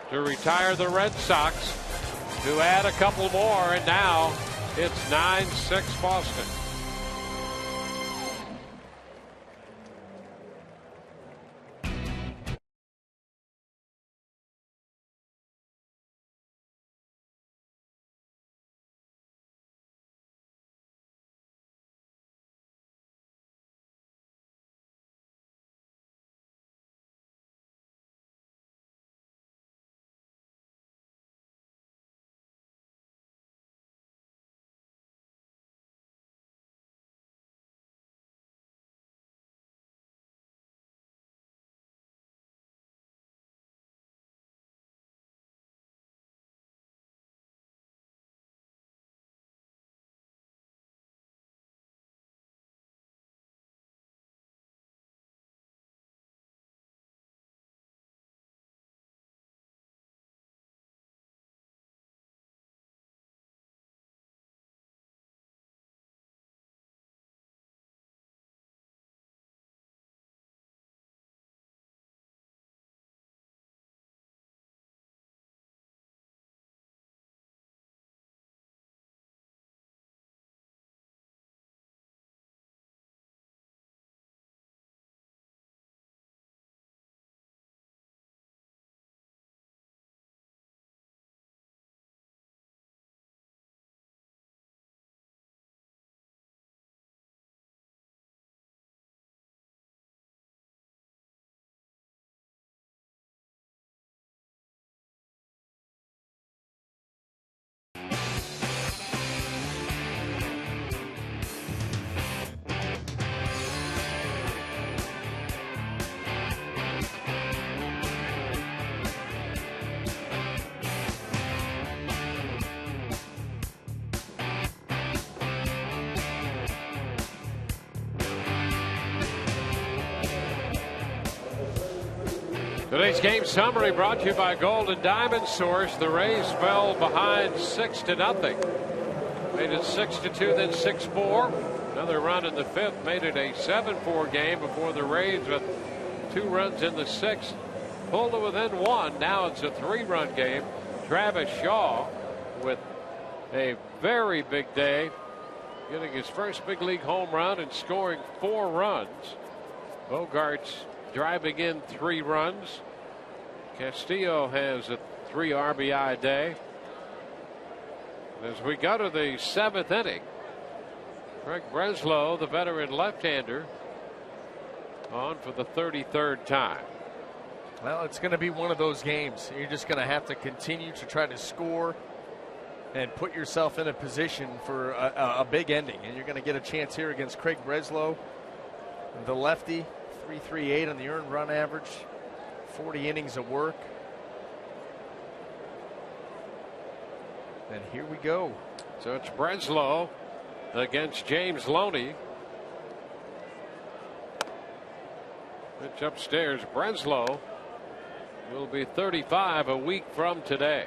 to retire the Red Sox, to add a couple more, and now it's 9-6 Boston. Today's game summary brought to you by Golden Diamond Source. The Rays fell behind 6-0. Made it 6-2, then 6-4. Another run in the fifth made it a 7-4 game before the Rays, with 2 runs in the sixth, pulled it within 1. Now it's a 3-run game. Travis Shaw with a very big day, getting his first big league home run and scoring 4 runs. Bogart's driving in 3 runs. Castillo has a 3 RBI day. As we go to the 7th inning, Craig Breslow, the veteran left-hander, on for the 33rd time. Well, it's going to be one of those games. You're just going to have to continue to try to score and put yourself in a position for a big ending. And you're going to get a chance here against Craig Breslow, the lefty. 3.38 on the earned run average, 40 innings of work. And here we go. So it's Breslow against James Loney. Pitch upstairs. Breslow will be 35 a week from today.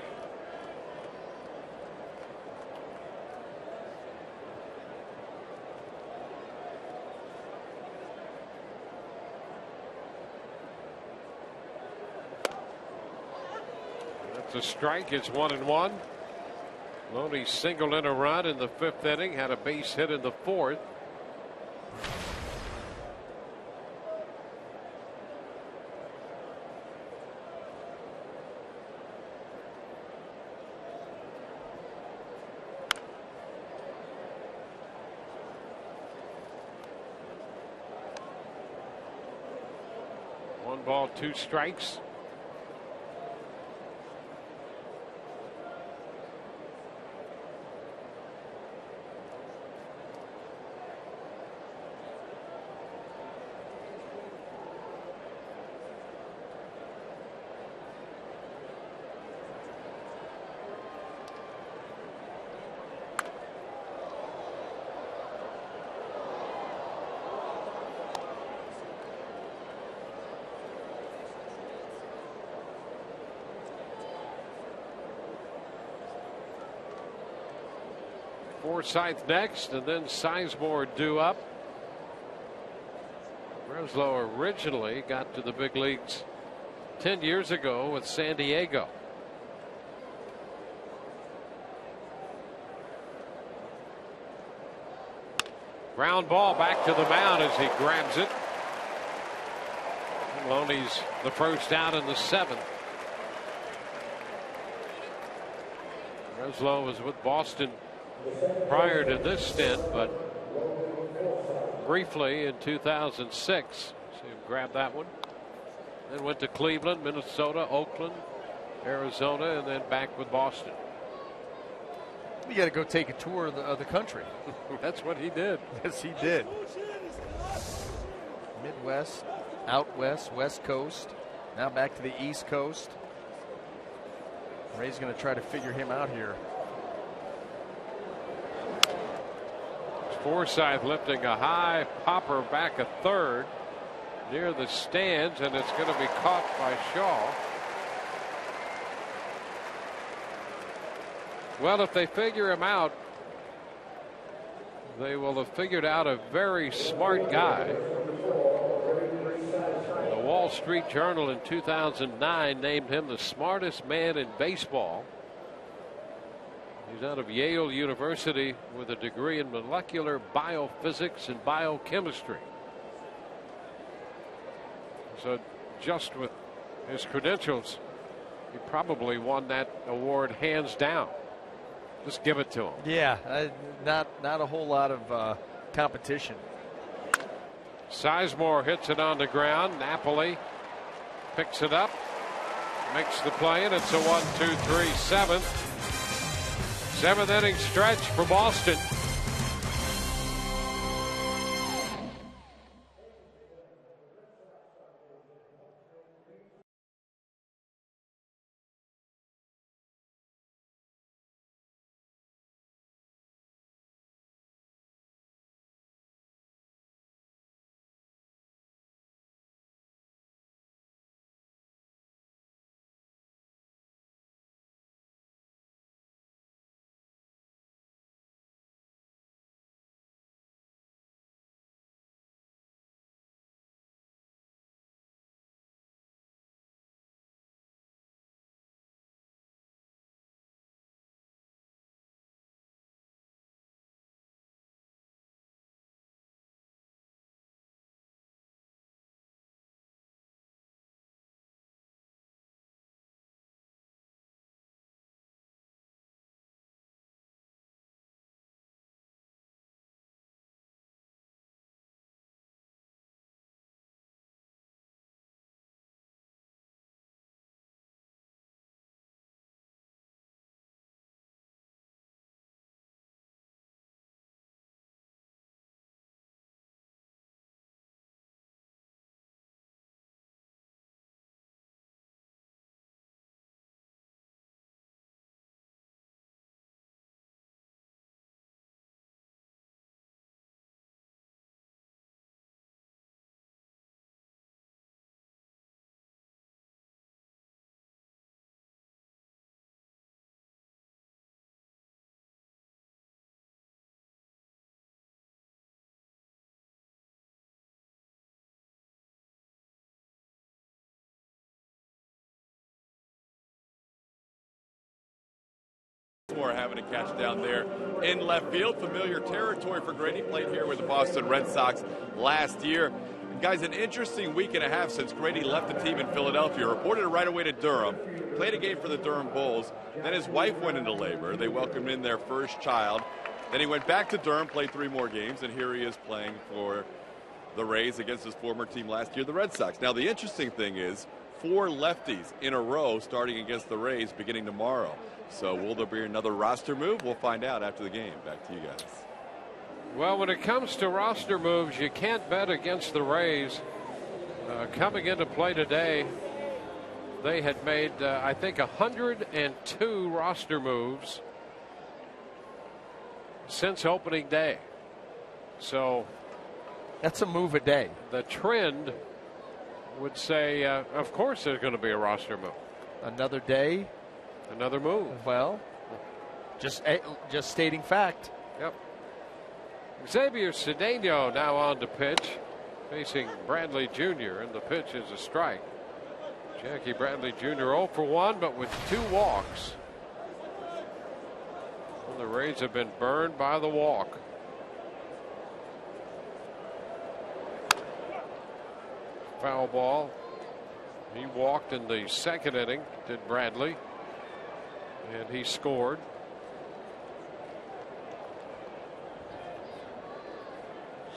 The strike is 1-1. Loney singled in a run in the 5th inning, had a base hit in the 4th. One ball, 2 strikes. Forsythe next, and then Sizemore due up. Breslow originally got to the big leagues 10 years ago with San Diego. Ground ball back to the mound as he grabs it. Loney's the first out in the 7th. Breslow was with Boston prior to this stint, but briefly in 2006. So he grabbed that one. Then went to Cleveland, Minnesota, Oakland, Arizona, and then back with Boston. You got to go take a tour of the country. That's what he did. Yes, he did. Midwest, out west, West Coast, now back to the East Coast. Ray's going to try to figure him out here. Forsythe lifting a high popper back a third near the stands, and it's going to be caught by Shaw. Well, if they figure him out, they will have figured out a very smart guy. The Wall Street Journal in 2009 named him the smartest man in baseball. He's out of Yale University with a degree in molecular biophysics and biochemistry. So just with his credentials, he probably won that award hands down. Just give it to him. Yeah, not a whole lot of competition. Sizemore hits it on the ground. Napoli picks it up, makes the play, and it's a 1-2-3 7th. 7th inning stretch for Boston. Having a catch down there in left field. Familiar territory for Grady. Played here with the Boston Red Sox last year. And guys, an interesting week and a half since Grady left the team in Philadelphia. Reported right away to Durham. Played a game for the Durham Bulls. Then his wife went into labor. They welcomed in their first child. Then he went back to Durham, played 3 more games, and here he is playing for the Rays against his former team last year, the Red Sox. Now, the interesting thing is 4 lefties in a row starting against the Rays beginning tomorrow. So will there be another roster move? We'll find out after the game. Back to you guys. Well, when it comes to roster moves, you can't bet against the Rays. Coming into play today, they had made, I think, 102 roster moves since opening day. So that's a move a day. The trend would say, of course, there's going to be a roster move. Another day. Another move. Well, just stating fact. Yep. Xavier Cedeno now on to pitch, facing Bradley Jr. and the pitch is a strike. Jackie Bradley Jr. 0 for 1, but with 2 walks. Well, the Rays have been burned by the walk. Foul ball. He walked in the second inning, did Bradley, and he scored.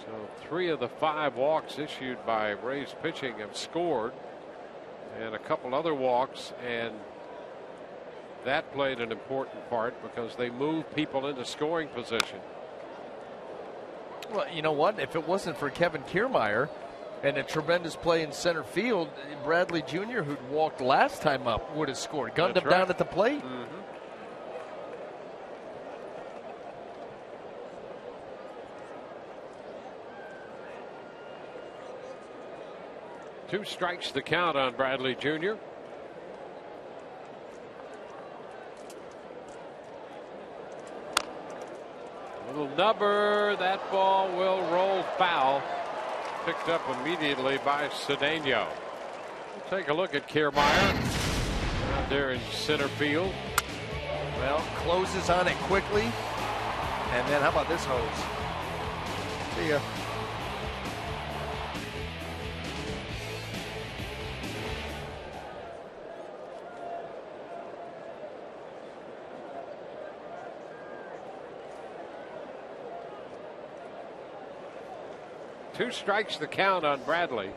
So 3 of the 5 walks issued by Rays pitching have scored, and a couple other walks, and that played an important part because they moved people into scoring position. Well, you know what? If it wasn't for Kevin Kiermaier and a tremendous play in center field, Bradley Jr., who'd walked last time up, would have scored. Gunned him down at the plate. Mm-hmm. 2 strikes the count on Bradley Jr. Little nubber. That ball will roll foul. Picked up immediately by Cedeno. We'll take a look at Kiermaier out there in center field. Well, closes on it quickly. And then how about this hose? See ya. Two strikes the count on Bradley.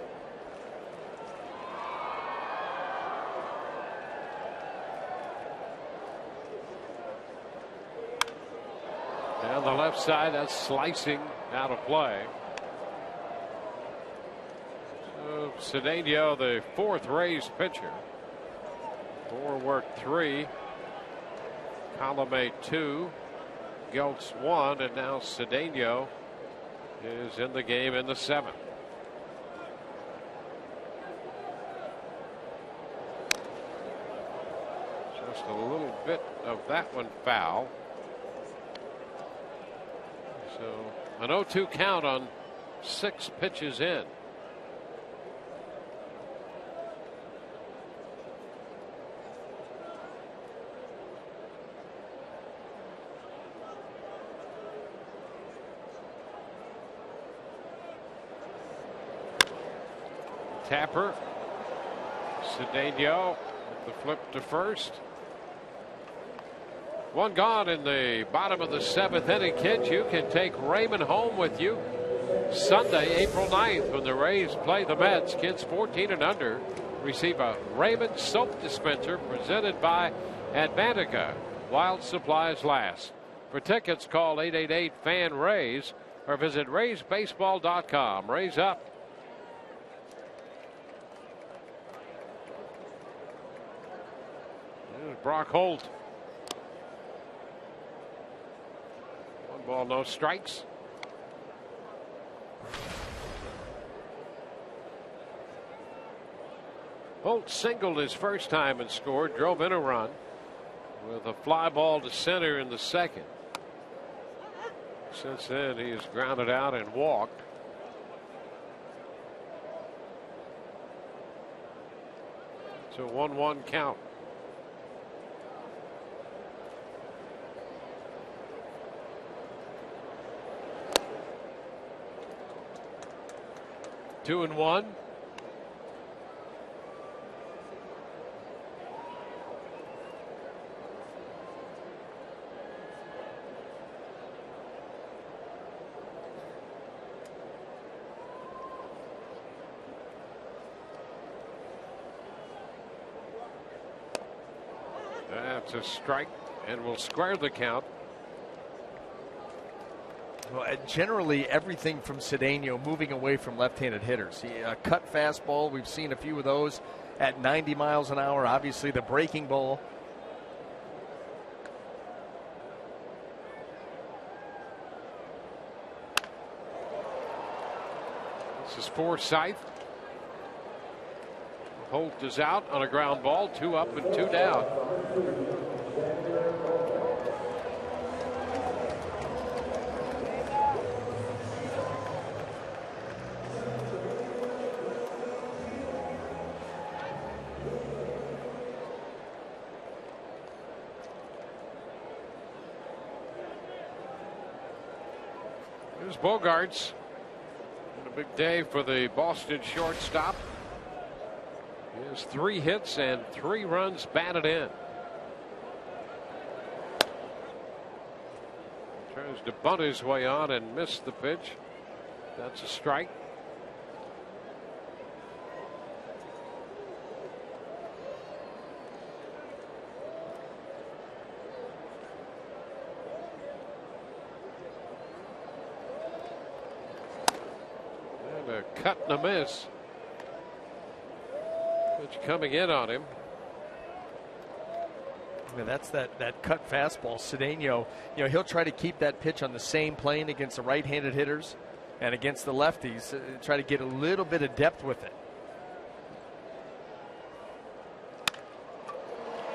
Down the left side, that's slicing out of play. So Cedeno, the 4th Rays pitcher. 4 worked 3. Colome 2. Geltz 1, and now Cedeno is in the game in the 7th. Just a little bit of that one foul. So an 0-2 count on 6 pitches in. Tapper. Cedeno with the flip to first. 1 gone in the bottom of the 7th inning. Kids, you can take Raymond home with you Sunday, April 9th, when the Rays play the Mets. Kids 14 and under receive a Raymond soap dispenser presented by Advantica while supplies last. For tickets, call 888-FAN-RAYS or visit RaysBaseball.com. Rays up. Brock Holt. 1 ball, no strikes. Holt singled his first time and scored, drove in a run with a fly ball to center in the 2nd. Since then, he has grounded out and walked. It's a 1-1 count. Two and 1. That's a strike and will square the count. Well, generally everything from Cedeno moving away from left-handed hitters. A cut fastball, we've seen a few of those at 90 miles an hour. Obviously the breaking ball. This is Forsythe. Holt is out on a ground ball. 2 up and 2 down. There's Bogarts. And a big day for the Boston shortstop. He has 3 hits and 3 runs batted in. Tries to bunt his way on and miss the pitch. That's a strike. And a cut and a miss. Pitch coming in on him. I mean, that's that cut fastball. Cedeno, he'll try to keep that pitch on the same plane against the right-handed hitters and against the lefties. Try to get a little bit of depth with it.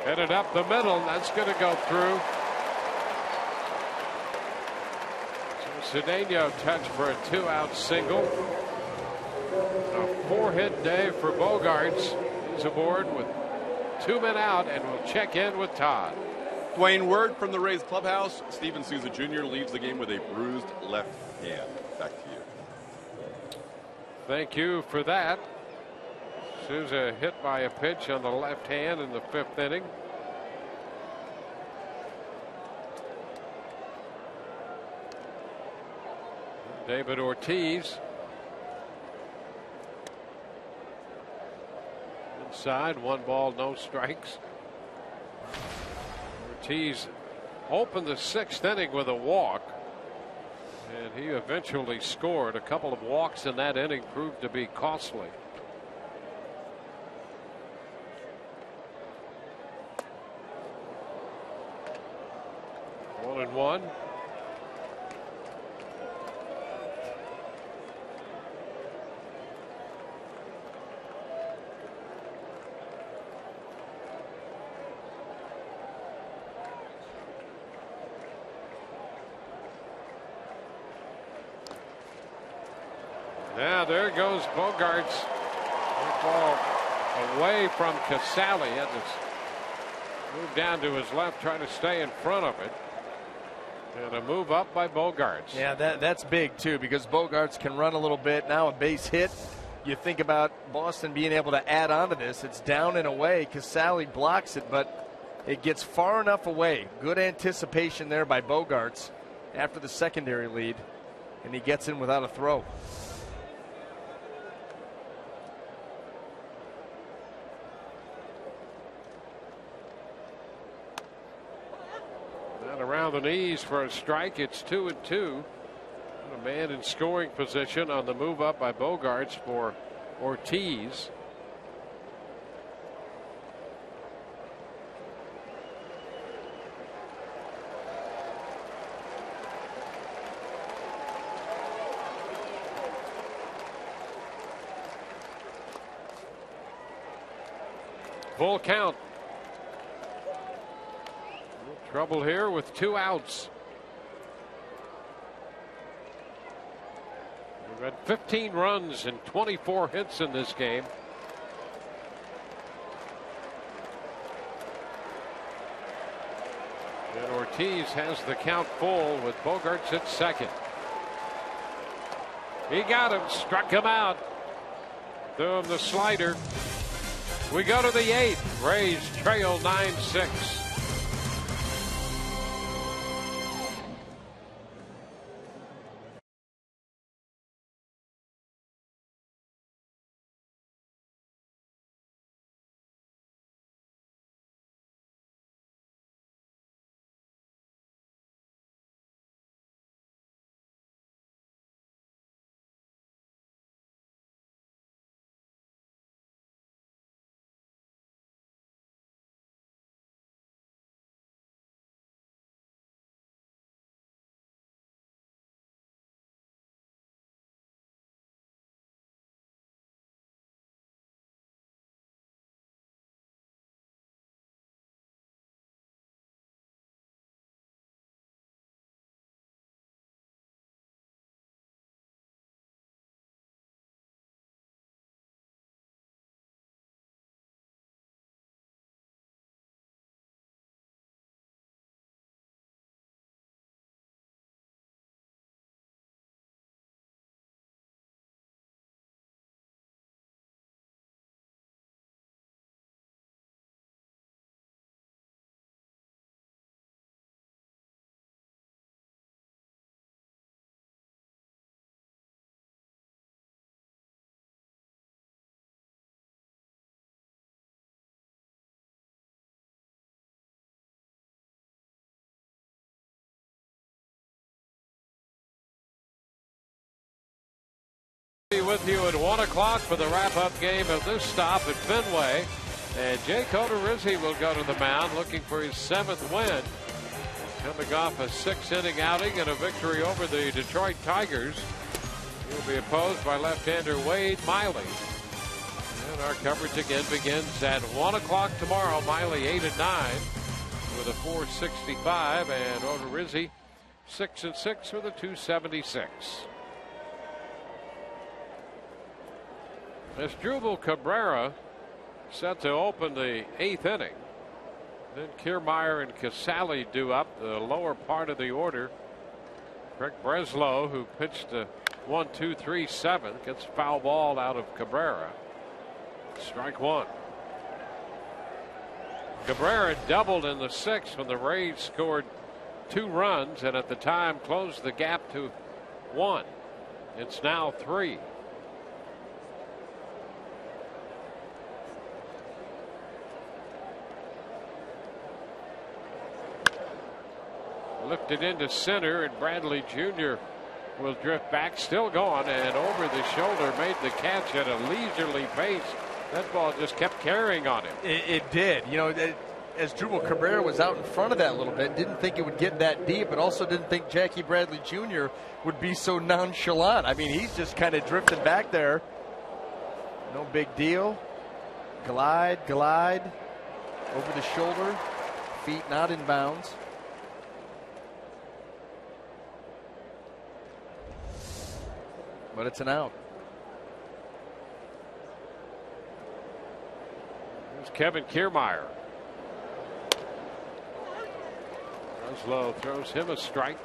Headed up the middle. That's going to go through. So Cedeno touched for a 2-out single. A 4-hit day for Bogarts. He's aboard with 2 men out, and we'll check in with Todd. Dwayne, word from the Rays clubhouse. Steven Souza Jr. leaves the game with a bruised left hand. Back to you. Thank you for that. Souza hit by a pitch on the left hand in the 5th inning. David Ortiz. Inside, 1 ball, no strikes. Ortiz opened the 6th inning with a walk, and he eventually scored. A couple of walks in that inning proved to be costly. One and one. Now there goes Bogarts. Ball away from Casale. He had to move down to his left, trying to stay in front of it. And a move up by Bogarts. Yeah, that's big too, because Bogarts can run a little bit. Now a base hit. You think about Boston being able to add on to this. It's down and away. Casale blocks it, but it gets far enough away. Good anticipation there by Bogarts after the secondary lead, and he gets in without a throw. Around the knees for a strike. It's 2-2. A man in scoring position on the move up by Bogarts for Ortiz. Full count. Trouble here with 2 outs. We've had 15 runs and 24 hits in this game. And Ortiz has the count full with Bogarts at second. He got him, struck him out. Threw him the slider. We go to the 8th. Rays trail 9-6. With you at 1 o'clock for the wrap-up game of this stop at Fenway. And Jake Odorizzi will go to the mound looking for his 7th win. Coming off a 6-inning outing and a victory over the Detroit Tigers. He'll be opposed by left-hander Wade Miley. And our coverage again begins at 1 o'clock tomorrow. Miley 8-9 with a 4.65, and Odorizzi 6-6 with a 2.76. Asdrubal Cabrera set to open the 8th inning. Then Kiermaier and Casale do up the lower part of the order. Craig Breslow, who pitched a 1-2-3-7, gets foul ball out of Cabrera. Strike one. Cabrera doubled in the 6th when the Rays scored 2 runs and at the time closed the gap to 1. It's now 3. Lifted into center, and Bradley Jr. will drift back, still going, and over the shoulder made the catch at a leisurely pace. That ball just kept carrying on him. It did. You know, Asdrubal Cabrera was out in front of that a little bit. Didn't think it would get that deep, but also didn't think Jackie Bradley Jr. would be so nonchalant. I mean, he's just kind of drifting back there. No big deal. Glide over the shoulder, feet not in bounds. But it's an out. Here's Kevin Kiermaier. Breslow throws him a strike.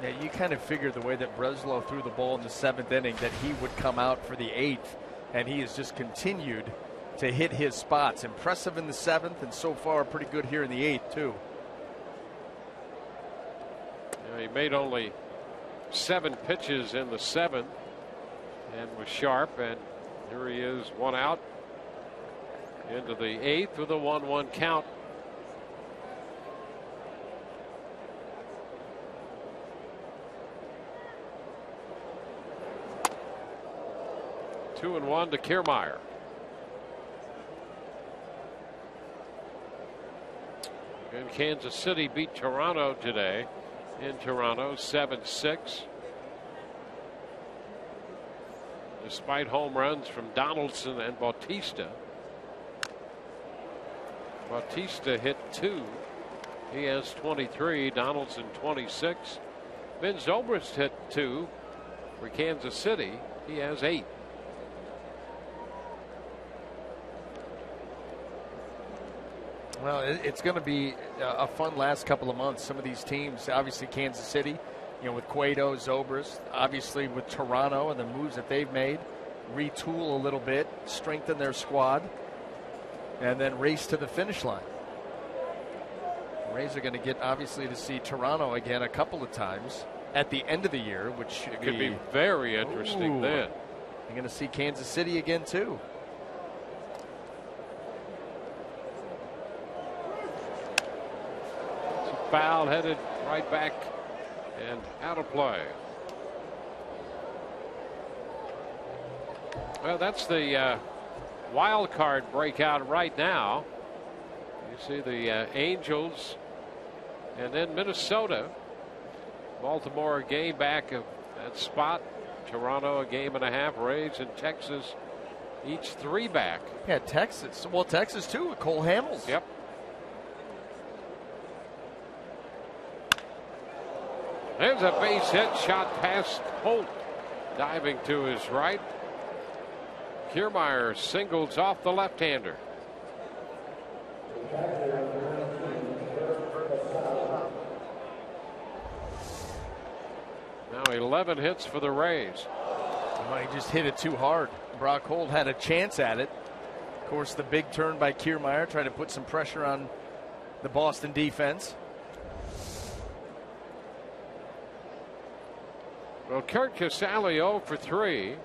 Yeah, you kind of figured the way that Breslow threw the ball in the 7th inning that he would come out for the 8th, and he has just continued to hit his spots. Impressive in the 7th, and so far pretty good here in the 8th too. Yeah, he made only 7 pitches in the 7th and was sharp, and here he is, 1 out into the 8th with a 1-1 count. Two and 1 to Kiermaier. And Kansas City beat Toronto today in Toronto 7-6. Despite home runs from Donaldson and Bautista. Bautista hit 2. He has 23. Donaldson 26. Ben Zobrist hit 2 for Kansas City. He has 8. Well, it's going to be a fun last couple of months. Some of these teams, obviously Kansas City, you know, with Cueto, Zobrist, obviously with Toronto and the moves that they've made, retool a little bit, strengthen their squad, and then race to the finish line. The Rays are going to get, obviously, to see Toronto again a couple of times at the end of the year, which could be very interesting then. You're going to see Kansas City again, too. Foul headed right back and out of play. Well, that's the wild card breakout right now. You see the Angels and then Minnesota. Baltimore a game back of that spot. Toronto a game and a half. Rays and Texas each 3 back. Yeah, Texas. Well, Texas too with Cole Hamels. Yep. There's a base hit, shot past Holt, diving to his right. Kiermaier singles off the left-hander. Now 11 hits for the Rays. Well, he just hit it too hard. Brock Holt had a chance at it. Of course, the big turn by Kiermaier, trying to put some pressure on the Boston defense. Well, Kurt Casale 0 for 3. I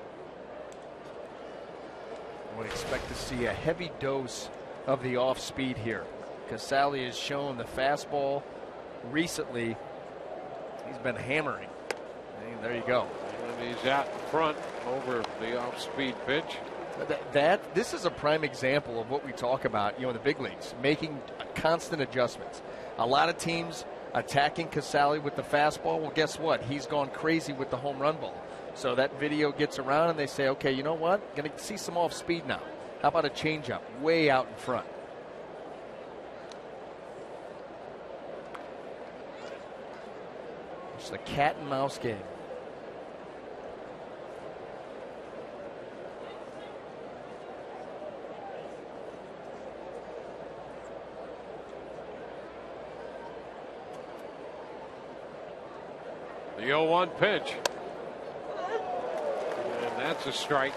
would expect to see a heavy dose of the off speed here. Casale has shown the fastball recently. He's been hammering. And there you go. And he's out in front over the off-speed pitch. This is a prime example of what we talk about, in the big leagues, making constant adjustments. A lot of teams attacking Casale with the fastball. Well, guess what? He's gone crazy with the home run ball. So that video gets around and they say, okay, you know what? Going to see some off speed now. How about a changeup way out in front? It's a cat and mouse game. The 0-1 pitch. And that's a strike.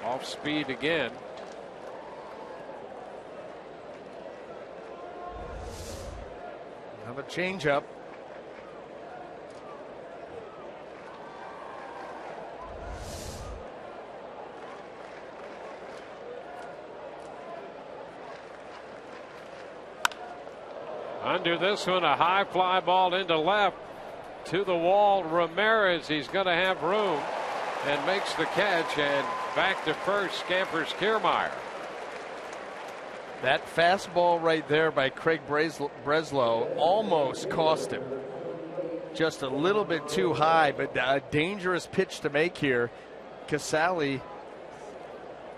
Off speed again. Have a changeup. Under this one, a high fly ball into left to the wall. Ramirez, he's going to have room and makes the catch, and back to first scampers Kiermaier. That fastball right there by Craig Breslow almost cost him. Just a little bit too high, but a dangerous pitch to make here. Casale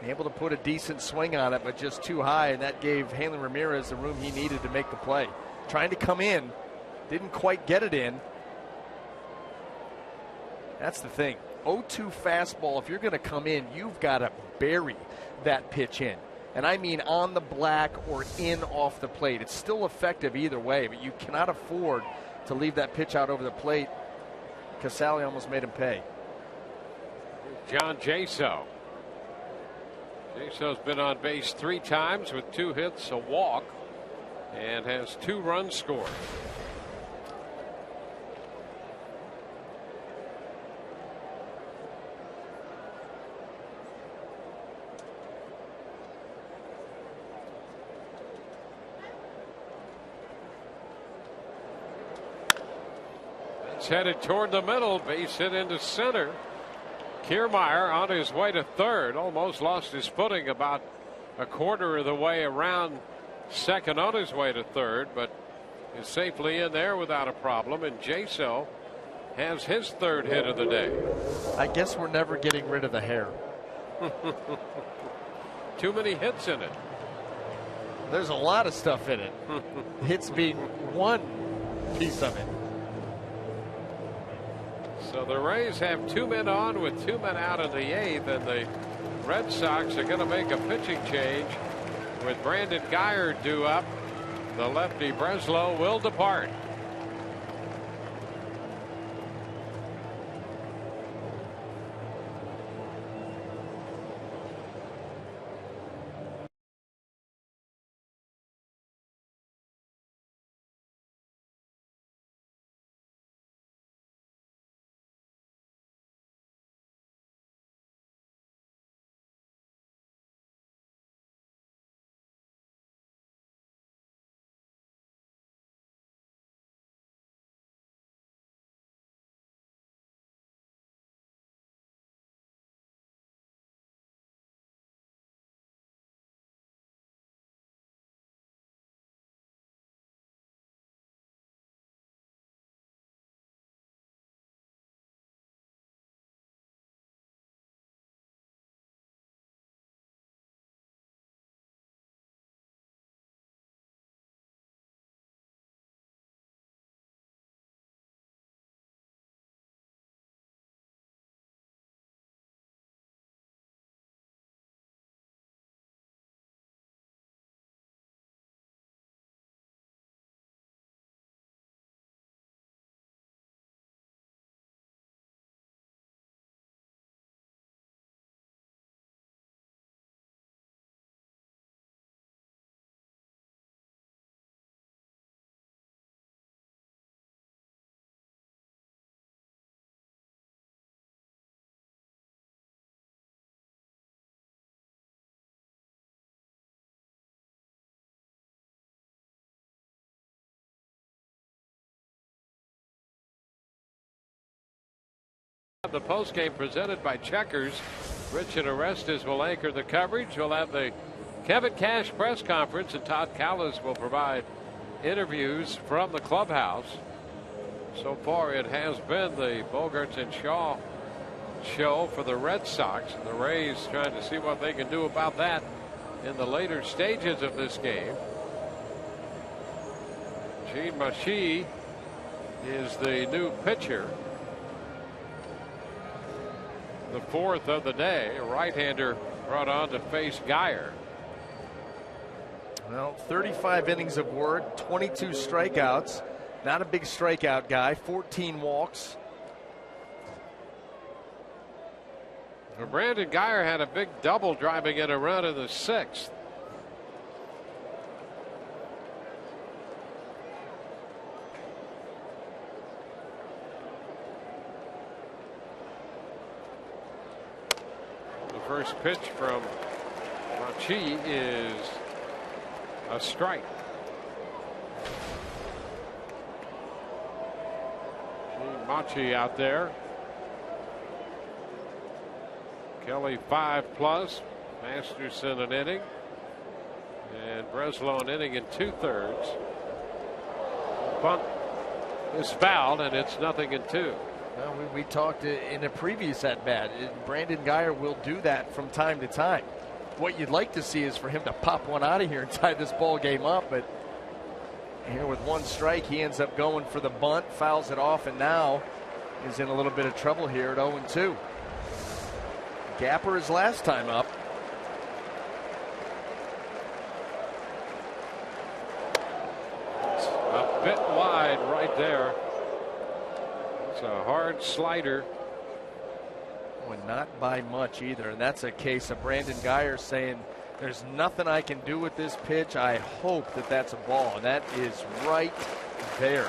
able to put a decent swing on it, but just too high, and that gave Hanley Ramirez the room he needed to make the play. Trying to come in, didn't quite get it in. That's the thing. 0-2 fastball, if you're going to come in, you've got to bury that pitch in. And I mean on the black or in off the plate. It's still effective either way, but you cannot afford to leave that pitch out over the plate. Casale almost made him pay. John Jaso. Jaso's been on base 3 times with 2 hits, a walk, and has 2 runs scored. It's headed toward the middle, base hit into center. Kiermaier on his way to third, almost lost his footing about a quarter of the way around second on his way to third, but is safely in there without a problem. And Jaso has his 3rd hit of the day. I guess we're never getting rid of the hair. Too many hits in it. There's a lot of stuff in it. Hits being one piece of it. So the Rays have 2 men on with 2 men out in the 8th, and the Red Sox are going to make a pitching change with Brandon Guyer due up. The lefty Breslow will depart. the postgame presented by Checkers. Rich and Orestes will anchor the coverage. We'll have the Kevin Cash press conference, and Todd Callis will provide interviews from the clubhouse. So far, it has been the Bogaerts and Shaw show for the Red Sox. The Rays trying to see what they can do about that in the later stages of this game. Gene Machi is the new pitcher. The fourth of the day. A right-hander brought on to face Geyer. Well, 35 innings of work, 22 strikeouts. Not a big strikeout guy. 14 walks. Well, Brandon Geyer had a big double driving in a run in the sixth. The first pitch from Machi is a strike. Machi out there. Kelly 5+, Masterson an inning, and Breslow an inning and 2/3. Bunt is fouled, and it's 0-2. Well, we talked in a previous at bat. Brandon Geyer will do that from time to time. What you'd like to see is for him to pop one out of here and tie this ball game up, but here with one strike, he ends up going for the bunt, fouls it off, and now is in a little bit of trouble here at 0-2. Gapper his last time up. It's a bit wide right there. It's a hard slider. Well, not by much either, and that's a case of Brandon Geyer saying, there's nothing I can do with this pitch. I hope that that's a ball, and that is right there.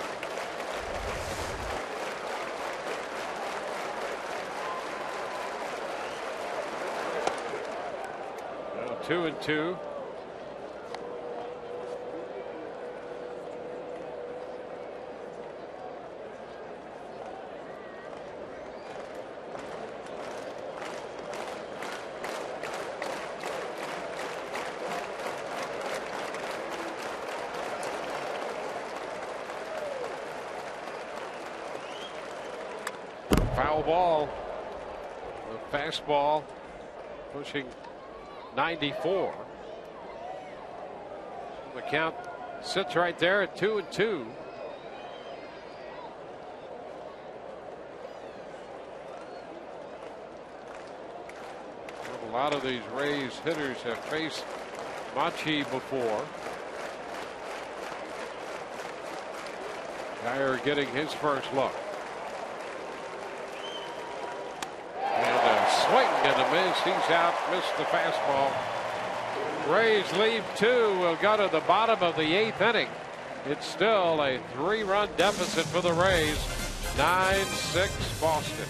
Well, 2-2. Foul ball. The fastball pushing 94. The count sits right there at 2-2. A lot of these Rays hitters have faced Machi before. Geyer getting his first look. Swing and a miss. He's out. Missed the fastball. Rays leave 2. Will go to the bottom of the 8th inning. It's still a 3-run deficit for the Rays. 9-6 Boston.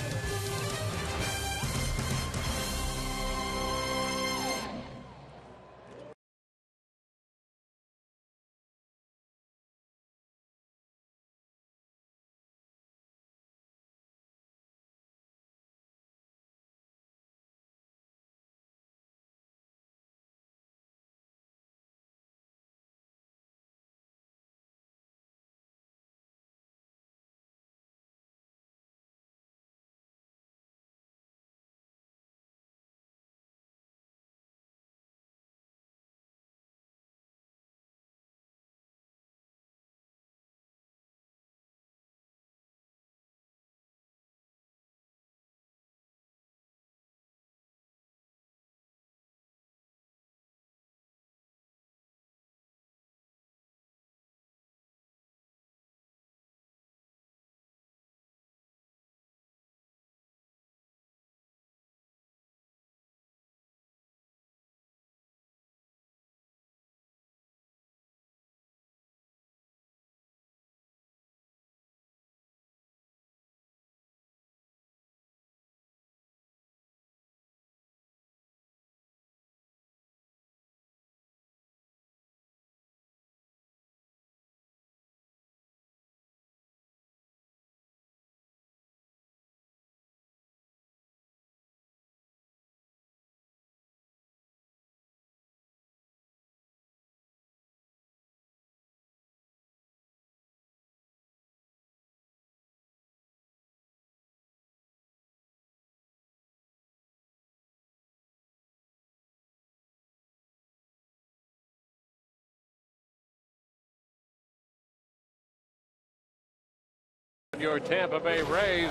Your Tampa Bay Rays.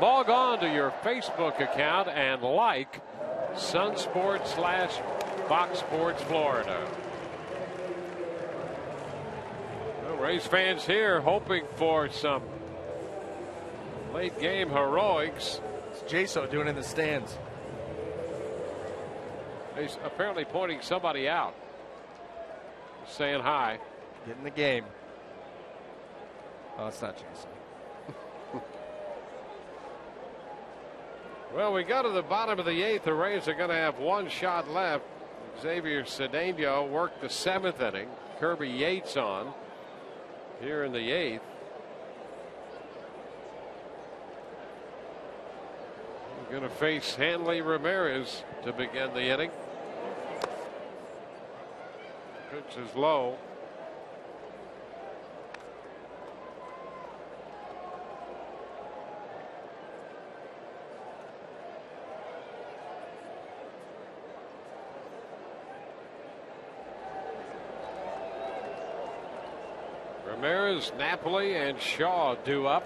Log on to your Facebook account and like Sun Sports / Fox Sports Florida. Well, Rays fans here hoping for some late game heroics. What's Jaso doing in the stands? He's apparently pointing somebody out, saying hi. Get in the game. Oh, it's not Jason. Well, we go to the bottom of the 8th. The Rays are going to have one shot left. Xavier Cedeno worked the 7th inning. Kirby Yates on here in the 8th. We're going to face Hanley Ramirez to begin the inning. Pitch is low. Ramirez, Napoli, and Shaw due up.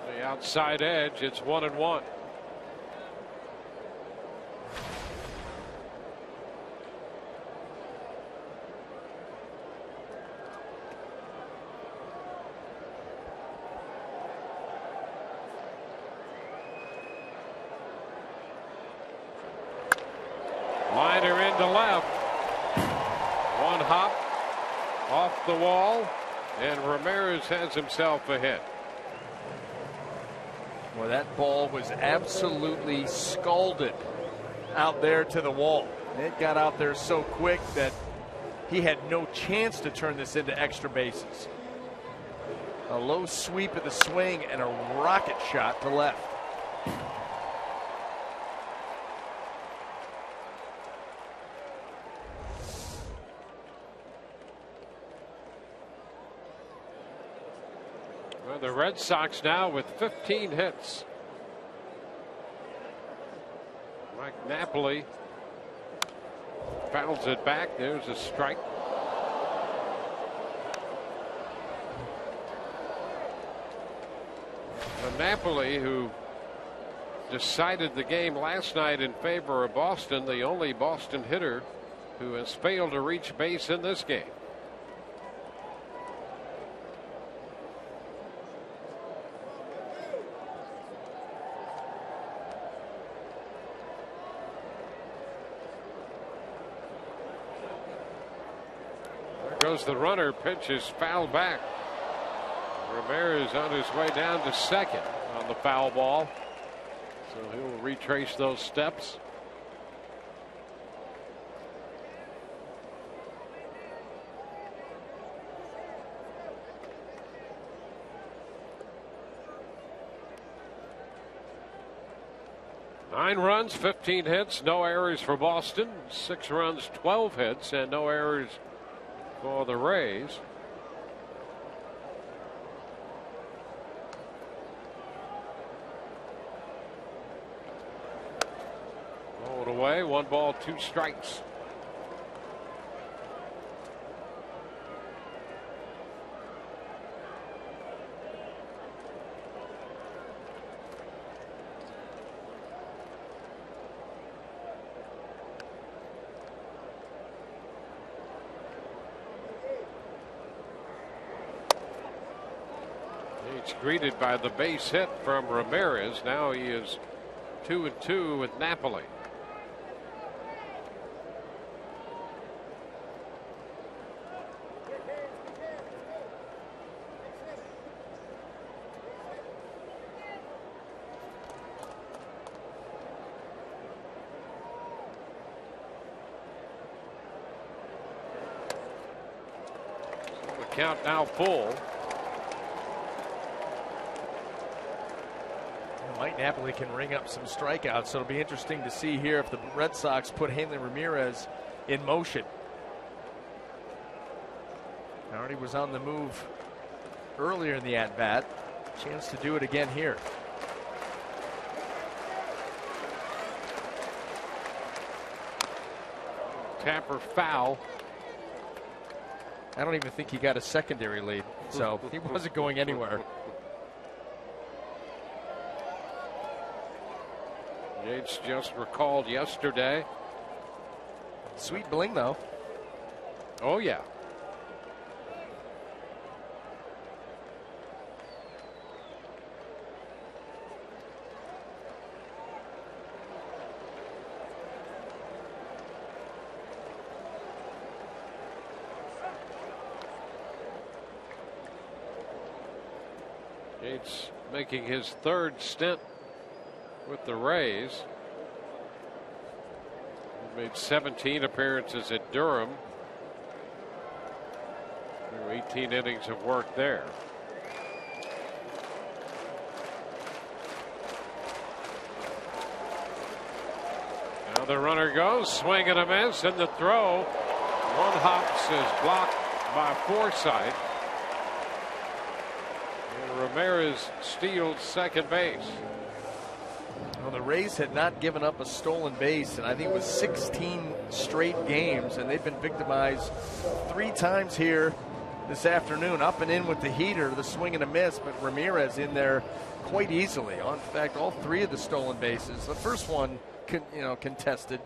The outside edge, it's 1-1. Liner into left. One hop off the wall, and Ramirez has himself a hit. Well, that ball was absolutely scalded out there to the wall. It got out there so quick that he had no chance to turn this into extra bases. A low sweep of the swing and a rocket shot to left. The Red Sox now with 15 hits. Mike Napoli fouls it back. There's a strike. Napoli, who decided the game last night in favor of Boston, the only Boston hitter who has failed to reach base in this game. Goes the runner, pitch is fouled back. Ramirez on his way down to second on the foul ball, so he'll retrace those steps. Nine runs, 15 hits, no errors for Boston. 6 runs, 12 hits, and no errors for the Rays. Rolled away, 1 ball, 2 strikes. Greeted by the base hit from Ramirez. Now he is 2-2 with Napoli. So the count now full. Mike Napoli can ring up some strikeouts, so it'll be interesting to see here if the Red Sox put Hanley Ramirez in motion. Already was on the move earlier in the at-bat. Chance to do it again here. Tapper foul. I don't even think he got a secondary lead, so he wasn't going anywhere. Yates just recalled yesterday. Sweet bling, though. Oh, yeah. Yates making his third stint with the Rays. He made 17 appearances at Durham. Through 18 innings of work there. Now the runner goes, swing and a miss, and the throw. One hops is blocked by Forsythe. Ramirez steals second base. Well, the Rays had not given up a stolen base, and I think it was 16 straight games, and they've been victimized 3 times here this afternoon. Up and in with the heater, the swing and a miss, but Ramirez in there quite easily. In fact, all 3 of the stolen bases. The first one, contested,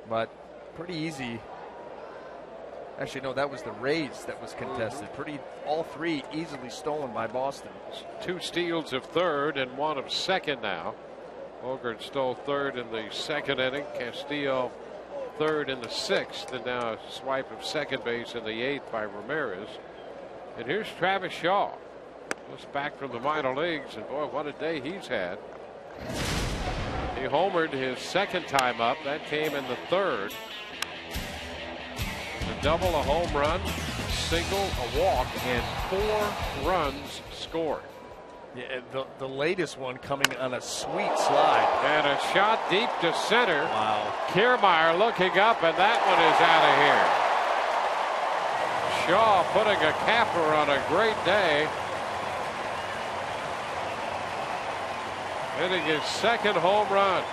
but pretty easy. Actually, no, that was the Rays that was contested. All 3 easily stolen by Boston. 2 steals of third and 1 of second now. Ogren stole third in the second inning. Castillo third in the 6th, and now a swipe of second base in the 8th by Ramirez. And here's Travis Shaw, just back from the minor leagues, and boy, what a day he's had. He homered his second time up. That came in the 3rd. A double, a home run, a single, a walk, and 4 runs scored. Yeah, the latest one coming on a sweet slide. And a shot deep to center. Wow. Kiermaier looking up, and that one is out of here. Shaw putting a capper on a great day. Hitting his second home run.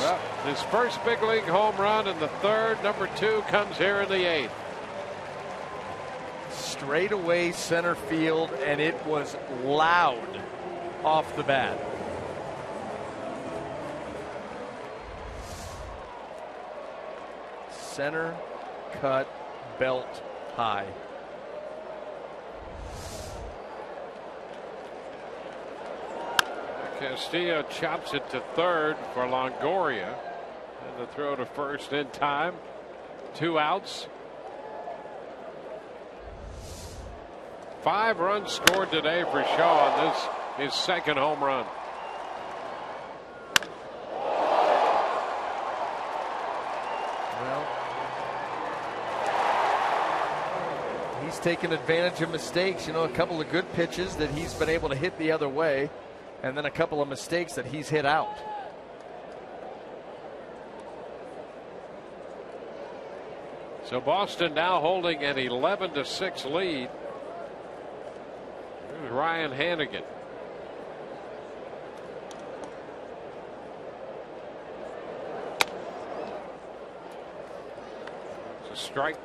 Well, his first big league home run in the 3rd. Number 2 comes here in the 8th. Straight away center field, and it was loud off the bat. Center cut, belt high. Castillo chops it to third for Longoria, and the throw to first in time. 2 outs. 5 runs scored today for Shaw on this, his second home run. Well, he's taken advantage of mistakes. A couple of good pitches that he's been able to hit the other way, and then a couple of mistakes that he's hit out. So Boston now holding an 11-6 lead. Here's Ryan Hanigan. It's a strike.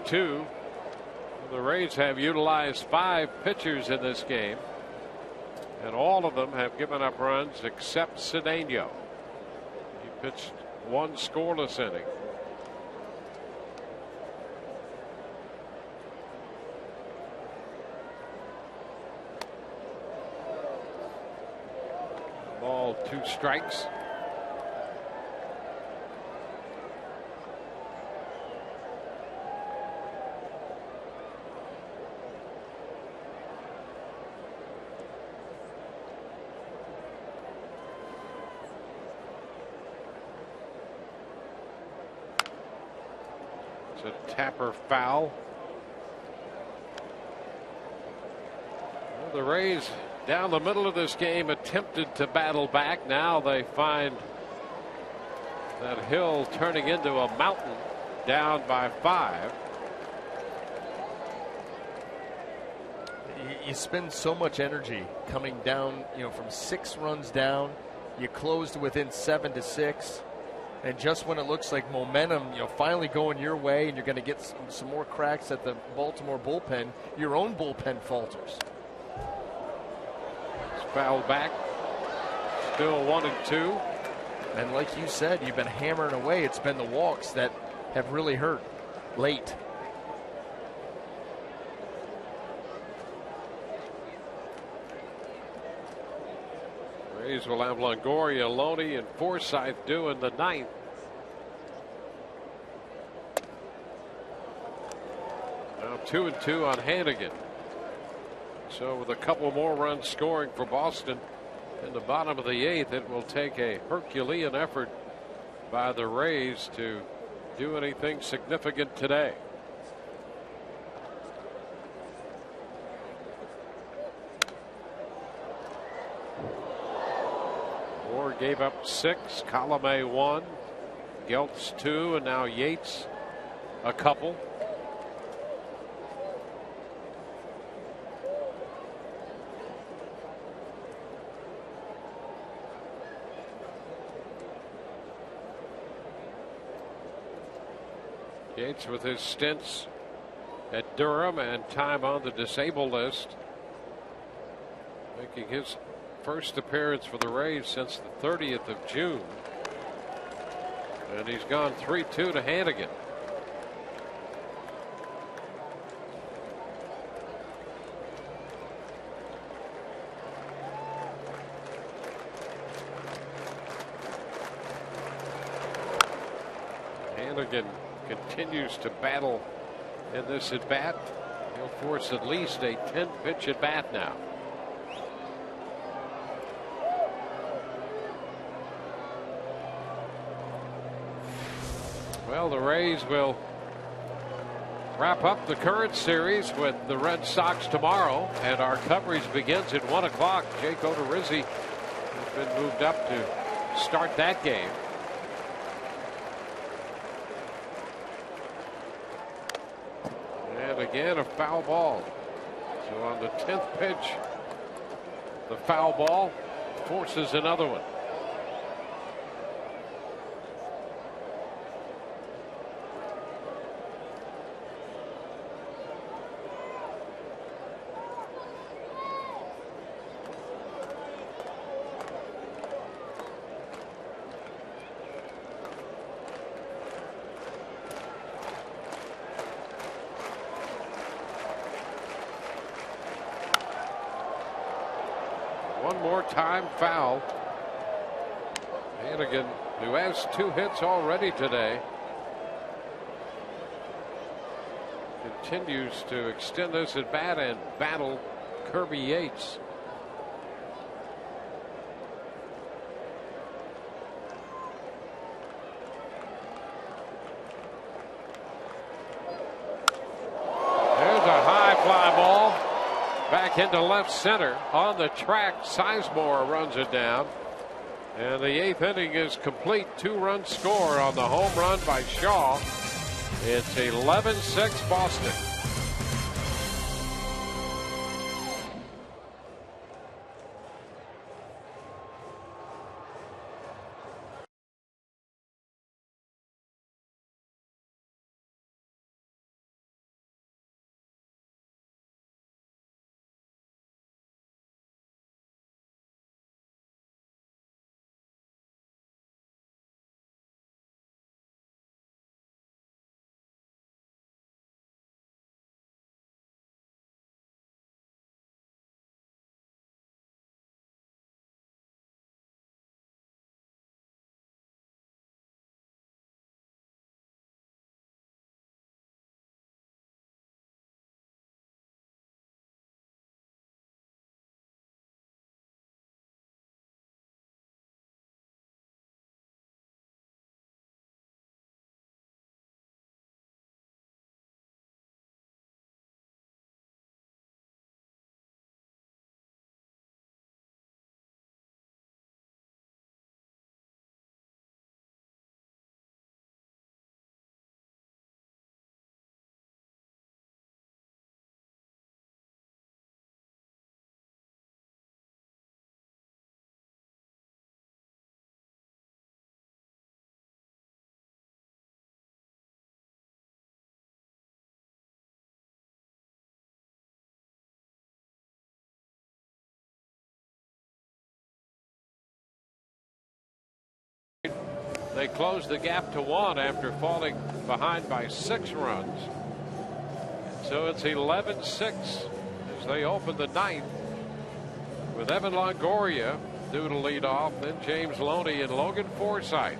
Two. The Rays have utilized 5 pitchers in this game, and all of them have given up runs except Cedeno. He pitched 1 scoreless inning. Ball, 2 strikes. It's a Tapper foul. Well, the Rays down the middle of this game attempted to battle back. Now they find that hill turning into a mountain, down by 5. You spend so much energy coming down, from 6 runs down. You closed within 7 to 6. And just when it looks like momentum, finally going your way, and you're going to get some more cracks at the Baltimore bullpen, your own bullpen falters. It's fouled back. Still 1-2. And like you said, you've been hammering away. It's been the walks that have really hurt late. Rays will have Longoria, Loney, and Forsythe due in the 9th. Now 2-2 on Hannigan. So with a couple more runs scoring for Boston in the bottom of the 8th, it will take a Herculean effort by the Rays to do anything significant today. Moore gave up 6, Colomé 1, Geltz 2, and now Yates a couple. Yates with his stints at Durham and time on the disabled list, making his first appearance for the Rays since the 30th of June. And he's gone 3-2 to Hannigan. Hannigan continues to battle in this at bat. He'll force at least a 10-pitch at bat now. Well, the Rays will wrap up the current series with the Red Sox tomorrow, and our coverage begins at 1 o'clock. Jake Odorizzi has been moved up to start that game. And again, a foul ball. So on the 10th pitch, the foul ball forces another one. One more time foul. Hannigan, who has 2 hits already today, continues to extend this at bat and battle Kirby Yates. There's a high fly ball. Back into left center on the track. Sizemore runs it down. And the 8th inning is complete. 2-run score on the home run by Shaw. It's 11-6 Boston. They closed the gap to 1 after falling behind by 6 runs. So it's 11-6 as they open the 9th with Evan Longoria due to lead off, then James Loney and Logan Forsythe.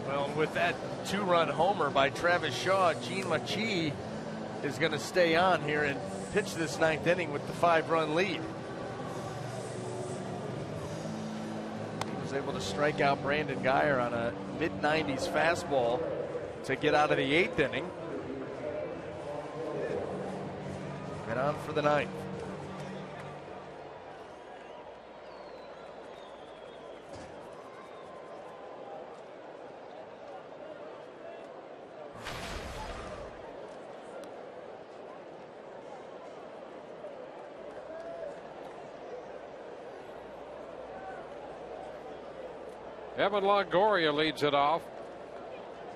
Well, with that 2-run homer by Travis Shaw, Gene Machi is going to stay on here and pitch this 9th inning with the 5-run lead. He was able to strike out Brandon Guyer on a mid-90s fastball to get out of the 8th inning. And on for the 9th. Evan Longoria leads it off.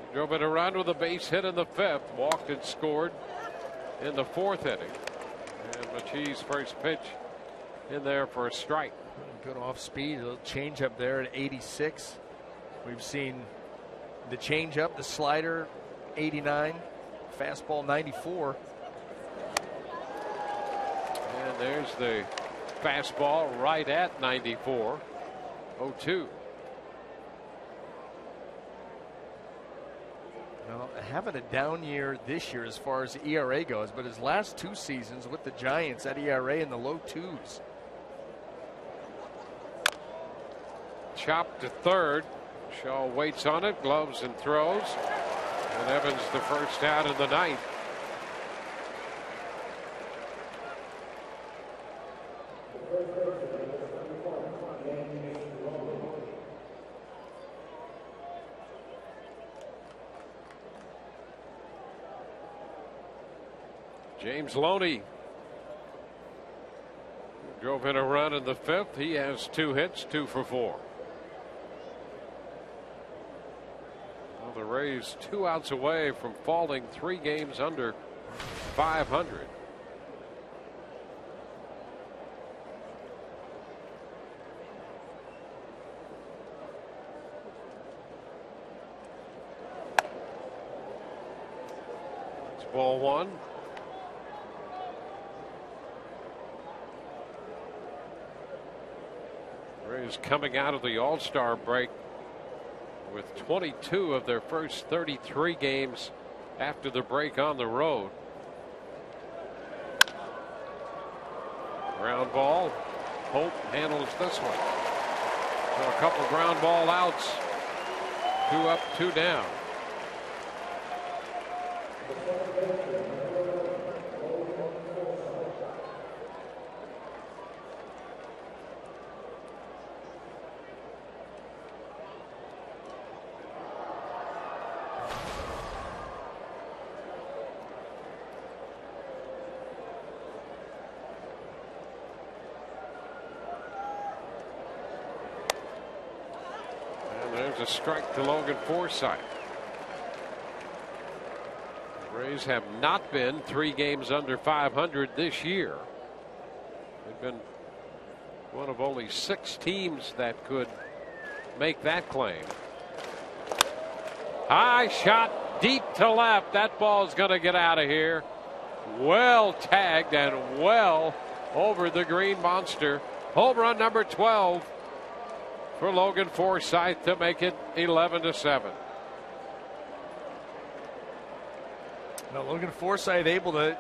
He drove it around with a base hit in the 5th, walked and scored in the 4th inning. And Machi's first pitch in there for a strike. Good off speed, a little change up there at 86. We've seen the change up, the slider 89, fastball 94. And there's the fastball right at 94. 0-2. Well, having a down year this year as far as the ERA goes, but his last 2 seasons with the Giants at ERA in the low 2s. Chopped to third. Shaw waits on it, gloves and throws. And Evans the first out in the 9th. James Loney drove in a run in the 5th. He has 2 hits, 2 for 4. Well, the Rays 2 outs away from falling 3 games under 500. It's ball 1. Rays coming out of the All-Star break with 22 of their first 33 games after the break on the road. Ground ball. Hope handles this one. So a couple ground ball outs. 2 up, 2 down. A strike to Logan Forsythe. The Rays have not been 3 games under 500 this year. They've been one of only 6 teams that could make that claim. High shot deep to left. That ball is going to get out of here. Well tagged and well over the green monster. Home run number 12. For Logan Forsythe to make it 11-7. Now Logan Forsythe able to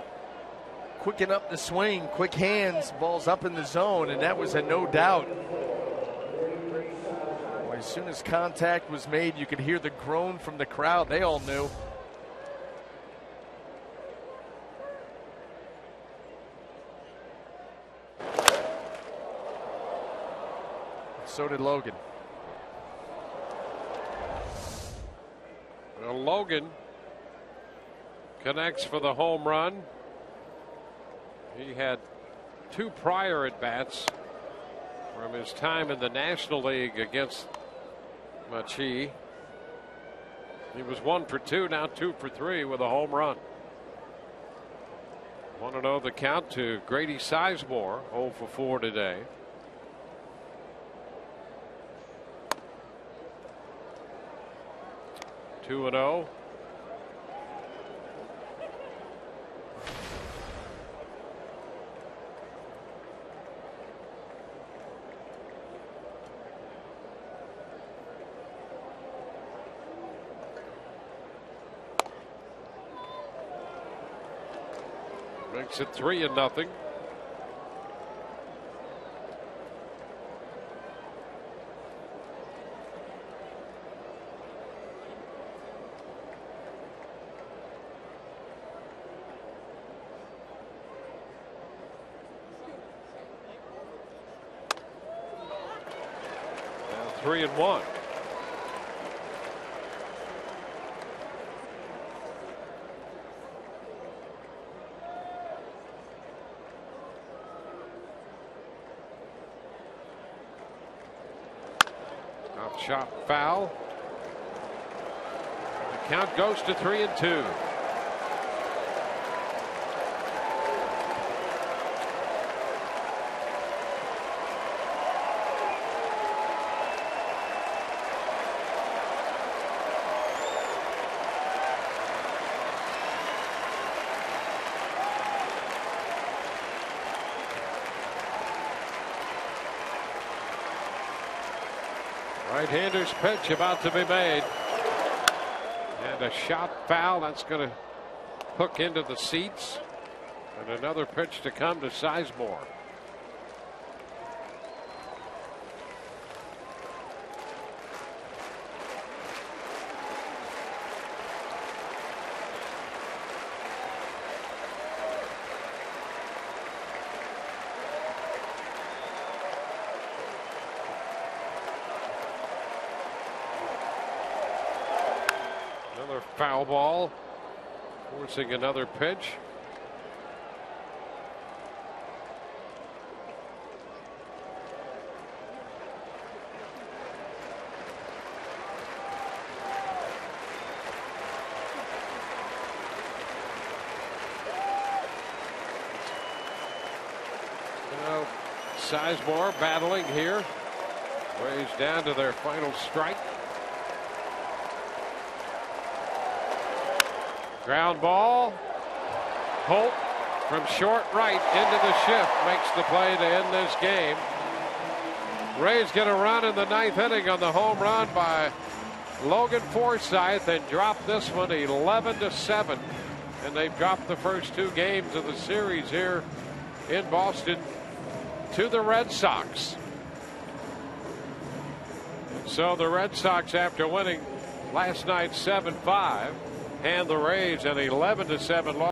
quicken up the swing, quick hands, balls up in the zone, and that was a no doubt. Well, as soon as contact was made, you could hear the groan from the crowd. They all knew. So did Logan. Well, Logan connects for the home run. He had 2 prior at bats from his time in the National League against Machi. He was 1 for 2, now 2 for 3 with a home run. 1-0 the count to Grady Sizemore, 0 for 4 today. 2-0. Makes it 3-0. Now 3-1. Shot foul. The count goes to 3-2. Right-hander's pitch about to be made. And a shot foul. That's going to hook into the seats. And another pitch to come to Sizemore. Foul ball, forcing another pitch. Now, Sizemore battling here. Rays down to their final strike. Ground ball. Holt from short right into the shift makes the play to end this game. Rays get a run in the ninth inning on the home run by Logan Forsythe and drop this one 11-7. And they've dropped the first two games of the series here in Boston to the Red Sox. So the Red Sox, after winning last night 7-5, hand the Rays an 11-7 loss.